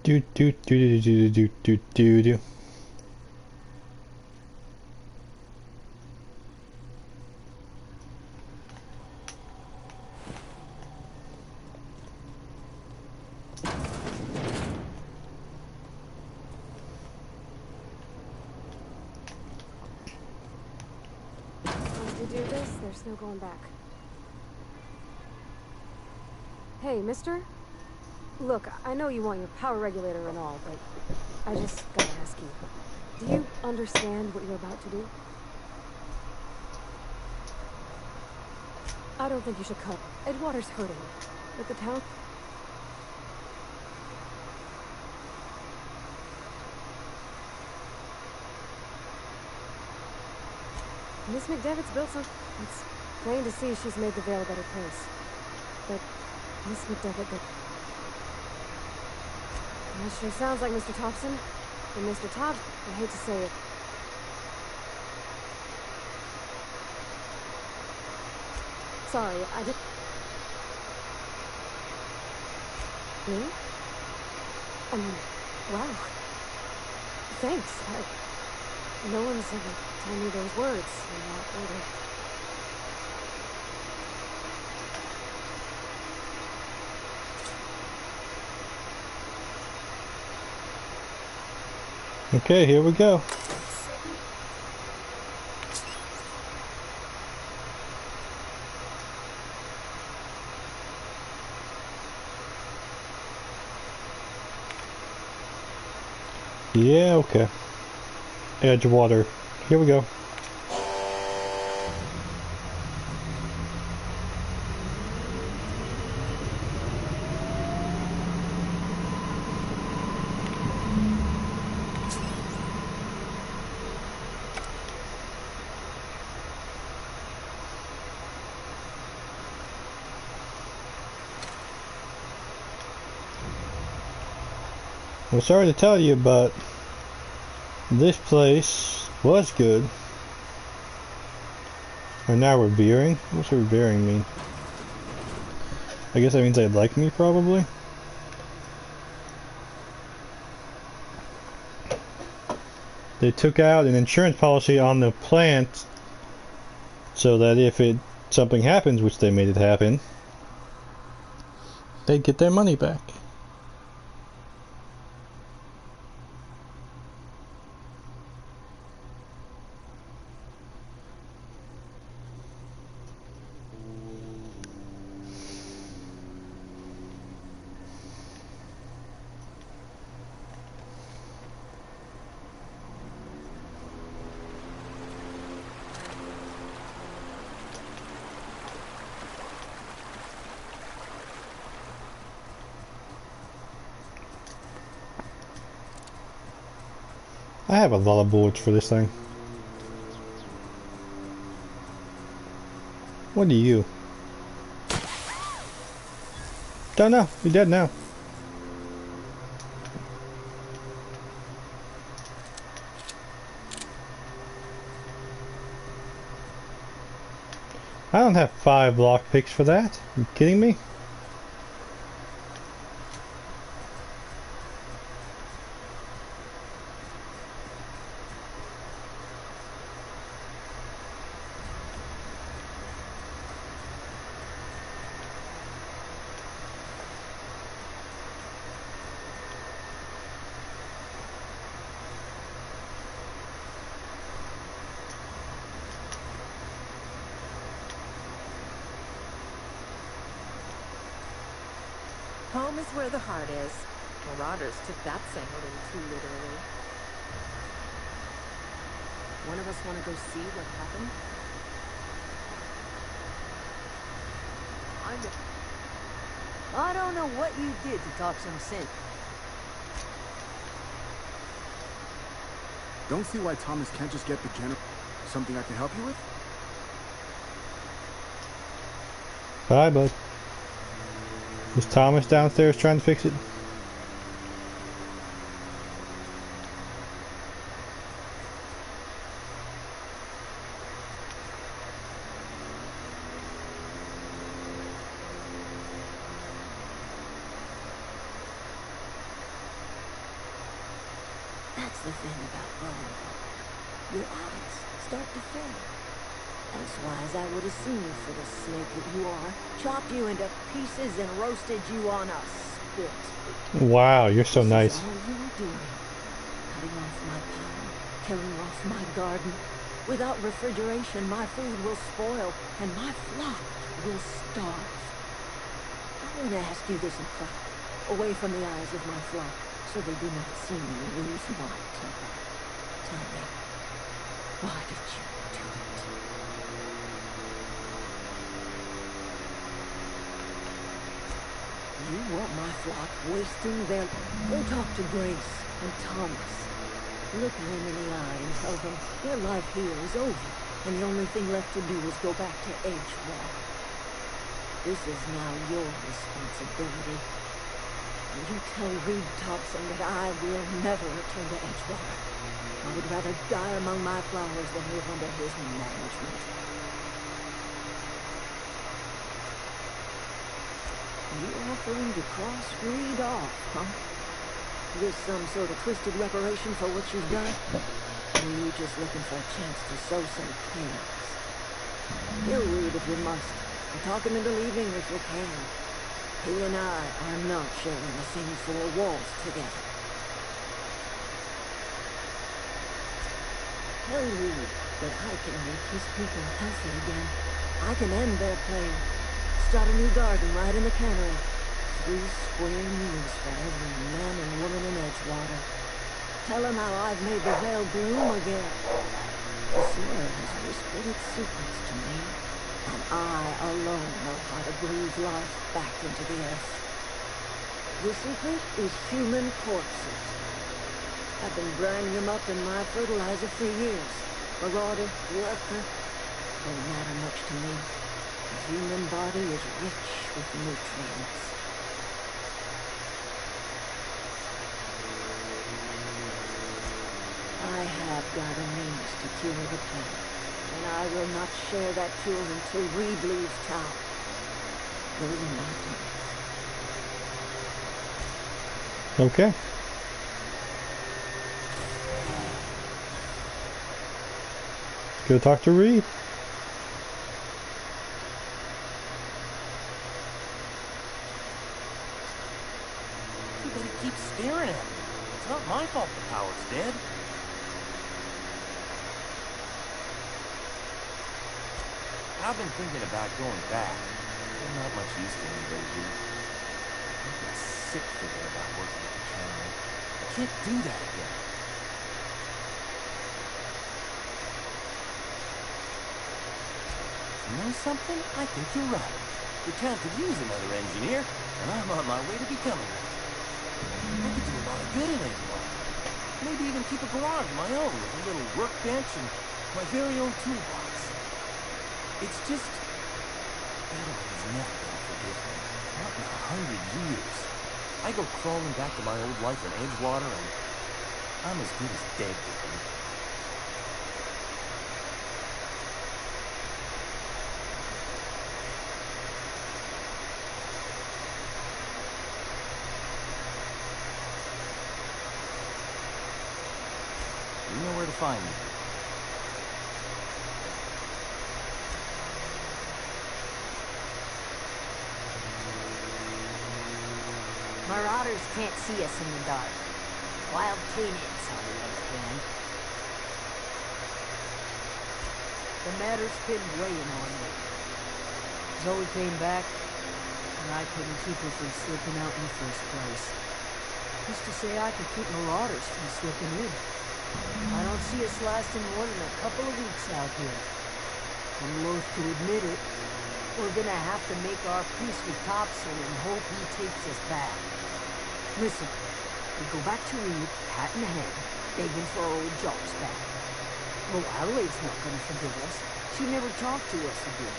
Do do do do do do do do do. Once we do this, there's no going back. Hey, mister? Look, I know you want your power regulator and all, but I just gotta ask you. Do you understand what you're about to do? I don't think you should cut. Edgewater's hurting. But the town... Miss McDevitt's built some... It's plain to see she's made the Vale a better place. But Miss McDevitt got... That sure sounds like Mr. Thompson. And Mr. Todd, I hate to say it. Sorry, I just... Me? I mean, wow. Thanks. No one's ever told me those words in that order. Okay, here we go. Okay. Edgewater. Here we go. I'm sorry to tell you, but this place was good. And now we're veering? What's veering mean? I guess that means they'd like me, probably? They took out an insurance policy on the plant so that if something happens, which they made it happen, they'd get their money back. I have a lot of bullets for this thing. What are you? Don't know. You're dead now. I don't have 5 lockpicks for that. Are you kidding me? Home is where the heart is. Marauders took that saying a little too literally. One of us want to go see what happened? I don't know what you did to talk some sense. Don't see why Thomas can't just get the generator. Something I can help you with? Bye, bud. Is Thomas downstairs trying to fix it? That's the thing about growing up. Your eyes start to fade. Elsewise, I would have seen you for the snake that you are, chopped you into pieces and roasted you on a spit. Wow, you're so nice. This is all you were doing. Cutting off my power, killing off my garden. Without refrigeration, my food will spoil, and my flock will starve. I want to ask you this in private, away from the eyes of my flock, so they do not see me lose my temper. Tell me, why did you do it? You want my flock wasting their... Go talk to Grace and Thomas. Look them in the eye and tell them their life here is over, and the only thing left to do is go back to Edgewater. This is now your responsibility. And you tell Reed Thompson that I will never return to Edgewater. I would rather die among my flowers than live under his management. You're offering to cross Reed off, huh? This some sort of twisted reparation for what you've done? Or are you just looking for a chance to sow some chaos? Kill Reed if you must, and talk him into leaving if you can. He and I are not sharing the same 4 walls together. Tell Reed that I can make his people healthy again. I can end their plague. Start a new garden right in the cannery. 3 square meals for every man and woman in Edgewater. Tell him how I've made the veil bloom again. The sewer has whispered its secrets to me, and I alone know how to breathe life back into the earth. The secret is human corpses. I've been burning them up in my fertilizer for years. Marauder, worker, don't matter much to me. The human body is rich with nutrients. I have got a means to cure the plague, and I will not share that cure until Reed leaves town. Those are my terms. Okay. Let's go talk to Reed. He keeps staring at me. It's not my fault the power's dead. I've been thinking about going back. There's not much use to anybody here. I get sick thinking about working at the cannery. I can't do that again. You know something? I think you're right. The town could use another engineer, and I'm on my way to becoming one. I could do a lot of good in Edgewater. Maybe even keep a garage of my own with a little workbench and my very own toolbox. It's just, Adelaide never gonna forgive me. Not in 100 years. I go crawling back to my old life in Edgewater, and I'm as good as dead to her. You know where to find me. Marauders can't see us in the dark. Wild canids, on the other hand. The matter's been weighing on me. Zoe came back, and I couldn't keep her from slipping out in the first place. Who's to say I could keep marauders from slipping in? I don't see us lasting more than a couple of weeks out here. I'm loath to admit it. We're gonna have to make our peace with Thompson and hope he takes us back. Listen, we go back to Reed, hat in hand, begging for our old jobs back. Well, Adelaide's not gonna forgive us. She never talked to us again.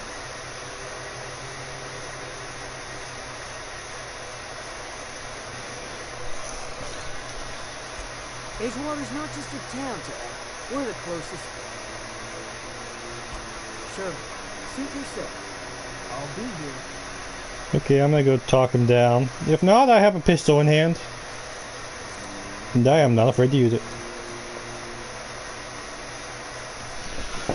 Edgewater's not just a town to us. We're the closest. Sure, suit yourself. I'll be here. Okay, I'm gonna go talk him down. If not, I have a pistol in hand. And I am not afraid to use it.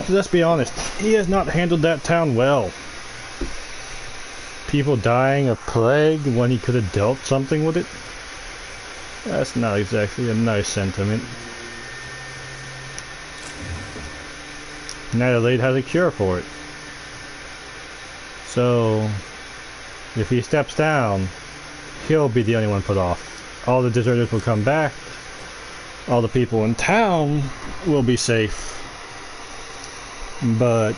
Let's be honest, he has not handled that town well. People dying of plague when he could have dealt something with it. That's not exactly a nice sentiment. And Adelaide has a cure for it. So, if he steps down, he'll be the only one put off. All the deserters will come back. All the people in town will be safe. But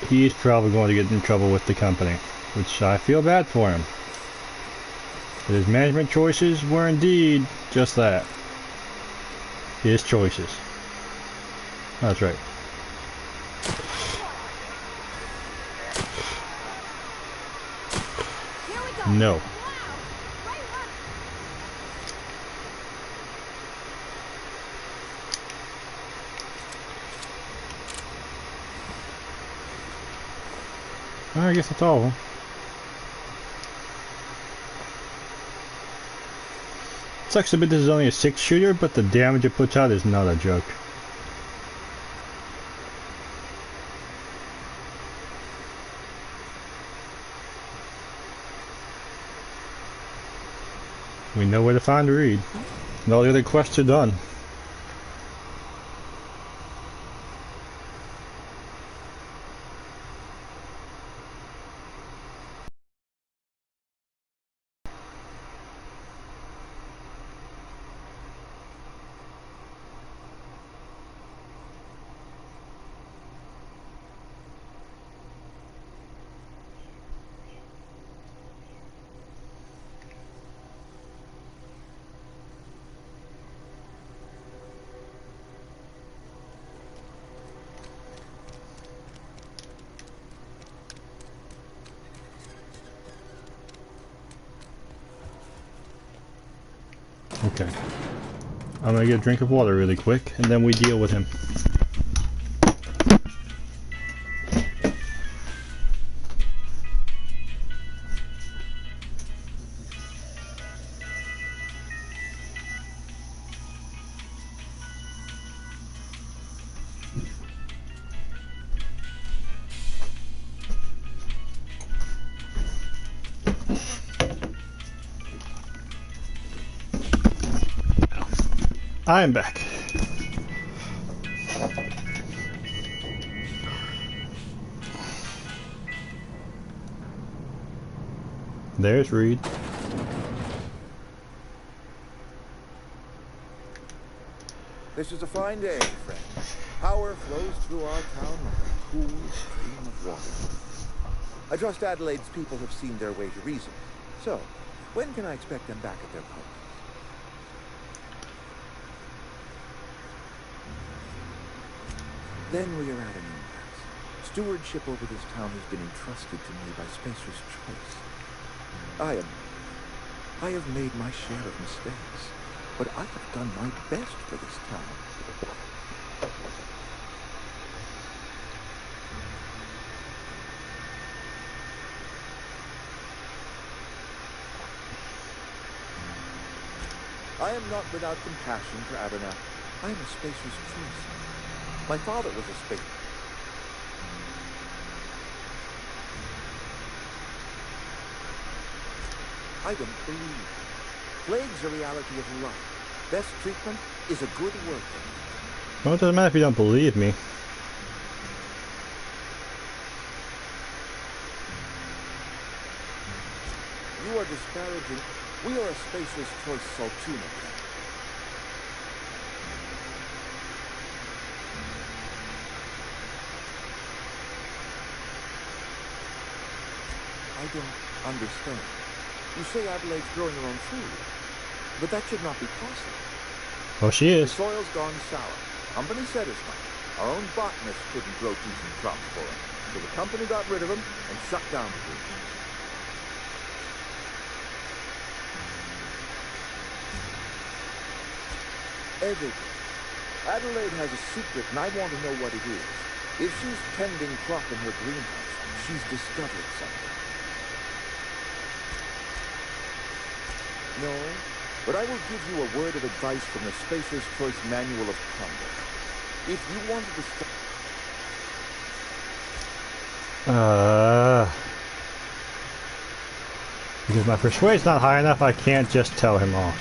he's probably going to get in trouble with the company, which I feel bad for him. But his management choices were indeed just that. His choices. That's right. No. I guess that's all of them. Sucks a bit this is only a 6-shooter, but the damage it puts out is not a joke. We know where to find Reed. And all the other quests are done. Okay. I'm gonna get a drink of water really quick, and then we deal with him. I am back. There's Reed. This is a fine day, friend. Power flows through our town like a cool stream of water. I trust Adelaide's people have seen their way to reason. So, when can I expect them back at their post? Then we are at an impasse. Stewardship over this town has been entrusted to me by Spacer's choice. I have made my share of mistakes, but I have done my best for this town. I am not without compassion for Abernath. I am a Spacer's choice. My father was a Spacer. I don't believe it. Plague's a reality of life. Best treatment is a good word. Well, it doesn't matter if you don't believe me. You are disparaging. We are a Spacer's choice Saltuna. I don't understand. You say Adelaide's growing her own food, but that should not be possible. Well, she is. The soil's gone sour. Company said as much. Our own botanist couldn't grow decent crops for us, so the company got rid of him and shut down the greenhouse. Everything. Adelaide has a secret, and I want to know what it is. If she's tending crop in her greenhouse, she's discovered something. No, but I will give you a word of advice from the Spacer's Choice Manual of Conduct. If you wanted to because my persuasion's not high enough, I can't just tell him off.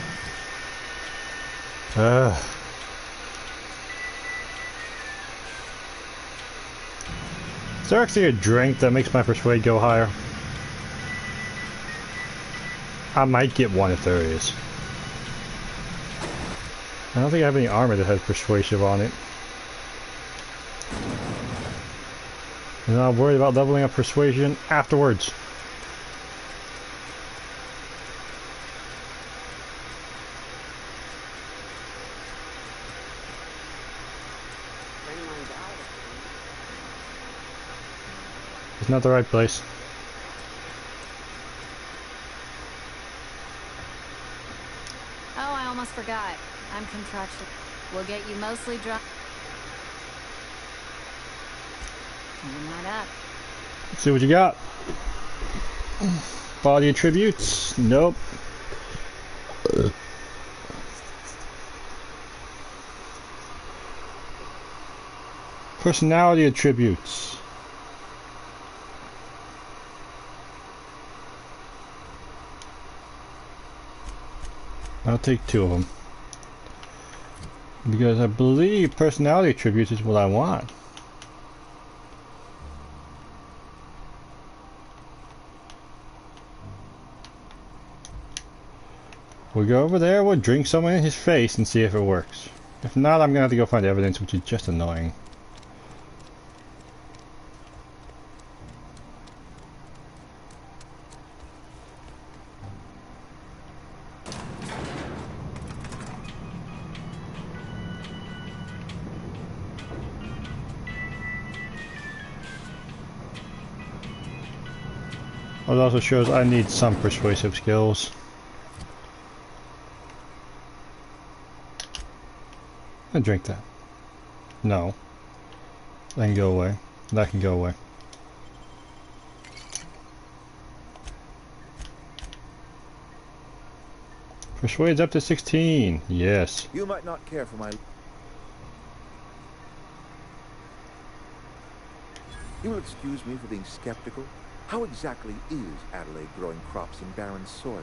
Is there actually a drink that makes my persuade go higher? I might get one if there is. I don't think I have any armor that has persuasive on it. And I'm worried about leveling up persuasion afterwards. It's not the right place. Oh, I almost forgot. I'm contractual. We'll get you mostly drunk. Clean that up. Let's see what you got. Body attributes. Nope. Personality attributes. I'll take 2 of them. Because I believe personality attributes is what I want. We'll go over there, we'll drink someone in his face and see if it works. If not, I'm gonna have to go find evidence, which is just annoying. It also shows I need some persuasive skills. I drink that. No. That can go away. That can go away. Persuades up to 16. Yes. You might not care for my... You will excuse me for being skeptical. How exactly is Adelaide growing crops in barren soil?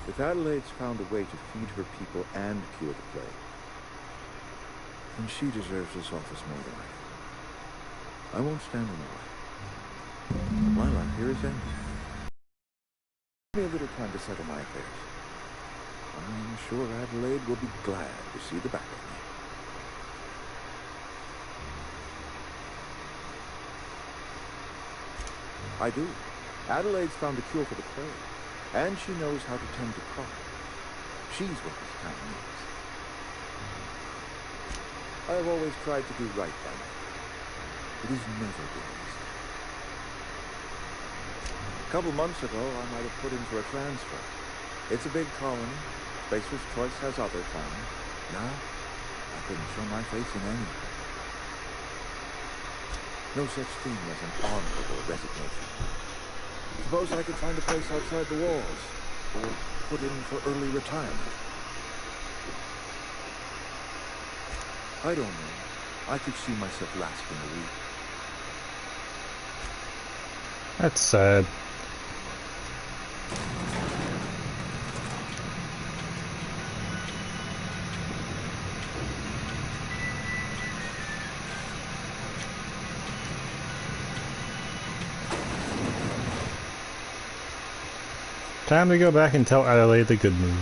If Adelaide's found a way to feed her people and cure the plague, then she deserves this office more than I do. I won't stand in the way. My life here is ending. Give me a little time to settle my affairs. I'm sure Adelaide will be glad to see the back of me. I do. Adelaide's found a cure for the plague, and she knows how to tend to crop. She's what this town needs. I have always tried to do right by my people. It has never been easy. A couple months ago, I might have put in for a transfer. It's a big colony. Spacer's Choice has other towns. Now, I couldn't show my face in any. No such thing as an honorable resignation. Suppose I could find a place outside the walls, or put in for early retirement. I don't know. I could see myself lasting a week. That's sad. Time to go back and tell Adelaide the good news.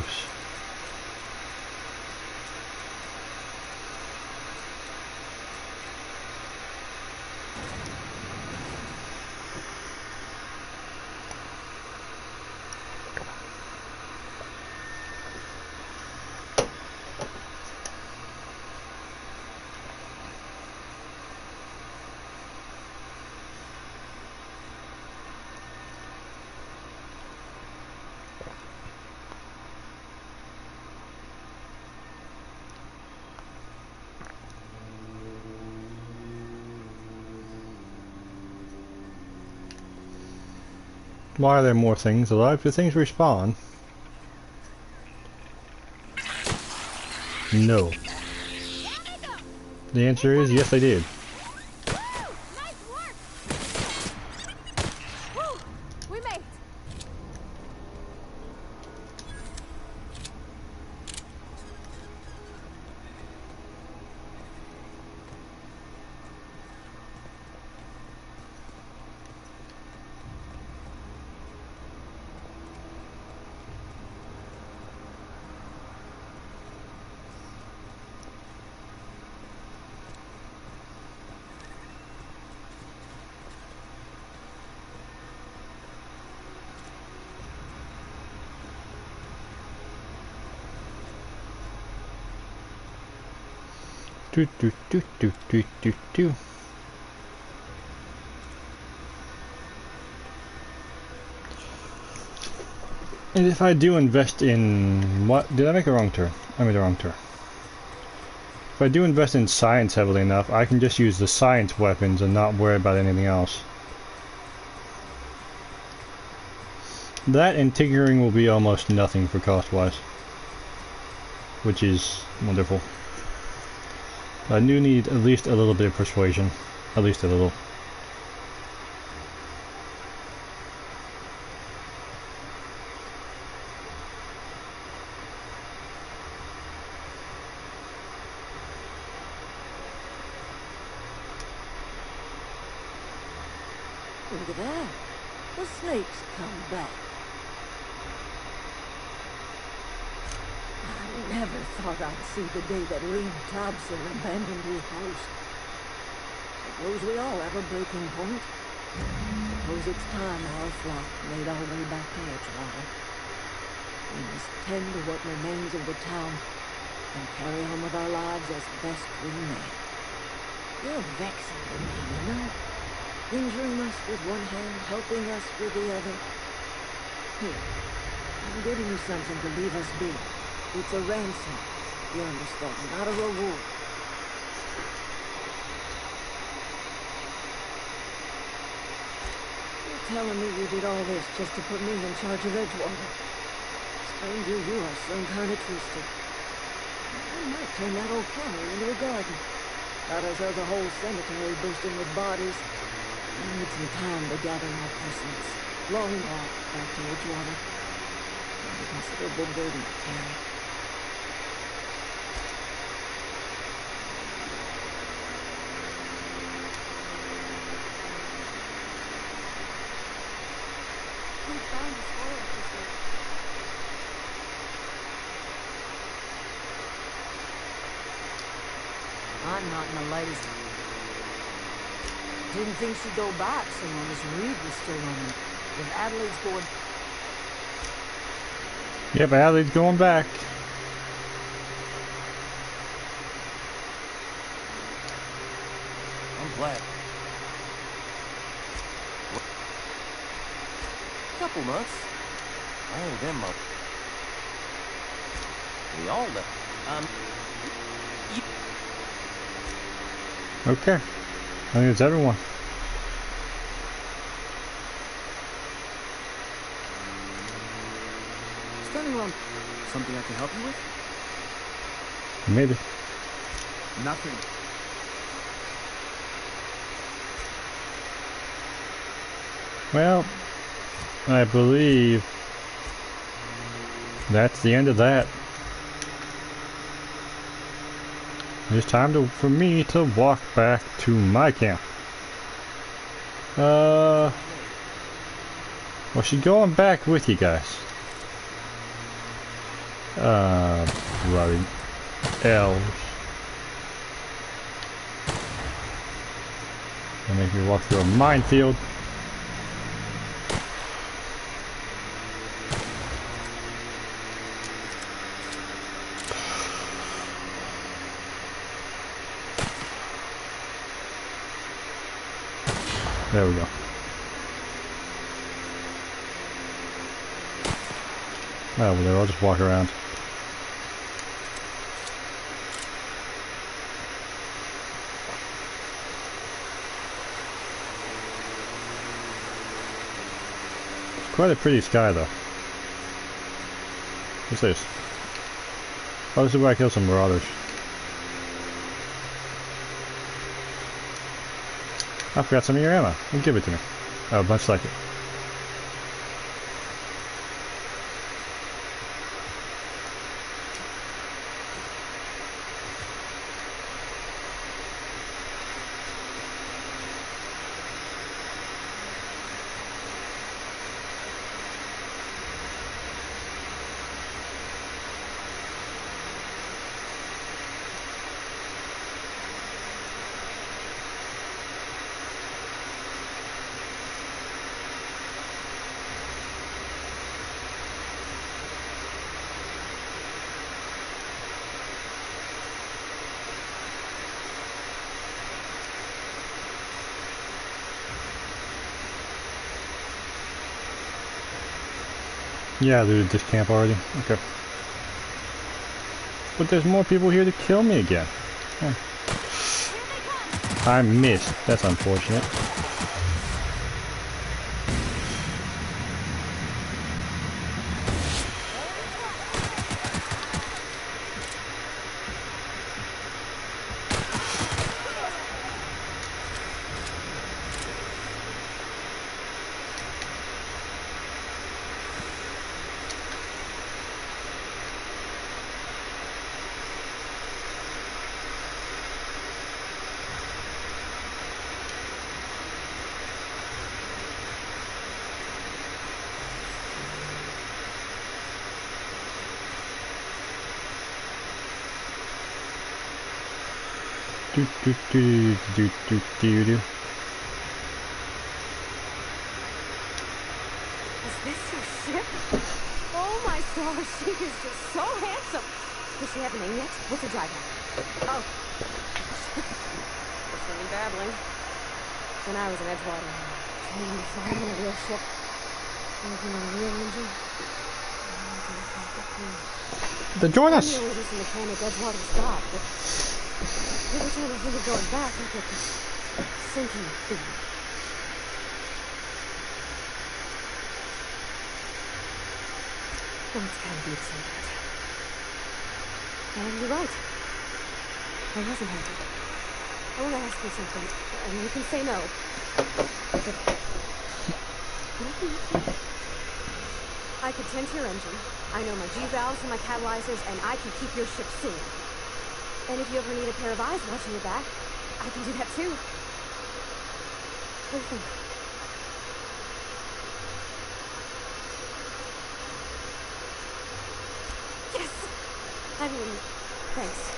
Why are there more things alive? Do things respawn? No. The answer is yes, they did. Do do do do do do do. And if I do invest in what? Did I make a wrong turn? I made a wrong turn. If I do invest in science heavily enough, I can just use the science weapons and not worry about anything else. That and tinkering will be almost nothing for cost-wise, which is wonderful. I do need at least a little bit of persuasion. At least a little. Look at that. The snake's come back. I never thought I'd see the day that Reed Thompson abandoned his post. Suppose we all have a breaking point. Suppose it's time our flock made our way back to Edgewater. We must tend to what remains of the town and carry on with our lives as best we may. You're vexing to me, you know. Injuring us with one hand, helping us with the other. Here, I'm giving you something to leave us be. It's a ransom, you understand, not a reward. You're telling me you did all this just to put me in charge of Edgewater? Stranger, you are some kind of twisted. I might turn that old cannery into a garden. Not as though the whole cemetery bursting with bodies. I need some time to gather my personals. Long walk back to Edgewater. A considerable burden to carry. We found this hole up this way. I'm not in the latest. Didn't think she'd go back so long as Reed was still running. If Adelaide's going... Yep, Adelaide's going back. I'm glad. Couple months. I owe them up. We all left. Okay. I think it's everyone. Standing around. Something I can help you with? Maybe. Nothing. Well, I believe that's the end of that. It's time for me to walk back to my camp. Was she going back with you guys? Bloody elves. They make me walk through a minefield. There we go. Oh, well, I'll just walk around. It's quite a pretty sky, though. What's this? Oh, this is where I killed some marauders. I forgot some of your ammo. Well, give it to me. Oh, much like it. Yeah, I looted this camp already. Okay. But there's more people here to kill me again. Yeah. I missed. That's unfortunate. Do do do do do do do. Is this your ship? Oh my gosh, she is just so handsome. Does she have a name yet? What's her driver? Oh. Just really babbling. When I was in Edgewater, training to fly on a real ship, working on a real engine. Then join I'm us. the only decent mechanic Edgewater's got, but every time I think of going back, I get this sinking feeling. Well, it's kind of beautiful. And you're right. I wasn't happy. I want to ask you something, and you can say no. But can I be with you? I could tend to your engine. I know my G-valves and my catalyzers, and I can keep your ship singing. And if you ever need a pair of eyes watching your back, I can do that too. What do you think? Yes! I mean, thanks.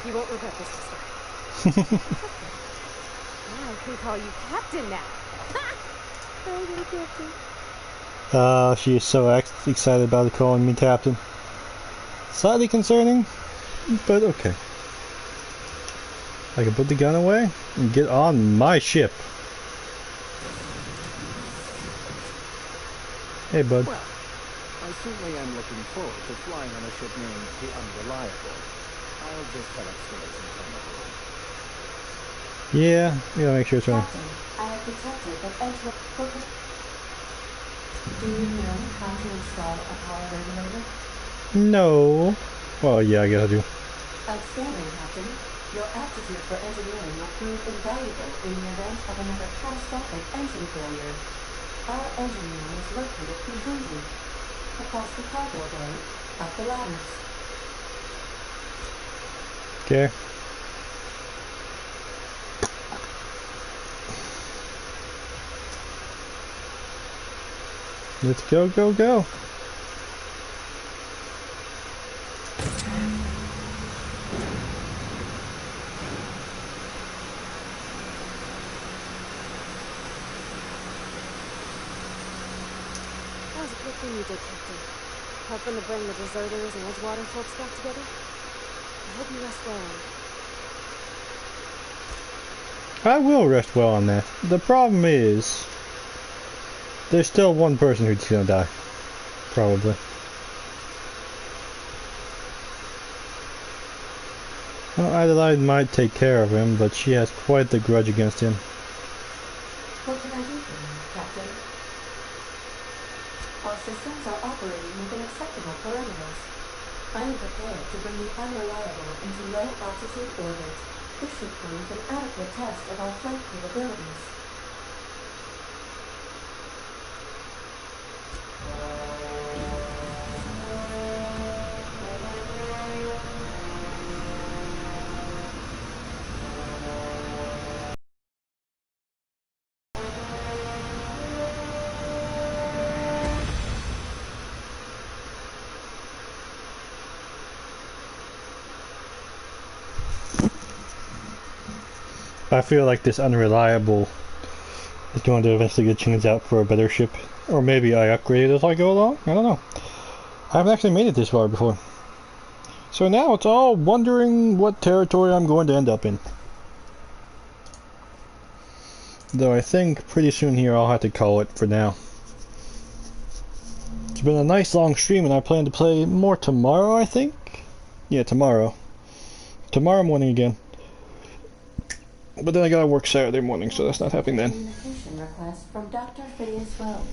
You won't regret this, sister. I can call you Captain now. I'm gonna Captain. She is so excited about calling me Captain. Slightly concerning, but okay. I can put the gun away and get on my ship. Hey, bud. Well, I certainly am looking forward to flying on a ship named the Unreliable. I'll just head upstairs and turn the room. Yeah, we gotta make sure it's running. I have detected that Edgewater. Do you know how to install a power regulator? No. Well, yeah, I guess I do. Outstanding, Captain. Your aptitude for engineering will prove invaluable in the event of another catastrophic engine failure. Our engine room is located behind you, across the cargo bay, up the ladders. Okay. Let's go, go, go. That was a good thing you did, Captain. Helping to bring the deserters and Edgewater folks back together. I hope you rest well. I will rest well on that. The problem is, there's still one person who's gonna die. Probably. Well, Adelaide might take care of him, but she has quite the grudge against him. What can I do for you, Captain? Our systems are operating within acceptable parameters. I am prepared to bring the Unreliable into low-altitude orbit. This should prove an adequate test of our flight capabilities. I feel like this Unreliable is going to eventually get changed out for a better ship. Or maybe I upgrade it as I go along? I don't know. I haven't actually made it this far before. So now it's all wondering what territory I'm going to end up in. Though I think pretty soon here I'll have to call it for now. It's been a nice long stream and I plan to play more tomorrow, I think? Yeah, tomorrow. Tomorrow morning again. But then I gotta work Saturday morning, so that's not happening then. Communication request from Dr. Phineas Wells.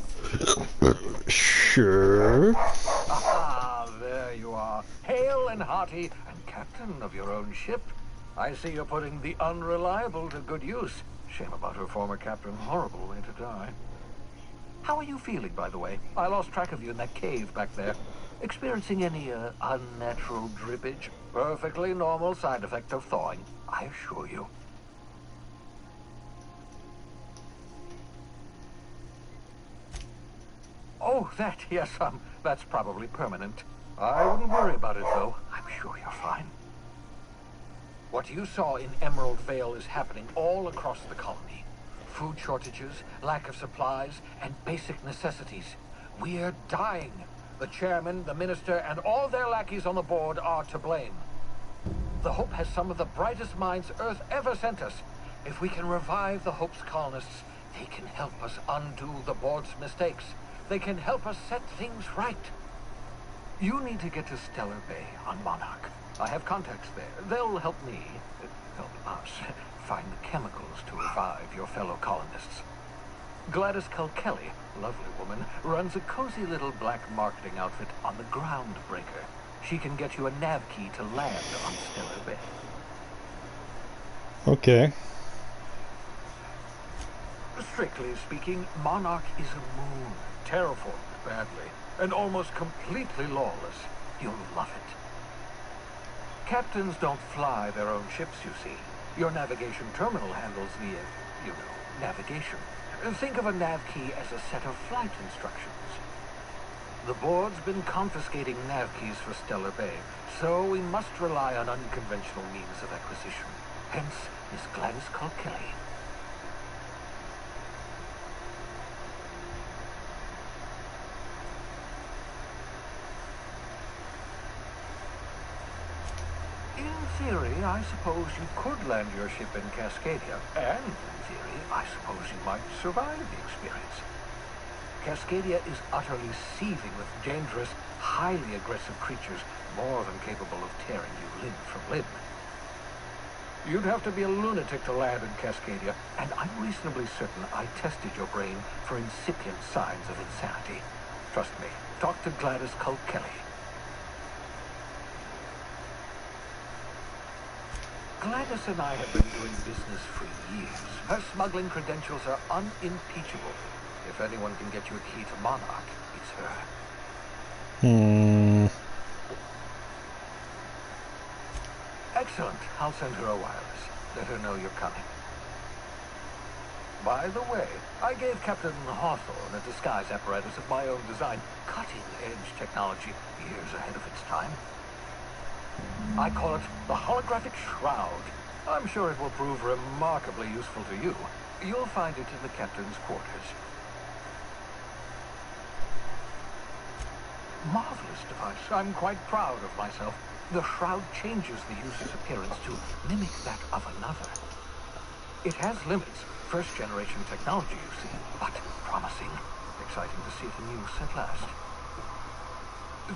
Sure. Ah, there you are. Hale and hearty, and captain of your own ship. I see you're putting the Unreliable to good use. Shame about her former captain. Horrible way to die. How are you feeling, by the way? I lost track of you in that cave back there. Experiencing any, unnatural drippage? Perfectly normal side effect of thawing, I assure you. Oh, that, yes, that's probably permanent. I wouldn't worry about it, though. I'm sure you're fine. What you saw in Emerald Vale is happening all across the colony. Food shortages, lack of supplies, and basic necessities. We're dying. The chairman, the minister, and all their lackeys on the board are to blame. The Hope has some of the brightest minds Earth ever sent us, If we can revive the Hope's colonists, they can help us undo the board's mistakes. They can help us set things right. You need to get to Stellar Bay on Monarch. I have contacts there. They'll help me, help us, find the chemicals to revive your fellow colonists. Gladys Kelly, lovely woman, runs a cozy little black marketing outfit on the Groundbreaker. She can get you a nav key to land on Stellar Bay. Okay. Strictly speaking, Monarch is a moon, terraformed badly, and almost completely lawless. You'll love it. Captains don't fly their own ships, you see. Your navigation terminal handles the, navigation. Think of a nav key as a set of flight instructions. The board's been confiscating nav keys for Stellar Bay, so we must rely on unconventional means of acquisition. Hence, Miss Gladys Kelly. In theory, I suppose you could land your ship in Cascadia, and in theory, I suppose you might survive the experience. Cascadia is utterly seething with dangerous, highly aggressive creatures, more than capable of tearing you limb from limb. You'd have to be a lunatic to land in Cascadia, and I'm reasonably certain I tested your brain for incipient signs of insanity. Trust me, talk to Gladys Kelly. Gladys and I have been doing business for years. Her smuggling credentials are unimpeachable. If anyone can get you a key to Monarch, it's her. Excellent. I'll send her a wireless. Let her know you're coming. By the way, I gave Captain Hawthorne a disguise apparatus of my own design. Cutting-edge technology, years ahead of its time. I call it the holographic shroud. I'm sure it will prove remarkably useful to you. You'll find it in the captain's quarters. Marvelous device. I'm quite proud of myself. The shroud changes the user's appearance to mimic that of another. It has limits. First-generation technology, you see, but promising. Exciting to see it in use at last.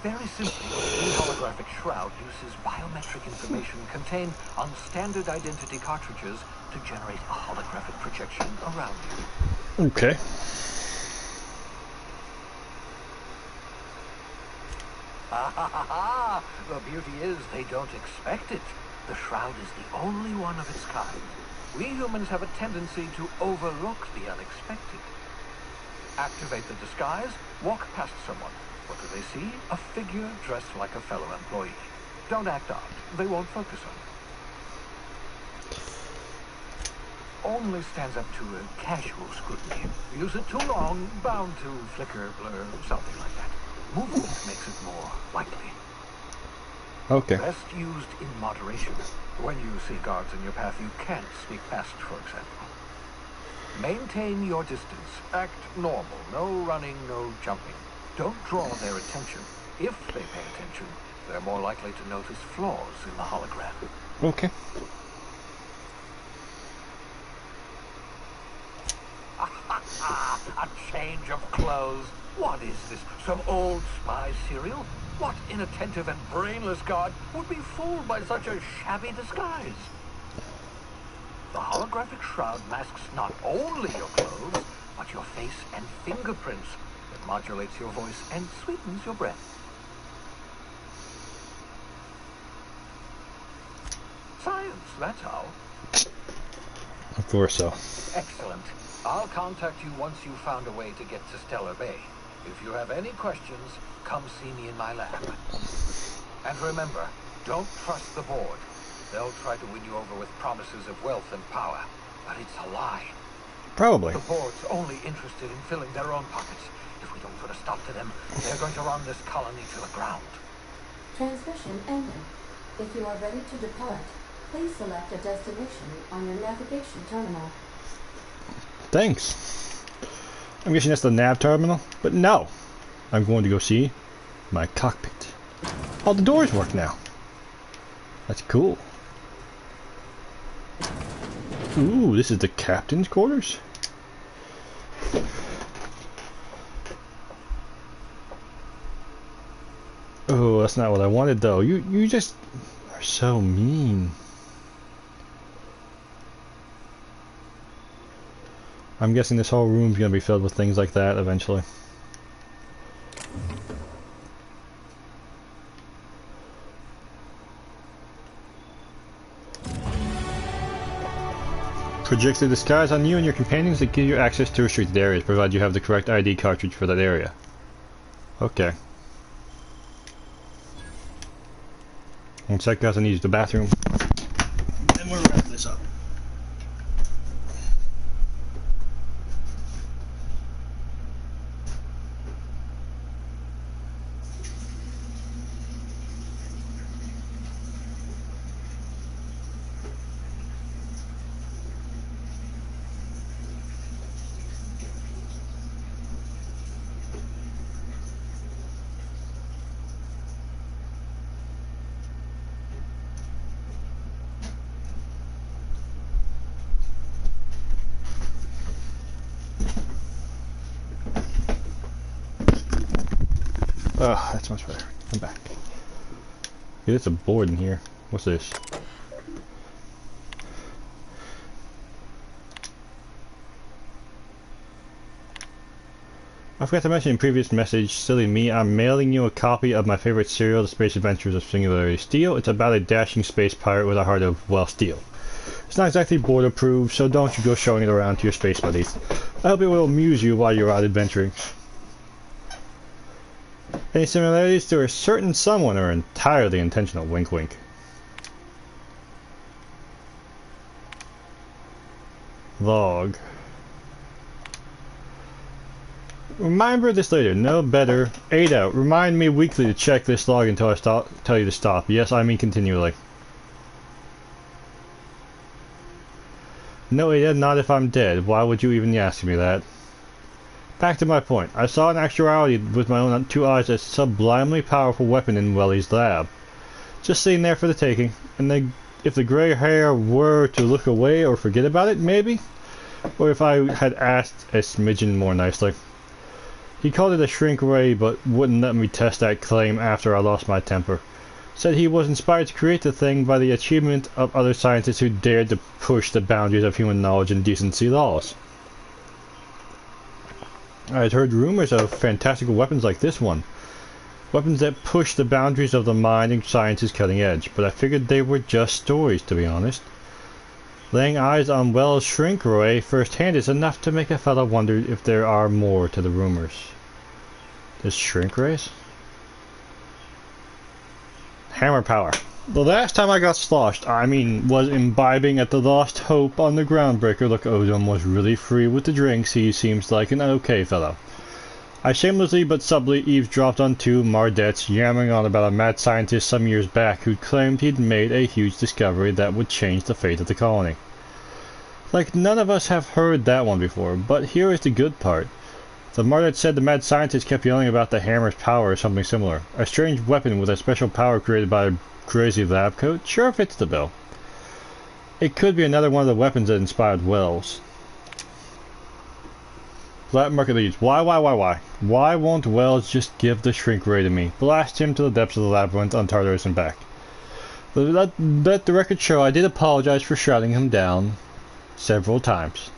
Very simply, the holographic shroud uses biometric information contained on standard identity cartridges to generate a holographic projection around you. Okay. The beauty is they don't expect it. The shroud is the only one of its kind. We humans have a tendency to overlook the unexpected. Activate the disguise, walk past someone. What do they see? A figure dressed like a fellow employee. Don't act odd. They won't focus on you. Only stands up to a casual scrutiny. Use it too long, bound to flicker, blur, something like that. Movement makes it more likely. Okay. Best used in moderation. When you see guards in your path, you can't sneak past, for example. Maintain your distance. Act normal. No running, no jumping. Don't draw their attention. If they pay attention, they're more likely to notice flaws in the hologram. Okay. A change of clothes. What is this? Some old spy serial? What inattentive and brainless guard would be fooled by such a shabby disguise? The holographic shroud masks not only your clothes, but your face and fingerprints. It modulates your voice and sweetens your breath. Science, that's how. Of course so. Excellent. I'll contact you once you've found a way to get to Stellar Bay. If you have any questions, come see me in my lab. And remember, don't trust the board. They'll try to win you over with promises of wealth and power, but it's a lie. Probably. The board's only interested in filling their own pockets. If we don't put a stop to them, they're going to run this colony to the ground. Transmission ending. If you are ready to depart, please select a destination on your navigation terminal. Thanks. I'm guessing that's the nav terminal, but no. I'm going to go see my cockpit. All the doors work now. That's cool. Ooh, this is the captain's quarters? Oh, that's not what I wanted though. You just are so mean. I'm guessing this whole room's gonna be filled with things like that eventually. Projects a disguise on you and your companions that give you access to restricted areas, provided you have the correct ID cartridge for that area. Okay. One sec, guys, I need to use the bathroom. And we'll wrap this up. Oh, that's much better. I'm back. Yeah, there's a board in here. What's this? I forgot to mention in previous message, silly me, I'm mailing you a copy of my favorite serial, The Space Adventures of Singularity Steel. It's about a dashing space pirate with a heart of, well, steel. It's not exactly board approved, so don't you go showing it around to your space buddies. I hope it will amuse you while you're out adventuring. Any similarities to a certain someone are entirely intentional, wink wink. Log. Remember this later, no better. 8 out. Remind me weekly to check this log until I tell you to stop. Yes, I mean continually. No, Ada, not if I'm dead. Why would you even ask me that? Back to my point. I saw in actuality with my own 2 eyes a sublimely powerful weapon in Welly's lab. Just sitting there for the taking, and then if the gray hair were to look away or forget about it, maybe? Or if I had asked a smidgen more nicely. He called it a shrink ray, but wouldn't let me test that claim after I lost my temper. Said he was inspired to create the thing by the achievement of other scientists who dared to push the boundaries of human knowledge and decency laws. I had heard rumors of fantastical weapons like this one. Weapons that push the boundaries of the mind and science's cutting edge, but I figured they were just stories, to be honest. Laying eyes on Wells' shrink ray firsthand is enough to make a fellow wonder if there are more to the rumors. There's shrink rays? Hammer power. The last time I got sloshed, was imbibing at the Lost Hope on the Groundbreaker. Look, Odom was really free with the drinks. He seems like an okay fellow. I shamelessly but subtly eavesdropped on 2 Mardettes yammering on about a mad scientist some years back who claimed he'd made a huge discovery that would change the fate of the colony. Like, none of us have heard that one before, but here is the good part. The Mardette said the mad scientist kept yelling about the hammer's power or something similar. A strange weapon with a special power created by a crazy lab coat sure fits the bill. It could be another one of the weapons that inspired Wells. Black market leads. Why? Why won't Wells just give the shrink ray to me? Blast him to the depths of the labyrinth on Tartarus and back. Let the record show I did apologize for shouting him down several times.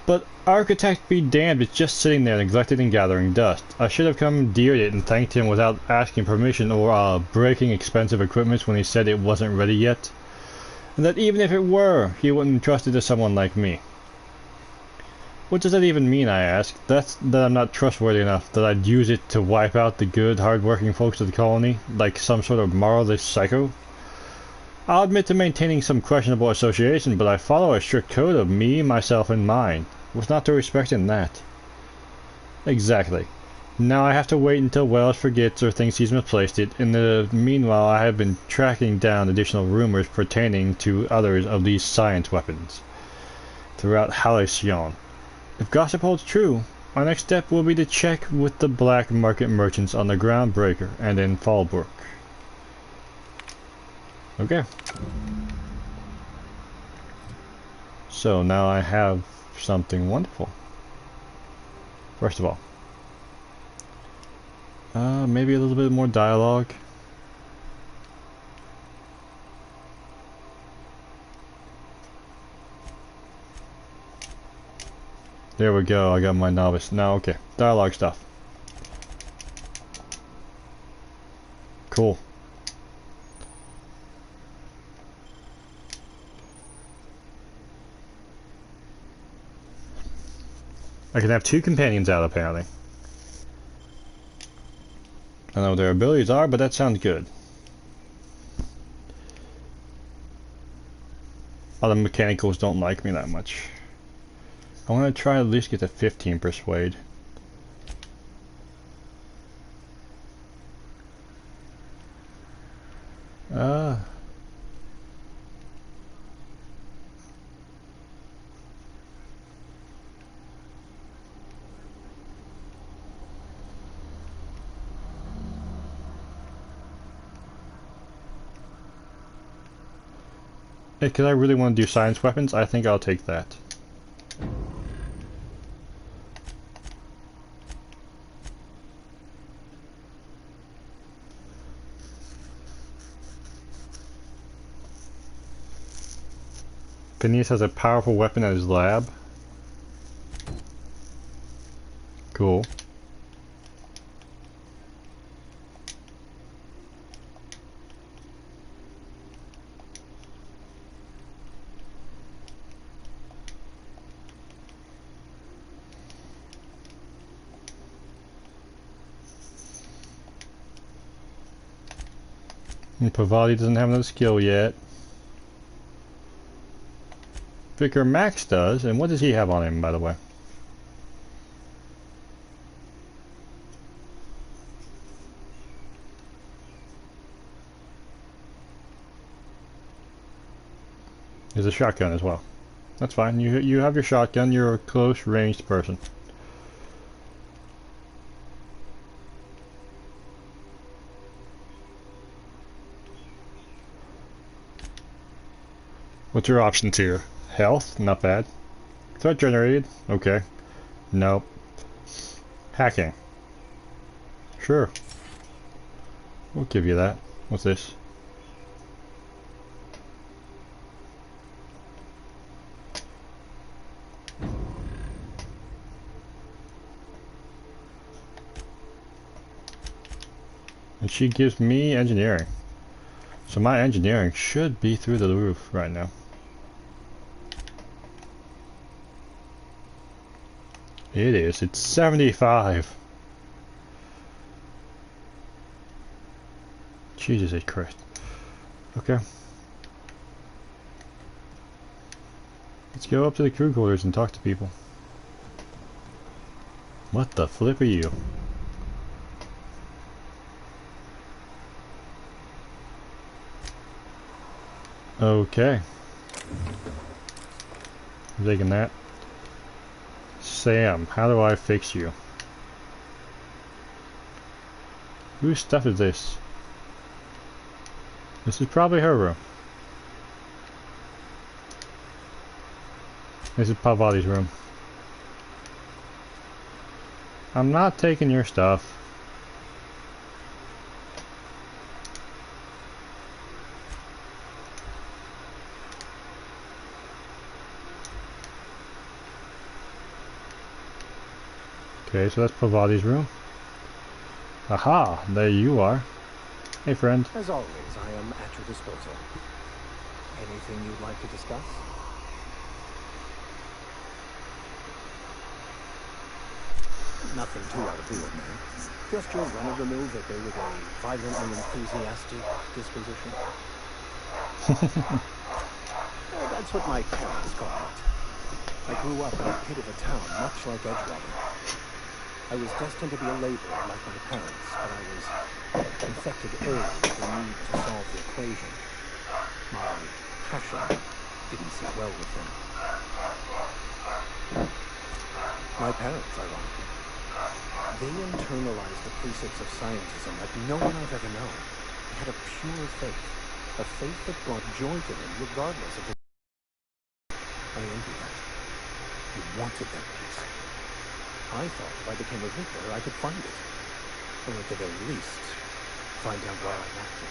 But Architect be damned, it's just sitting there neglected and gathering dust. I should have commandeered it and thanked him without asking permission or breaking expensive equipment when he said it wasn't ready yet. And that even if it were, he wouldn't entrust it to someone like me. What does that even mean, I ask? That's that I'm not trustworthy enough, that I'd use it to wipe out the good, hard-working folks of the colony, like some sort of moralist psycho? I'll admit to maintaining some questionable association, but I follow a strict code of me, myself, and mine. What's not to respect in that? Exactly. Now I have to wait until Wells forgets or thinks he's misplaced it. In the meanwhile, I have been tracking down additional rumors pertaining to others of these science weapons throughout Halcyon. If gossip holds true, my next step will be to check with the black market merchants on the Groundbreaker and in Fallbrook. Okay. So now I have something wonderful. First of all, maybe a little bit more dialogue. There we go, I got my novice. Now, okay, dialogue stuff. Cool. I can have 2 companions out, apparently. I don't know what their abilities are, but that sounds good. Other mechanicals don't like me that much. I want to try at least get to 15 persuade. Because I really want to do science weapons, I think I'll take that. Phineas has a powerful weapon at his lab. Cool. And Pavati doesn't have no skill yet. Vicar Max does, and what does he have on him, by the way? There's a shotgun as well. That's fine. You have your shotgun. You're a close ranged person. What's your options here? Health, not bad. Threat generated, okay. Nope. Hacking. Sure. We'll give you that. What's this? And she gives me engineering. So my engineering should be through the roof right now. It is. It's 75. Jesus Christ. Okay. Let's go up to the crew quarters and talk to people. What the flip are you? Okay. I'm taking that. Sam, how do I fix you? Whose stuff is this? This is probably her room. This is Pavati's room. I'm not taking your stuff. Okay, so that's Pavati's room. Aha, there you are. Hey, friend. As always, I am at your disposal. Anything you'd like to discuss? Nothing too out of the ordinary. Just your run-of-the-mill vicar with a violently enthusiastic disposition. That's what my parents call it. I grew up in a pit of a town, much like Edgewater. I was destined to be a laborer like my parents, but I was infected early with the need to solve the equation. My passion didn't sit well with them. My parents, ironically, they internalized the precepts of scientism like no one I've ever known. They had a pure faith, a faith that brought joy to them regardless of the... I envy that. You wanted that peace. I thought if I became a Vicar, I could find it. Or at the very least, find out why I lacked it.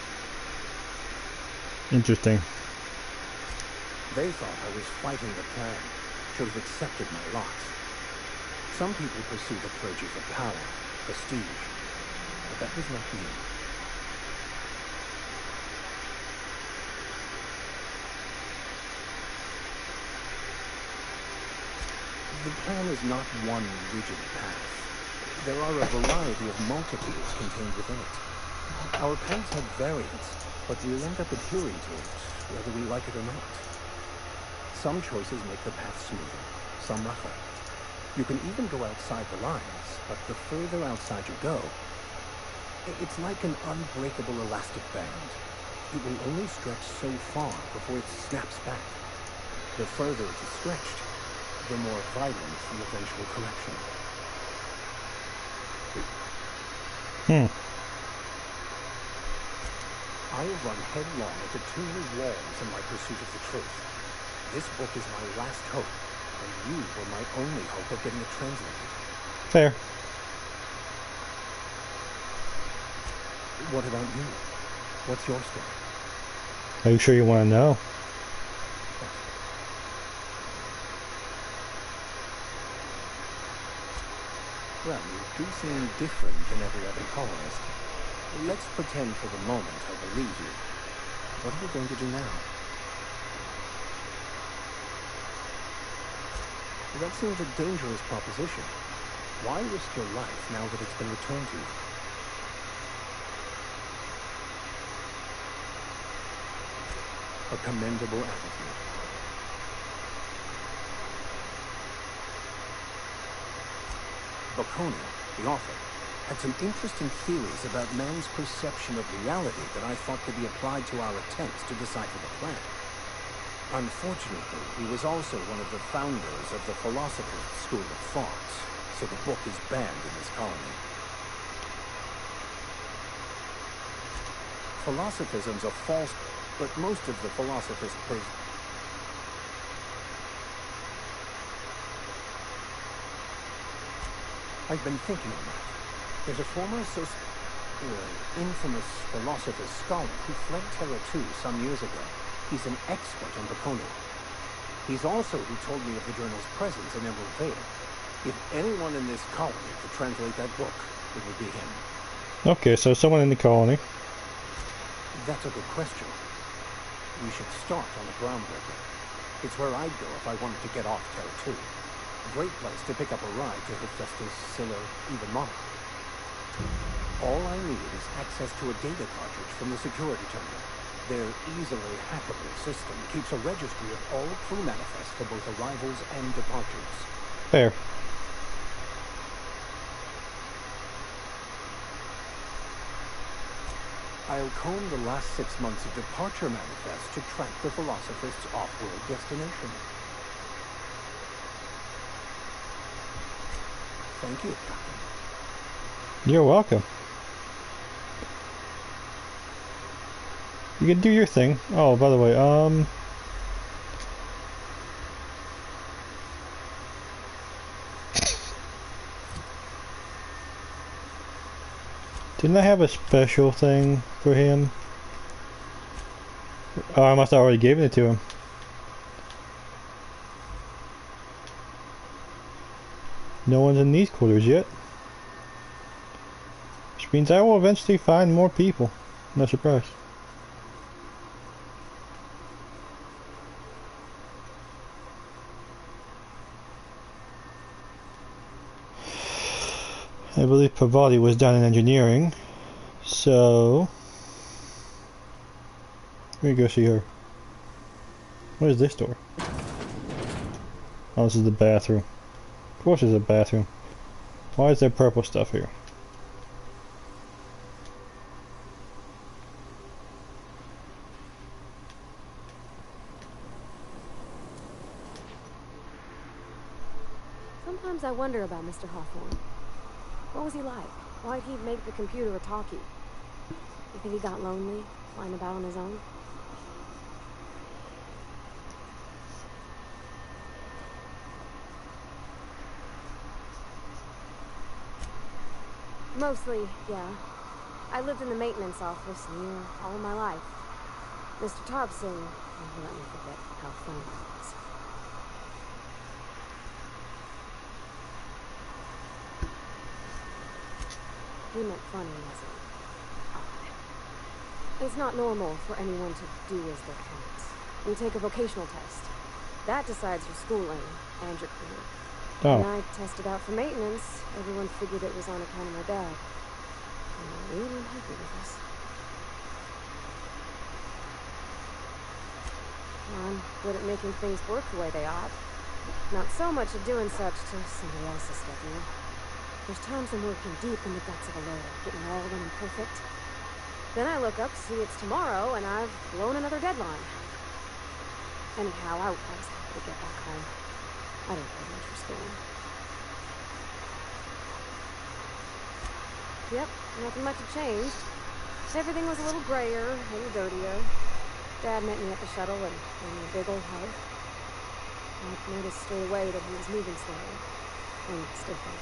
Interesting. They thought I was fighting the plan, should have accepted my lot. Some people pursue the purges of power, prestige, but that was not me. The plan is not one rigid path. There are a variety of multitudes contained within it. Our paths have variance, but we'll end up adhering to it, whether we like it or not. Some choices make the path smoother, some rougher. You can even go outside the lines, but the further outside you go, it's like an unbreakable elastic band. It will only stretch so far before it snaps back. The further it is stretched, the more violent the eventual correction. I have run headlong into too many walls in my pursuit of the truth. This book is my last hope, and you were my only hope of getting it translated. Fair. What about you? What's your story? Are you sure you want to know? Well, you do seem different than every other colonist. Let's pretend for the moment I believe you. What are you going to do now? That seems a dangerous proposition. Why risk your life now that it's been returned to you? A commendable attitude. Bocconi, the author, had some interesting theories about man's perception of reality that I thought could be applied to our attempts to decipher the plan. Unfortunately, he was also one of the founders of the Philosophist school of thought, so the book is banned in this colony. Philosophism's a false, but most of the philosophist I've been thinking on that. There's a former infamous philosopher's scholar who fled Terra 2 some years ago. He's an expert on Bocconi. He's also who told me of the journal's presence in Emerald Vale. If anyone in this colony could translate that book, it would be him. Okay, so someone in the colony. That's a good question. We should start on the groundbreaker. It's where I'd go if I wanted to get off Terra 2. A great place to pick up a ride to Hephaestus, Scylla, even Monarch. All I need is access to a data cartridge from the security terminal. Their easily hackable system keeps a registry of all crew manifests for both arrivals and departures. Fair. I'll comb the last 6 months of departure manifests to track the Philosophist's off-world destination. Thank you, Captain. You're welcome. You can do your thing. Oh, by the way, didn't I have a special thing for him? Oh, I must have already given it to him. No one's in these quarters yet. Which means I will eventually find more people. No surprise. I believe Pavati was done in engineering. So let me go see her. What is this door? Oh, this is the bathroom. Of course there's a bathroom. Why is there purple stuff here? Sometimes I wonder about Mr. Hawthorne. What was he like? Why'd he make the computer a talkie? You think he got lonely, flying about on his own? Mostly, yeah. I lived in the maintenance office near all my life. Mr. Thompson never let me forget how fun it was. He meant funny, as in odd. It's not normal for anyone to do as their parents. You take a vocational test. That decides your schooling and your career. Oh. When I tested out for maintenance, everyone figured it was on account of my dad. And they really happy with us. I'm good at making things work the way they ought. Not so much at doing such to somebody else's schedule. There's times I'm working deep in the guts of a load, getting all running perfect. Then I look up, see it's tomorrow, and I've blown another deadline. Anyhow, I was happy to get back home. I didn't care much for schooling. Yep, nothing much had changed. Everything was a little grayer, a little dirtier. Dad met me at the shuttle and gave me a big old hug. I noticed straight away that he was moving slowly and stiffly.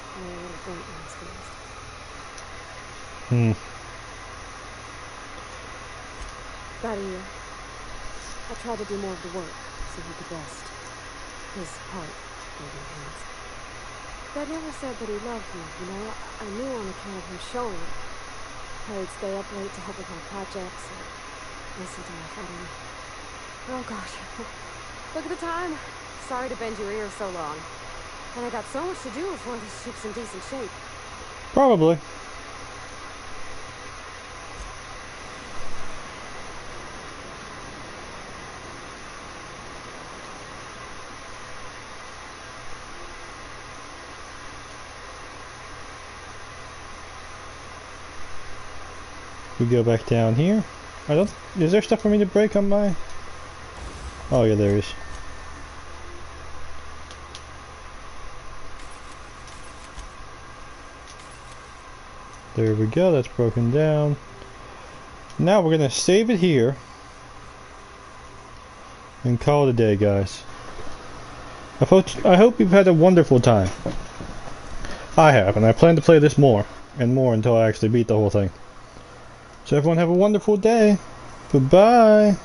And a little burnt in his face. About a year. I tried to do more of the work so he could rest. His heart gave him hands. Dad never said that he loved me, you know. I knew on account of him showing it. I would stay up late to help with my projects or listen to my father. Oh gosh. Look at the time. Sorry to bend your ear so long. And I got so much to do before this ship's in decent shape. Probably. We go back down here. Is there stuff for me to break on my? Oh yeah, there is. There we go, that's broken down. Now we're gonna save it here and call it a day, guys. I hope you've had a wonderful time. I have, and I plan to play this more and more until I actually beat the whole thing. So everyone have a wonderful day. Goodbye.